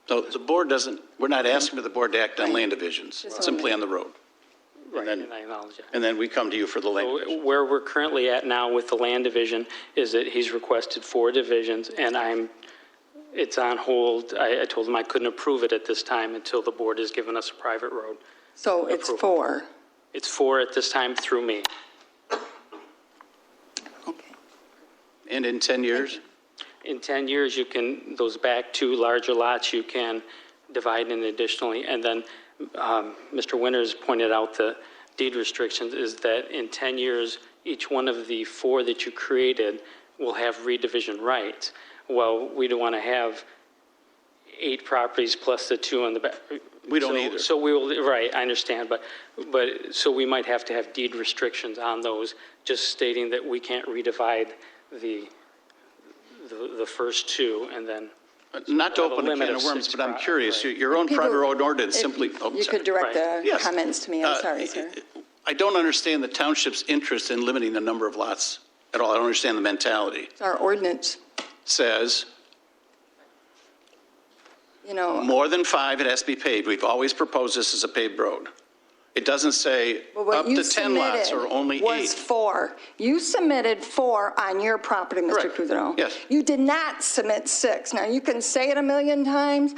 So the board doesn't, we're not asking for the board to act on land divisions, simply on the road. Right, then- and I acknowledge that. And then we come to you for the land division. So where we're currently at now with the land division is that he's requested 4 divisions, and it's on hold. I told him I couldn't approve it at this time until the board has given us a private road. So it's approval. 4. It's 4 at this time through me. Okay. And in 10 years? In 10 years, you can, those back 2 larger lots, you can divide in additionally. And then Mr. Winters pointed out the deed restrictions is that in 10 years, each one of the 4 that you created will have redivision rights. Well, we don't want to have 8 properties plus the 2 on the back. We don't either. So we will, right, I understand, but so we might have to have deed restrictions on those, just stating that we can't redivide the first 2, and then. Not to We'll have a open a limit can of of worms, 6 but I'm pro- curious, right. your own People- private road ordinance If simply, You could direct the Yes. comments to me, I'm sorry, sir. I don't understand the township's interest in limiting the number of lots at all. I don't understand the mentality. It's our ordinance, Says you know. more than 5, it has to be paved. We've always proposed this as a paved road. It doesn't say Well, what up you to 10 lots or submitted only 8. was 4. You submitted 4 on your property, Mr. Correct. Cousineau. Yes. You did not submit 6. Now, you can say it a million times,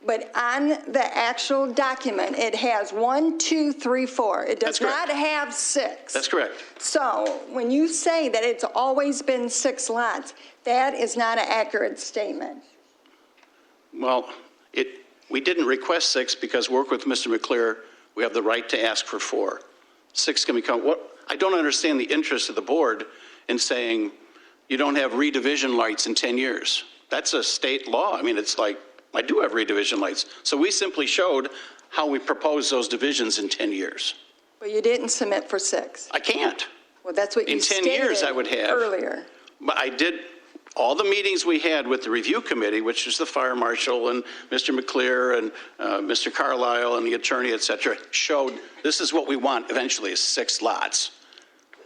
but on the actual document, it has 1, 2, 3, 4. It does That's correct. not have 6. That's correct. So when you say that it's always been 6 lots, that is not an accurate statement. Well, we didn't request 6 because work with Mr. McClure, we have the right to ask for 4. 6 can become, I don't understand the interest of the board in saying you don't have redivision rights in 10 years. That's a state law. I mean, it's like, I do have redivision rights. So we simply showed how we propose those divisions in 10 years. But you didn't submit for 6. I can't. Well, that's what you In 10 stated years, I would have. earlier. But I did all the meetings we had with the review committee, which is the fire marshal and Mr. McClear and Mr. Carlisle and the attorney, et cetera, showed this is what we want eventually is 6 lots.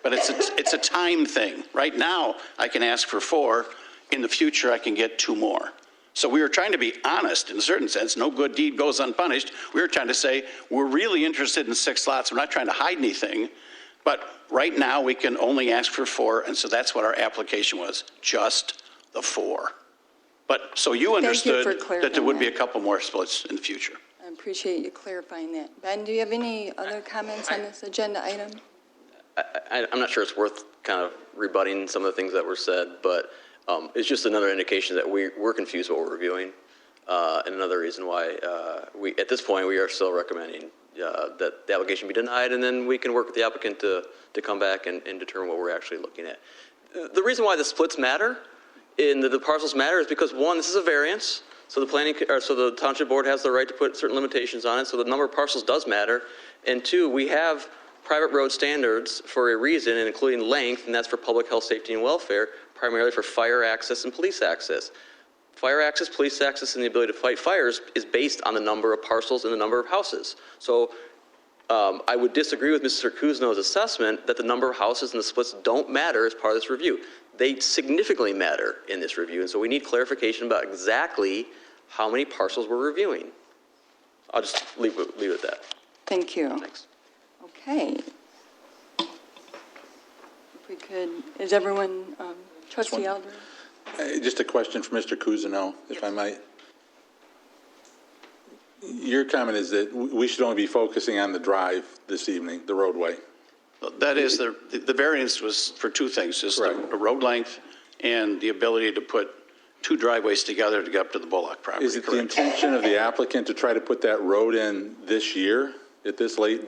But it's a time thing. Right now, I can ask for 4. In the future, I can get 2 more. So we were trying to be honest in a certain sense. No good deed goes unpunished. We were trying to say, we're really interested in 6 lots. We're not trying to hide anything. But right now, we can only ask for 4. And so that's what our application was, just the 4. But, so you understood that there would be a couple more splits in the future. I appreciate you clarifying that. Ben, do you have any other comments on this agenda item? I'm not sure it's worth kind of rebutting some of the things that were said, but it's just another indication that we're confused what we're reviewing. And another reason why at this point, we are still recommending that the application be denied, and then we can work with the applicant to come back and determine what we're actually looking at. The reason why the splits matter and the parcels matter is because, one, this is a variance, so the township board has the right to put certain limitations on it, so the number of parcels does matter. And 2, we have private road standards for a reason, and including length, and that's for public health, safety, and welfare, primarily for fire access and police access. Fire access, police access, and the ability to fight fires is based on the number of parcels and the number of houses. So I would disagree with Mr. Kuzno's assessment that the number of houses and the splits don't matter as part of this review. They significantly matter in this review, and so we need clarification about exactly how many parcels we're reviewing. I'll just leave it at that. Thank you. Thanks. Okay. If we could, is everyone, Trustee Eldred? Just a question for Mr. Cousineau, if I might. Your comment is that we should only be focusing on the drive this evening, the roadway. That is, the variance was for 2 things, just Right. a road length and the ability to put 2 driveways together to get up to the Bullock property. Is it the correct? intention of the applicant to try to put that road in this year, at this late?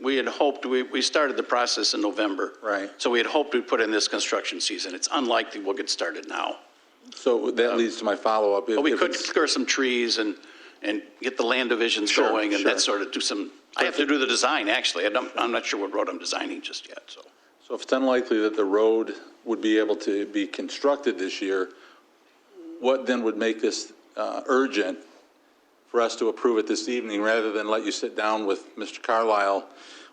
We had hoped, we started the process in November. Right. So we had hoped we'd put in this construction season. It's unlikely we'll get started now. So that leads to my follow-up. But we If could it's- clear some trees and get the land divisions Sure, going and sure. that sort of do some, I have to do the design, actually. I'm not sure what road I'm designing just yet, so. So if it's unlikely that the road would be able to be constructed this year, what then would make this urgent for us to approve it this evening, rather than let you sit down with Mr. Carlisle,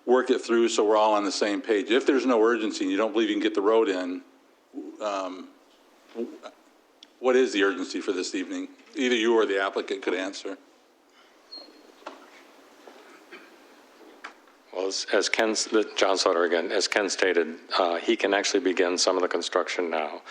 work it through so we're all on the same page? If there's no urgency and you don't believe you can get the road in, what is the urgency for this evening? Either you or the applicant could answer. Well, as Ken, John Sutter again, as Ken stated, he can actually begin some of the construction now.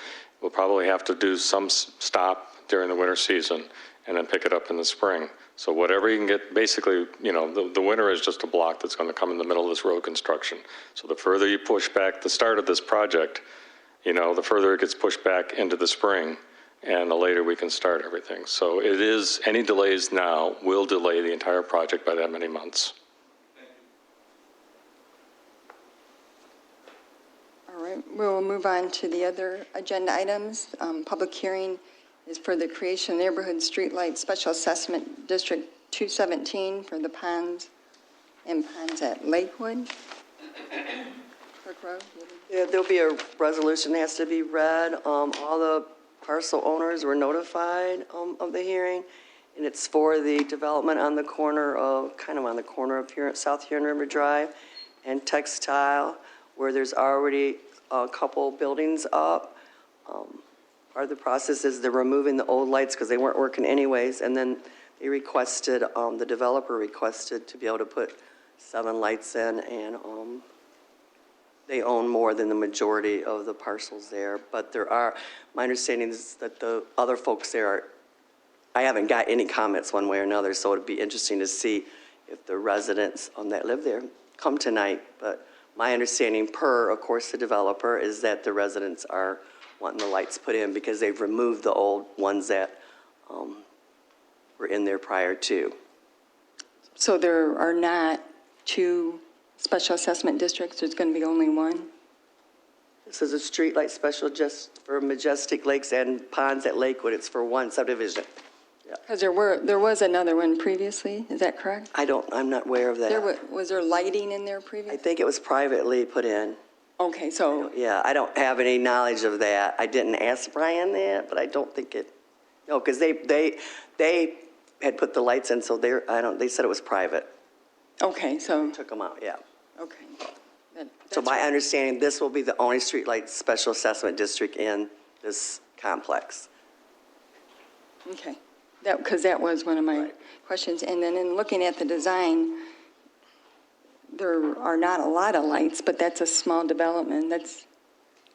We'll probably have to do some stop during the winter season and then pick it up in the spring. So whatever you can get, basically, you know, the winter is just a block that's going to come in the middle of this road construction. So the further you push back the start of this project, you know, the further it gets pushed back into the spring, and the later we can start everything. So it is, any delays now will delay the entire project by that many months. All right, we'll move on to the other agenda items. Public hearing is for the creation of Neighborhood Streetlight Special Assessment District 217 for the ponds and ponds at Lakewood. Clerk Rowe? Yeah, there'll be a resolution that has to be read. All the parcel owners were notified of the hearing, and it's for the development on the corner of, kind of on the corner of South Huron River Drive and Textile, where there's already a couple buildings up. Part of the process is they're removing the old lights because they weren't working anyways, and then they requested, the developer requested to be able to put 7 lights in, and they own more than the majority of the parcels there. But there are, my understanding is that the other folks there are, I haven't got any comments one way or another, so it'd be interesting to see if the residents that live there come tonight. But my understanding per, of course, the developer, is that the residents are wanting the lights put in because they've removed the old ones that were in there prior to. So there are not 2 special assessment districts, there's going to be only 1? This is a streetlight special just for Majestic Lakes and Ponds at Lakewood. It's for 1 subdivision. Because there was another one previously, is that correct? I'm not aware of that. Was there lighting in there I previously? think it was privately put in. Okay, so, Yeah, I don't have any knowledge of that. I didn't ask Brian that, but I don't think it, no, because they had put the lights in, so they said it was private. okay, so, Took them out, yeah. okay. So my understanding, this will be the only streetlight special assessment district in this complex. Okay, because that was one of my questions. And then in looking at the design, there are not a lot of lights, but that's a small development. That's,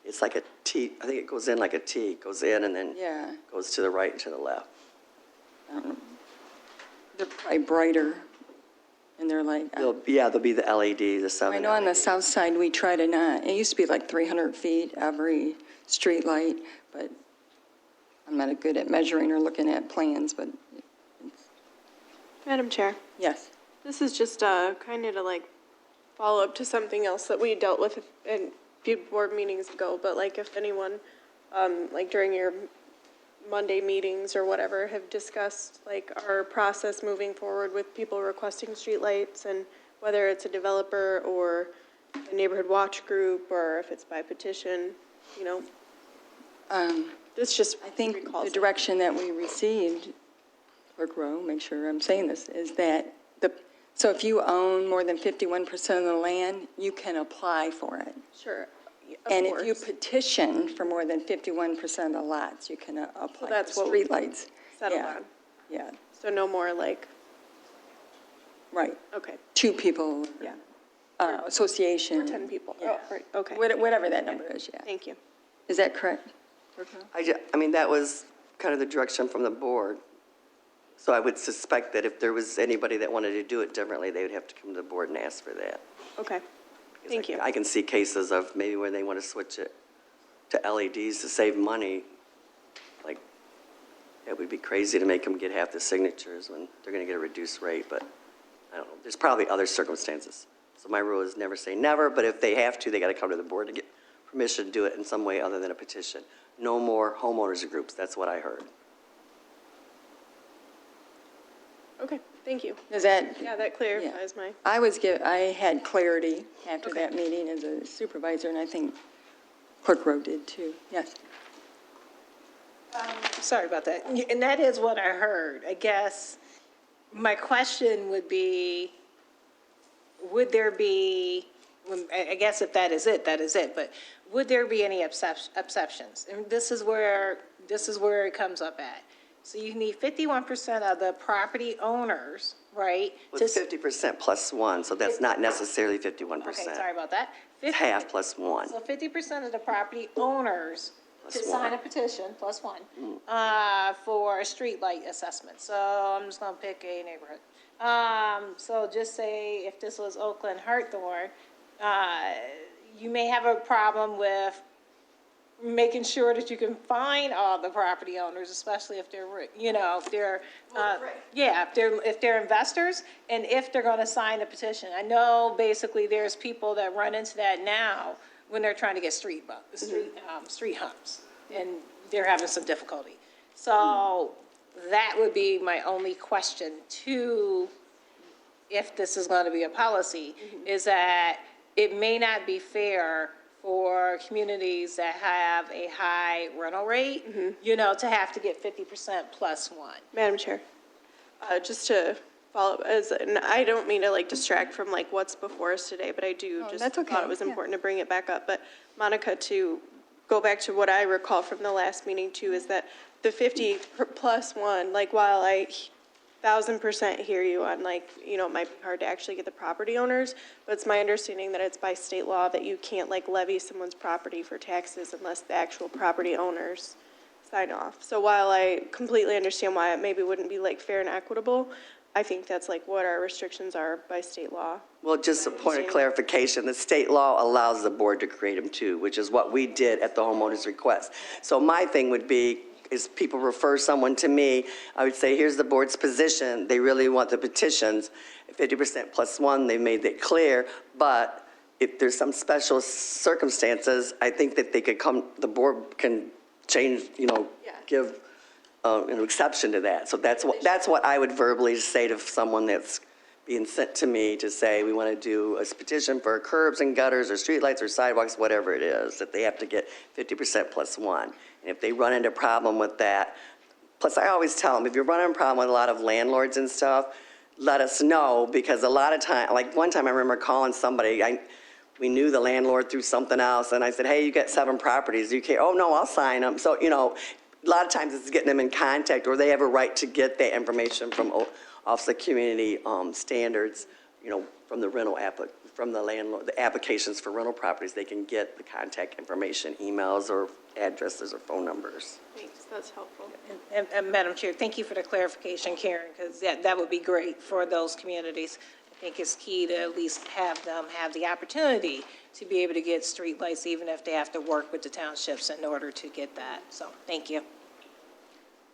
It's like a T, I think it goes in like a T, goes in and then yeah, goes to the right and to the left. they're probably brighter, and they're like, There'll be the LED, the 7 I know on the LED. south side, we try to not, it used to be like 300 feet every street light, but I'm not good at measuring or looking at plans, but Madam Chair, yes. this is just kind of to like follow up to something else that we dealt with in a few board meetings ago, but like if anyone, like during your Monday meetings or whatever, have discussed like our process moving forward with people requesting streetlights and whether it's a developer or a neighborhood watch group or if it's by petition, you know. This just I think recalls the it. direction that we received, Clerk Rowe, make sure I'm saying this, is that so if you own more than 51% of the land, you can apply for it. Sure. And if you petition for more than 51% of the lots, you can apply that's for what we streetlights. settled Yeah. on. Yeah, So no more like, right. okay, Two people, yeah. Association. or 10 people. Yeah. Oh, right, okay. Whatever that number is, yeah. Thank you. Is that correct? I mean, that was kind of the direction from the board. So I would suspect that if there was anybody that wanted to do it differently, they would have to come to the board and ask for that. Okay, Because thank you. I can see cases of maybe where they want to switch it to LEDs to save money. Like, it would be crazy to make them get half the signatures when they're going to get a reduced rate, but I don't know. There's probably other circumstances. So my rule is never say never, but if they have to, they got to come to the board to get permission to do it in some way other than a petition. No more homeowners groups, that's what I heard. Okay, thank you. Is that? Yeah, that clarifies my, I had clarity after that meeting as a supervisor, and I think Clerk Rowe did too. Yes. Sorry about that. And that is what I heard. I guess my question would be, would there be, I guess if that is it, but would there be any exceptions? And this is where it comes up at. So you need 51% of the property owners, right? Well, it's 50% plus one, so that's not necessarily 51%. Okay, sorry about that. It's half plus one. So 50% of the property owners to Plus sign one. a petition, plus one, for a streetlight assessment. So I'm just gonna pick a neighborhood. So just say if this was Oakland Hawthorne, you may have a problem with making sure that you can find all the property owners, especially if they're, if they're investors and if they're going to sign a petition. I know basically there's people that run into that now when they're trying to get street humps, and they're having some difficulty. So that would be my only question to, if this is going to be a policy, is that it may not be fair for communities that have a high rental rate, to have to get 50% plus one. Madam Chair, just to follow up, and I don't mean to like distract from like what's before us today, but I do just that's okay, thought it was yeah. important to bring it back up. But Monica, to go back to what I recall from the last meeting too, is that the 50 plus one, like while I 1,000% hear you on like, it might be hard to actually get the property owners, but it's my understanding that it's by state law that you can't like levy someone's property for taxes unless the actual property owners sign off. So while I completely understand why it maybe wouldn't be like fair and equitable, I think that's like what our restrictions are by state law. Well, just a point of clarification, the state law allows the board to create them too, which is what we did at the homeowner's request. So my thing would be, is people refer someone to me, I would say, here's the board's position, they really want the petitions, 50% plus one, they made it clear, but if there's some special circumstances, I think that they could come, the board can change, give an exception to that. So that's what I would verbally say to someone that's being sent to me to say, we want to do a petition for curbs and gutters or streetlights or sidewalks, whatever it is, that they have to get 50% plus one. And if they run into a problem with that, plus I always tell them, if you're running a problem with a lot of landlords and stuff, let us know, because a lot of time, like one time I remember calling somebody, we knew the landlord through something else, and I said, hey, you got 7 properties, you can't, oh no, I'll sign them. So, you know, a lot of times it's getting them in contact, or they have a right to get that information from Office of Community Standards, you know, from the from the landlord, the applications for rental properties, they can get the contact information, emails or addresses or phone numbers. Thanks, that's helpful. And Madam Chair, thank you for the clarification, Karen, because that would be great for those communities. I think it's key to at least have them have the opportunity to be able to get streetlights, even if they have to work with the townships in order to get that. So, thank you.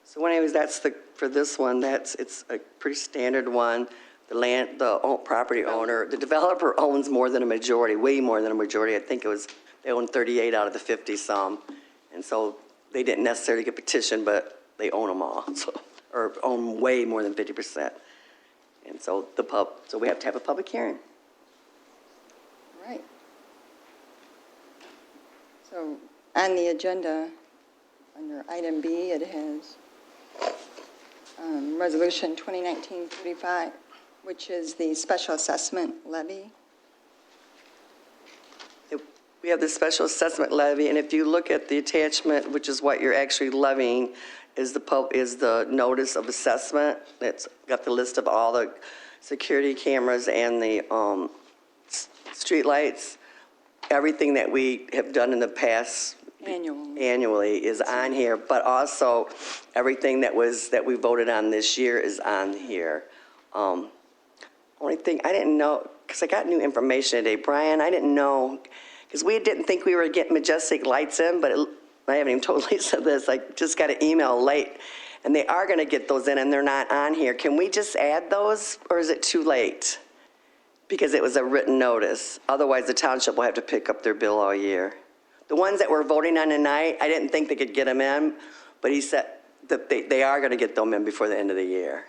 So anyways, for this one, it's a pretty standard one. The property owner, the developer owns more than a majority, way more than a majority. I think they own 38 out of the 50 some. And so they didn't necessarily get petitioned, but they own them all, or own way more than 50%. And so so we have to have a public hearing. Right. So on the agenda, under item B, it has Resolution 2019-35, which is the special assessment levy. We have the special assessment levy, and if you look at the attachment, which is what you're actually levying, is the notice of assessment. It's got the list of all the security cameras and the streetlights. Everything that we have done in the past annually is on here, but also everything that we voted on this year is on here. Only thing I didn't know, because I got new information today, Brian, I didn't know, because we didn't think we were getting Majestic lights in, but I haven't even told Lisa this, I just got an email late, and they are going to get those in, and they're not on here. Can we just add those, or is it too late? Because it was a written notice. Otherwise, the township will have to pick up their bill all year. The ones that we're voting on tonight, I didn't think they could get them in, but he said that they are going to get them in before the end of the year.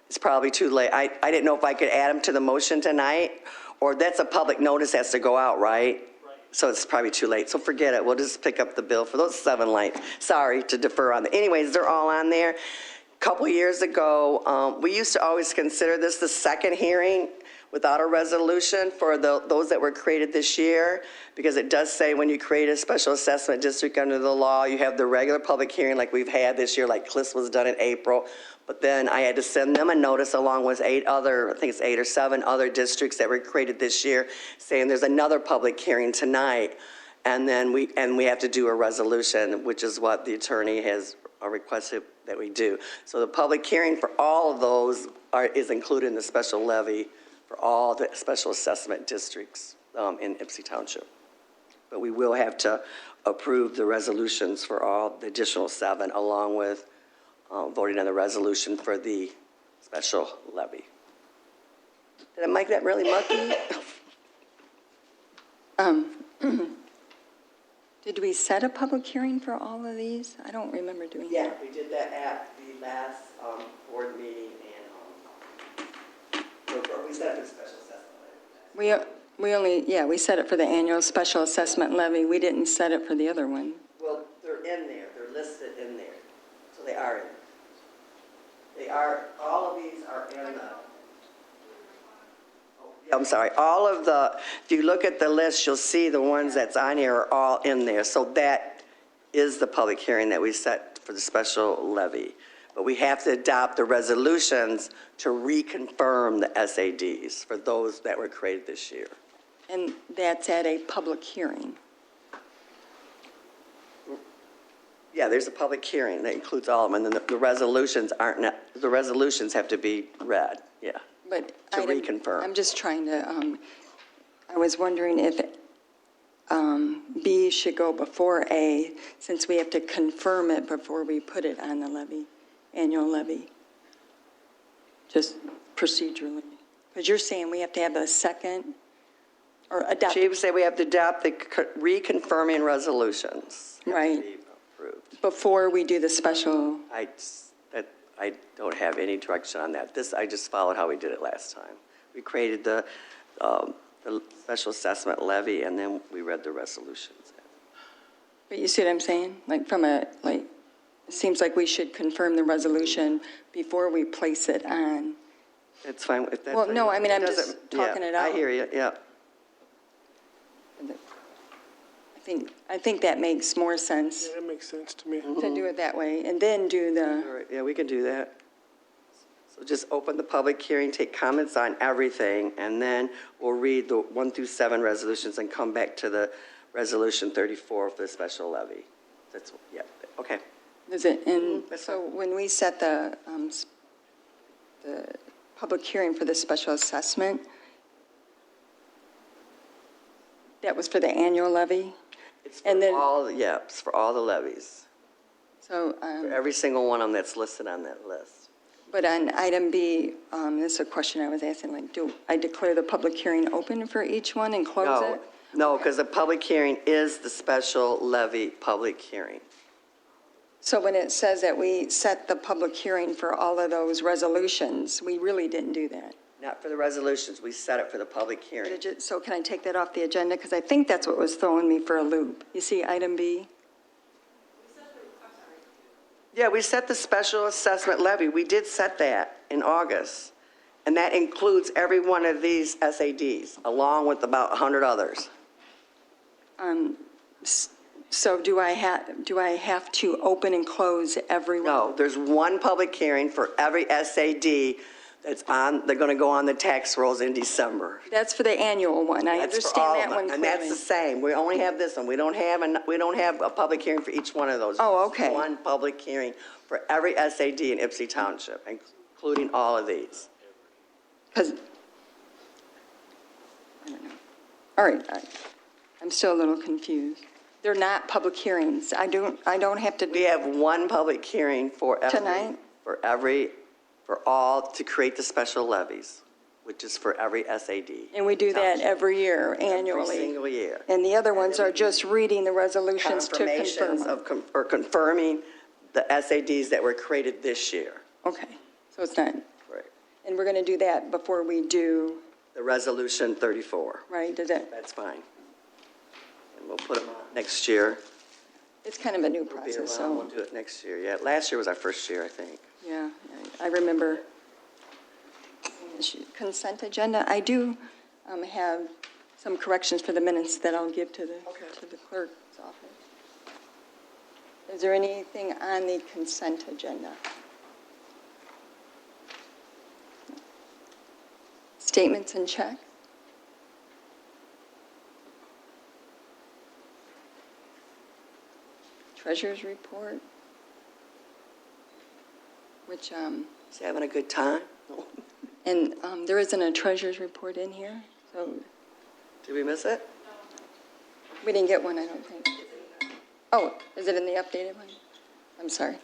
It's probably too late. I didn't know if I could add them to the motion tonight, or that's a public notice has to go out, right? So it's probably too late. So forget it. We'll just pick up the bill for those 7 lights. Sorry to defer on that. Anyways, they're all on there. A couple years ago, we used to always consider this the second hearing without a resolution for those that were created this year, because it does say when you create a special assessment district under the law, you have the regular public hearing like we've had this year, like Cliff's was done in April. But then I had to send them a notice along with 8 or 7 other districts that were created this year, saying there's another public hearing tonight, and then we have to do a resolution, which is what the attorney has requested that we do. So the public hearing for all of those is included in the special levy for all the special assessment districts in Ypsilanti Township. But we will have to approve the resolutions for all the additional 7, along with voting on the resolution for the special levy. Did I make that really mucky? Did we set a public hearing for all of these? I don't remember doing that. Yeah, we did that at the last board meeting, and we set up a special assessment levy. We set it for the annual special assessment levy. We didn't set it for the other one. Well, they're in there. They're listed in there. So they are in there. All of these are in the, I'm sorry, if you look at the list, you'll see the ones that's on here are all in there. So that is the public hearing that we set for the special levy. But we have to adopt the resolutions to reconfirm the SADs for those that were created this year. And that's at a public hearing. Yeah, there's a public hearing that includes all of them, and then the resolutions the resolutions have to be read, yeah. But to reconfirm. I'm just trying to, I was wondering if B should go before A, since we have to confirm it before we put it on the levy, annual levy, just procedurally. Because you're saying we have to have a second, or adopt. She would say we have to adopt the reconfirming resolutions. Right. Before we do the special. I I don't have any direction on that. This, I just followed how we did it last time. We created the special assessment levy, and then we read the resolutions. But you see what I'm saying? Like from a, like, it seems like we should confirm the resolution before we place it on. It's fine if that's. Well, no, I mean, I'm doesn't- just talking yeah, it out. I hear you, yeah. I think that makes more sense That makes sense to me. to do it that way, and then do the, All right, yeah, we can do that. So just open the public hearing, take comments on everything, and then we'll read the 1 through 7 resolutions and come back to the resolution 34 for the special levy. That's, yeah, okay. is it, and That's so when we set the public hearing for the special assessment, that was for the annual levy? It's And for then- all, yeah, it's for all the levies, So, for every single one of them that's listed on that list. but on item B, this is a question I was asking, like, do I declare the public hearing open for each one and close No, it? no, because the public hearing is the special levy public hearing. So when it says that we set the public hearing for all of those resolutions, we really didn't do that. Not for the resolutions, we set it for the public hearing. So can I take that off the agenda? Because I think that's what was throwing me for a loop. You see item B? Yeah, we set the special assessment levy. We did set that in August. And that includes every one of these SADs, along with about 100 others. So do I have to open and close every one? No, there's one public hearing for every SAD that's on, they're going to go on the tax rolls in December. That's for the annual one. I That's for all understand of that them, one and that's the clearly. same. We only have this one. We don't have a public hearing for each one of those. Oh, Just okay. one public hearing for every SAD in Ypsilanti Township, including all of these. Because, I don't know. All right, I'm still a little confused. They're not public hearings. I don't have to. We have one public hearing for every. Tonight? For all, to create the special levies, which is for every SAD. And we do that every year, annually. Every single year. And the other ones are just reading the resolutions to confirm. Confirmations or confirming the SADs that were created this year. Okay, so it's not, Right. and we're going to do that before we do, The resolution 34. right? Does that, That's fine. And we'll put them on next year. it's kind of a new We'll be process, around. We'll so, do it next year. Yeah, last year was our first year, I think. yeah, I remember. Consent agenda, I do have some corrections for the minutes that I'll give to the clerk's office. Is there anything on the consent agenda? Statements and checks? Treasurer's report? Which, Is he having a good time? and there isn't a treasurer's report in here, so Did we miss it? we didn't get one, I don't think. Oh, is it in the updated one? I'm sorry.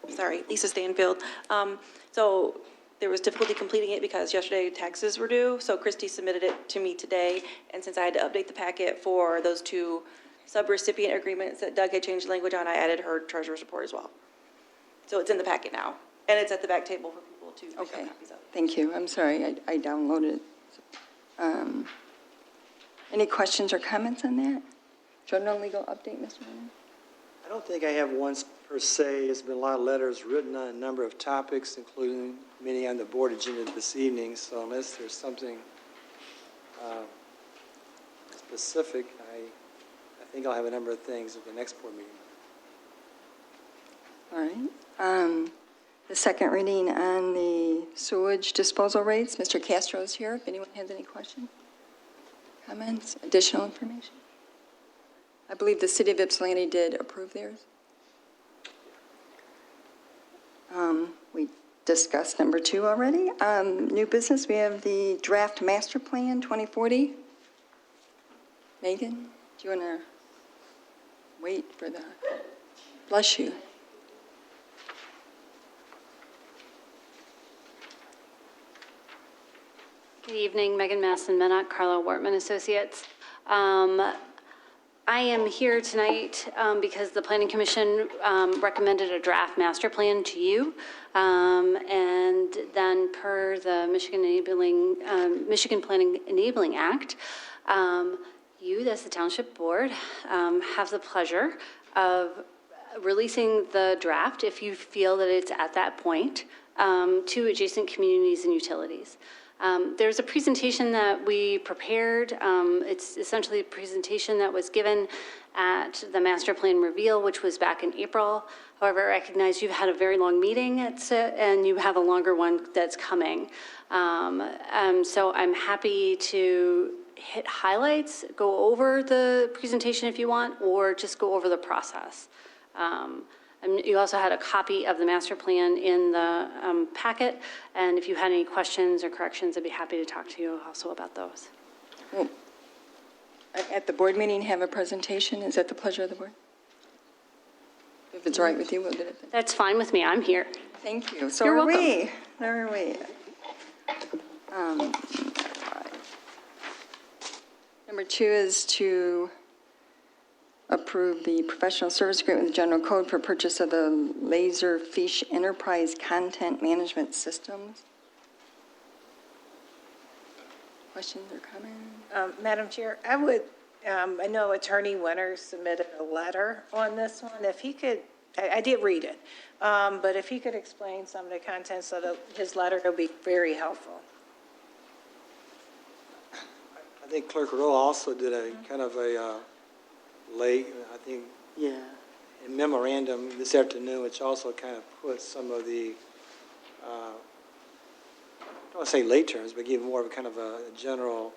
Sorry, Lisa Stanfield. So there was difficulty completing it because yesterday taxes were due, so Christy submitted it to me today, and since I had to update the packet for those two sub-recipient agreements that Doug had changed language on, I added her treasurer's report as well. So it's in the packet now, and it's at the back table for people to pick Okay, up copies of. thank you. I'm sorry, I downloaded it. Any questions or comments on that? General legal update, Mr. Mayor? I don't think I have one per se. There's been a lot of letters written on a number of topics, including many on the board agenda this evening. So unless there's something specific, I think I'll have a number of things at the next board meeting. All right. The second reading on the sewage disposal rates, Mr. Castro is here. If anyone has any questions, comments, additional information? I believe the city of Ypsilanti did approve theirs. We discussed number 2 already. New business, we have the draft master plan 2040. Megan, do you want to wait for the, bless you. Good evening, Megan Masson, Minot, Carlo Wortman Associates. I am here tonight because the Planning Commission recommended a draft master plan to you. And then per the Michigan Planning Enabling Act, you, as the Township Board, have the pleasure of releasing the draft, if you feel that it's at that point, to adjacent communities and utilities. There's a presentation that we prepared. It's essentially a presentation that was given at the master plan reveal, which was back in April. However, I recognize you've had a very long meeting and you have a longer one that's coming. So I'm happy to hit highlights, go over the presentation if you want, or just go over the process. And you also had a copy of the master plan in the packet, and if you had any questions or corrections, I'd be happy to talk to you also about those. Well, at the board meeting, have a presentation? Is that the pleasure of the board? If it's all right with you, we'll do it then. That's fine with me. I'm here. Thank you. So You're are welcome. we. So are we. Number 2 is to approve the professional service agreement with the general code for purchase of the Laserfish Enterprise Content Management Systems. Questions or comments? Madam Chair, I would, I know Attorney Winter submitted a letter on this one. If he could, I did read it, but if he could explain some of the contents of his letter, it would be very helpful. I think Clerk Rowe also did a kind of a late, I think, Yeah. a memorandum this afternoon, which also kind of puts some of the, I don't want to say late terms, but give more of a kind of a general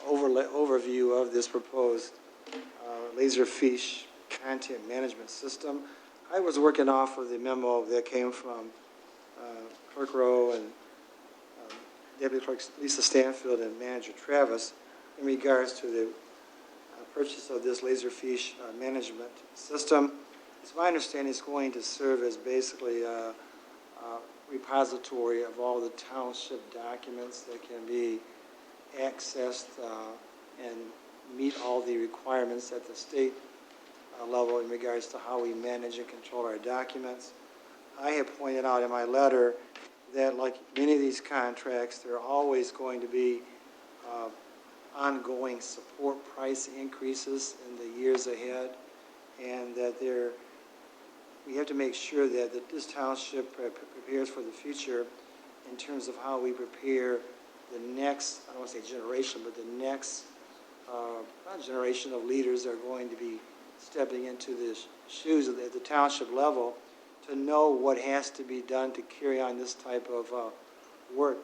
overview of this proposed Laserfish content management system. I was working off of the memo that came from Clerk Rowe and Deputy Clerk Lisa Stanfield and Manager Travis in regards to the purchase of this Laserfish management system. It's my understanding it's going to serve as basically a repository of all the township documents that can be accessed and meet all the requirements at the state level in regards to how we manage and control our documents. I have pointed out in my letter that, like many of these contracts, there are always going to be ongoing support price increases in the years ahead, and that we have to make sure that this township prepares for the future in terms of how we prepare the next, I don't want to say generation, but the next not generation of leaders that are going to be stepping into the shoes at the township level to know what has to be done to carry on this type of work.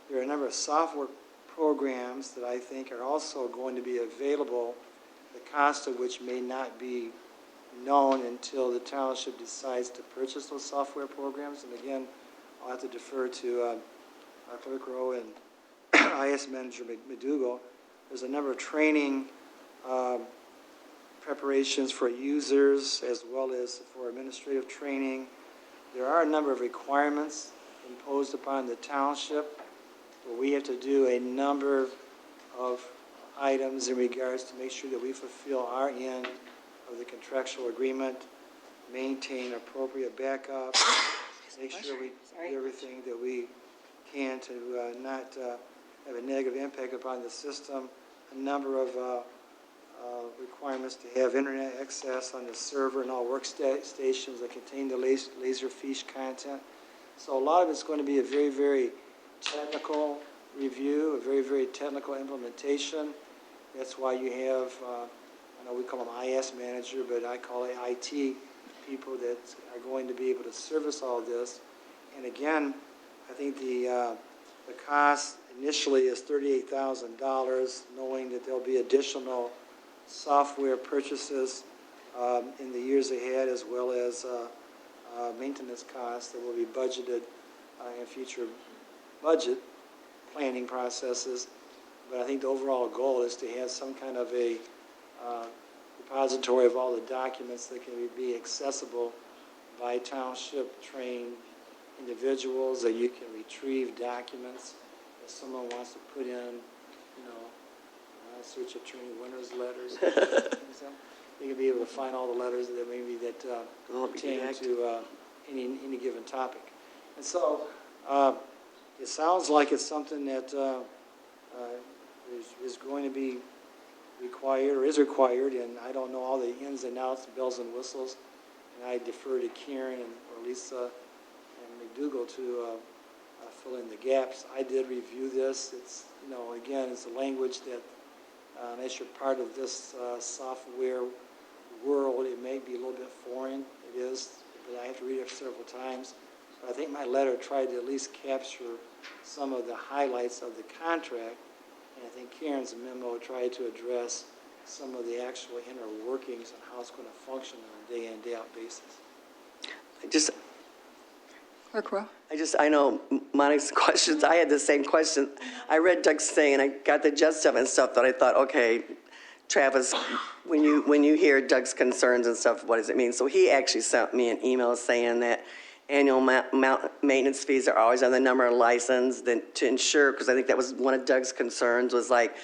There are a number of software programs that I think are also going to be available, the cost of which may not be known until the township decides to purchase those software programs. And again, I'll have to defer to Clerk Rowe and IS Manager McDougall. There's a number of training preparations for users as well as for administrative training. There are a number of requirements imposed upon the township where we have to do a number of items in regards to make sure that we fulfill our end of the contractual agreement, maintain appropriate backup, make sure we do everything that we can to not have a negative impact upon the system, a number of requirements to have internet access on the server and all workstations that contain the Laserfish content. So a lot of it's going to be a very, very technical review, a very, very technical implementation. That's why you have, I know we call them IS manager, but I call it IT people that are going to be able to service all this. And again, I think the cost initially is $38,000, knowing that there'll be additional software purchases in the years ahead, as well as maintenance costs that will be budgeted in future budget planning processes. But I think the overall goal is to have some kind of a repository of all the documents that can be accessible by township-trained individuals, that you can retrieve documents if someone wants to put in, search Attorney Winter's letters. You can be able to find all the letters that maybe that pertain to any given topic. And so it sounds like it's something that is going to be required or is required, and I don't know all the ins and outs, bells and whistles, and I defer to Karen or Lisa and McDougal to fill in the gaps. I did review this. It's, again, it's a language that, as you're part of this software world, it may be a little bit foreign. It is, but I have to read it several times. But I think my letter tried to at least capture some of the highlights of the contract, and I think Karen's memo tried to address some of the actual inner workings and how it's going to function on a day-in, day-out basis. Clerk Rowe? I know Monica's questions, I had the same question. I read Doug's thing and I got the gist of it and stuff, that I thought, okay, Travis, when you hear Doug's concerns and stuff, what does it mean? So he actually sent me an email saying that annual maintenance fees are always on the number of license, then to ensure, because I think that was one of Doug's concerns, was like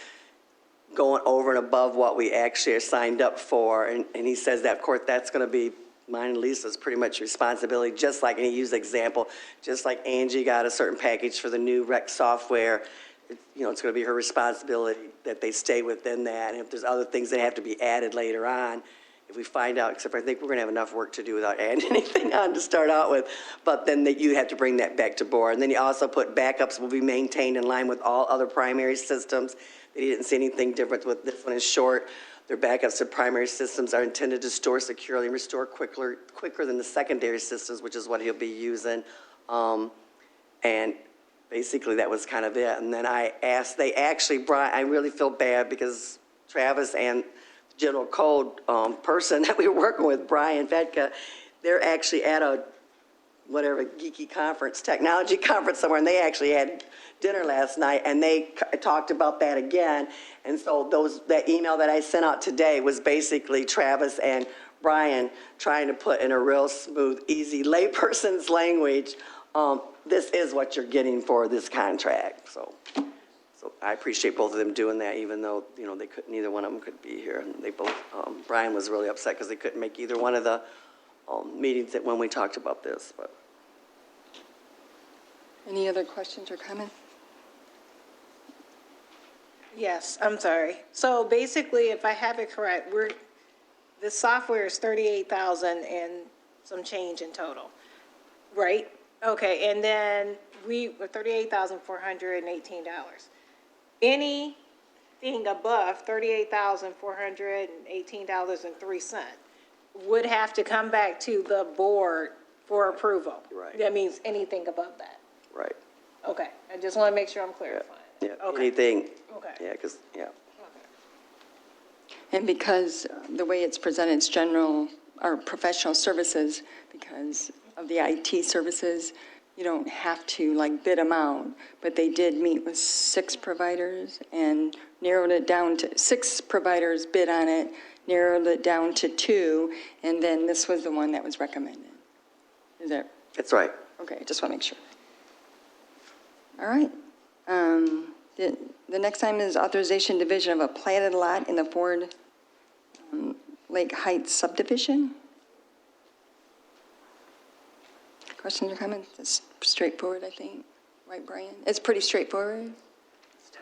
going over and above what we actually are signed up for. And he says that, of course, that's going to be mine and Lisa's pretty much responsibility, just like, and he used the example, just like Angie got a certain package for the new rec software, it's going to be her responsibility that they stay within that. And if there's other things that have to be added later on, if we find out, except I think we're going to have enough work to do without adding anything on to start out with, but then you have to bring that back to board. And then you also put backups will be maintained in line with all other primary systems. They didn't see anything different with this one. Is short. Their backups to primary systems are intended to store securely and restore quicker than the secondary systems, which is what he'll be using. And basically that was kind of it. And then I asked, Brian, I really feel bad because Travis and the general code person that we were working with, Brian Fedka, they're actually at a whatever geeky conference, technology conference somewhere, and they actually had dinner last night, and they talked about that again. And so that email that I sent out today was basically Travis and Brian trying to put in a real smooth, easy layperson's language, this is what you're getting for this contract. So I appreciate both of them doing that, even though, they couldn't, neither one of them could be here. And they both, Brian was really upset because they couldn't make either one of the meetings when we talked about this. But Any other questions or comments? Yes, I'm sorry. So basically, if I have it correct, the software is 38,000 and some change in total, right? Okay, and then we were $38,418. Anything above $38,418.03 would have to come back to the board for approval. Right. That means anything above that. right. Okay, I just want to make sure I'm clarifying. Yeah. Okay. Anything. Okay. Yeah. Because And because the way it's presented, it's general or professional services, because of the IT services, you don't have to bid them out, but they did meet with 6 providers and narrowed it down to 6 providers bid on it, narrowed it down to 2, and then this was the one that was recommended. Is that? That's right. Okay, just want to make sure. All right. The next item is authorization division of a platted lot in the Ford Lake Heights subdivision. Questions or comments? It's straightforward, I think. Right, Brian? It's pretty straightforward. It's just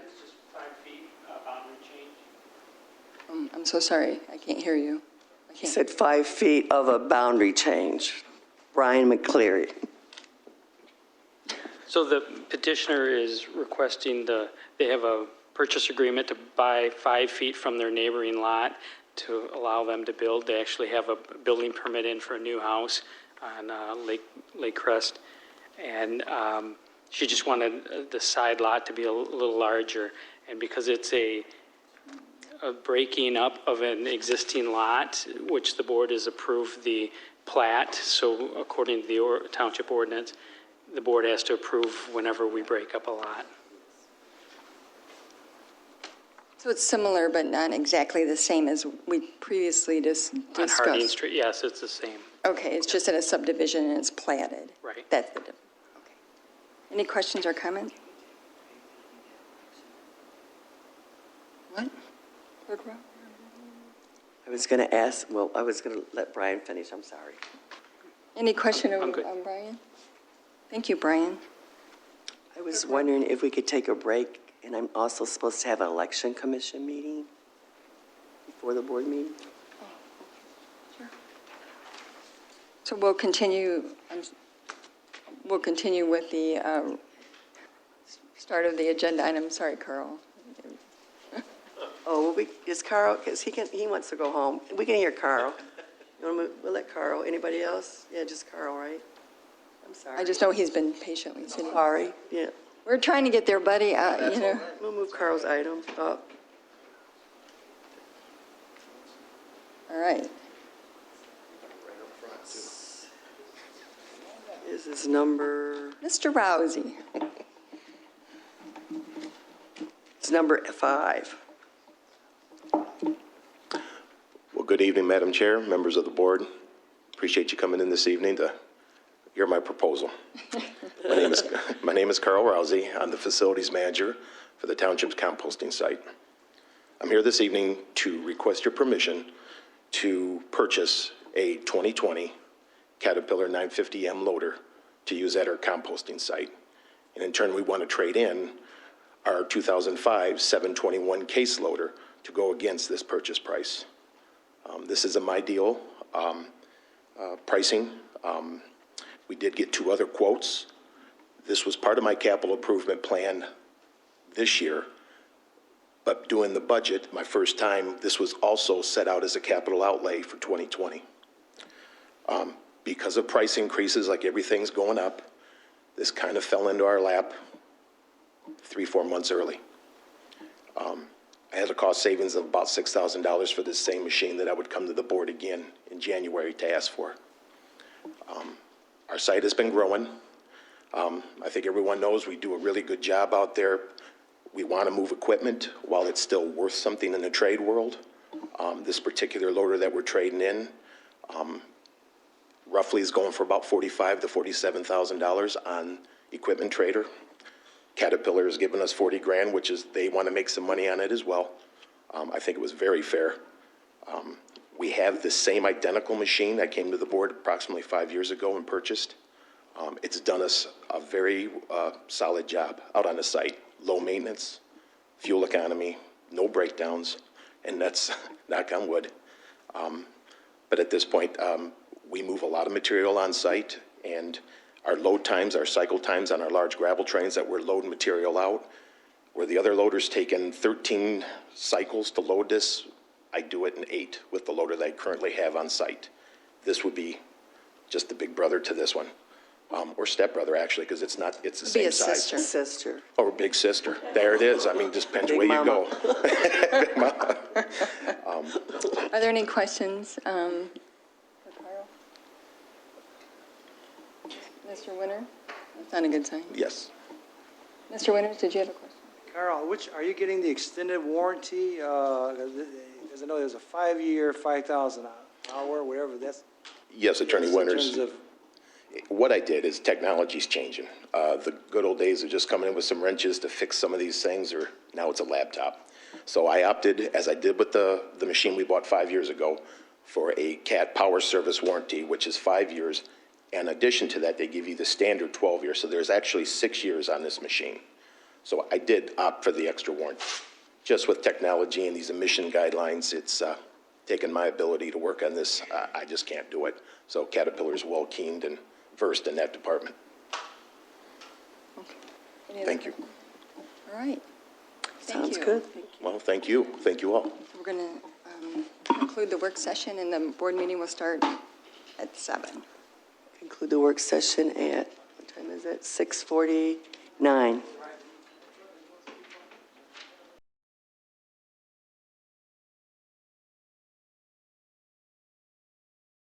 5 feet boundary change. I'm so sorry. I can't hear you. I He can't. said 5 feet of a boundary change. Brian McCleary. So the petitioner is requesting they have a purchase agreement to buy 5 feet from their neighboring lot to allow them to build. They actually have a building permit in for a new house on Lake Crest. And she just wanted the side lot to be a little larger. And because it's a breaking up of an existing lot, which the board has approved the plat, so according to the township ordinance, the board has to approve whenever we break up a lot. So it's similar, but not exactly the same as we previously discussed. On Harding Street, yes, it's the same. Okay, it's just in a subdivision and it's platted. Right. That's the difference. Okay. Any questions or comments? What? I was going to ask, well, I was going to let Brian finish, I'm sorry. Any question of I'm good. Brian? Thank you, Brian. I was wondering if we could take a break, and I'm also supposed to have an election commission meeting before the board meeting. So we'll continue with the start of the agenda item. Sorry, Carl. Oh, well, is Carl, because he wants to go home. We can hear Carl. We'll let Carl. Anybody else? Yeah, just Carl, right? I'm sorry. I just know he's been patiently sitting. Sorry, yeah. We're trying to get there, buddy. We'll move Carl's item up. All right. This is number, Mr. Rousey. it's number 5. Well, good evening, Madam Chair, members of the board. Appreciate you coming in this evening to hear my proposal. My name is Carl Rousey. I'm the facilities manager for the township's composting site. I'm here this evening to request your permission to purchase a 2020 Caterpillar 950M loader to use at our composting site. And in turn, we want to trade in our 2005 721 case loader to go against this purchase price. This is a my deal pricing. We did get 2 other quotes. This was part of my capital improvement plan this year, but doing the budget, my first time, this was also set out as a capital outlay for 2020. Because of price increases, like everything's going up, this kind of fell into our lap 3-4 months early. I had a cost savings of about $6,000 for this same machine that I would come to the board again in January to ask for. Our site has been growing. I think everyone knows we do a really good job out there. We want to move equipment while it's still worth something in the trade world. This particular loader that we're trading in roughly is going for about $45,000 to $47,000 on Equipment Trader. Caterpillar has given us $40,000, which is, they want to make some money on it as well. I think it was very fair. We have the same identical machine that came to the board approximately 5 years ago and purchased. It's done us a very solid job out on the site. Low maintenance, fuel economy, no breakdowns, and that's knock on wood. But at this point, we move a lot of material on site, and our load times, our cycle times on our large gravel trains that we're loading material out, where the other loader's taken 13 cycles to load this, I do it in 8 with the loader that I currently have on site. This would be just the big brother to this one, or stepbrother actually, because it's not, it's the same size. Sister. Or big sister. There it is. I mean, just depends where you go. Big mama. Are there any questions for Carl? Mr. Winter? That's not a good sign. Yes. Mr. Winters, did you have a question? Carl, are you getting the extended warranty? Because I know there's a 5-year, 5,000 hour, whatever that's. Yes, Attorney Winters. In terms of, What I did is technology's changing. The good old days of just coming in with some wrenches to fix some of these things, or now it's a laptop. So I opted, as I did with the machine we bought 5 years ago, for a CAT power service warranty, which is 5 years. In addition to that, they give you the standard 12 years. So there's actually 6 years on this machine. So I did opt for the extra warranty. Just with technology and these emission guidelines, it's taken my ability to work on this. I just can't do it. So Caterpillar's well keened and versed in that department. Okay. Thank you. All right. Sounds good. Well, thank you. Thank you all. We're going to conclude the work session, and the board meeting will start at 7. Conclude the work session at, what time is it? 6:49.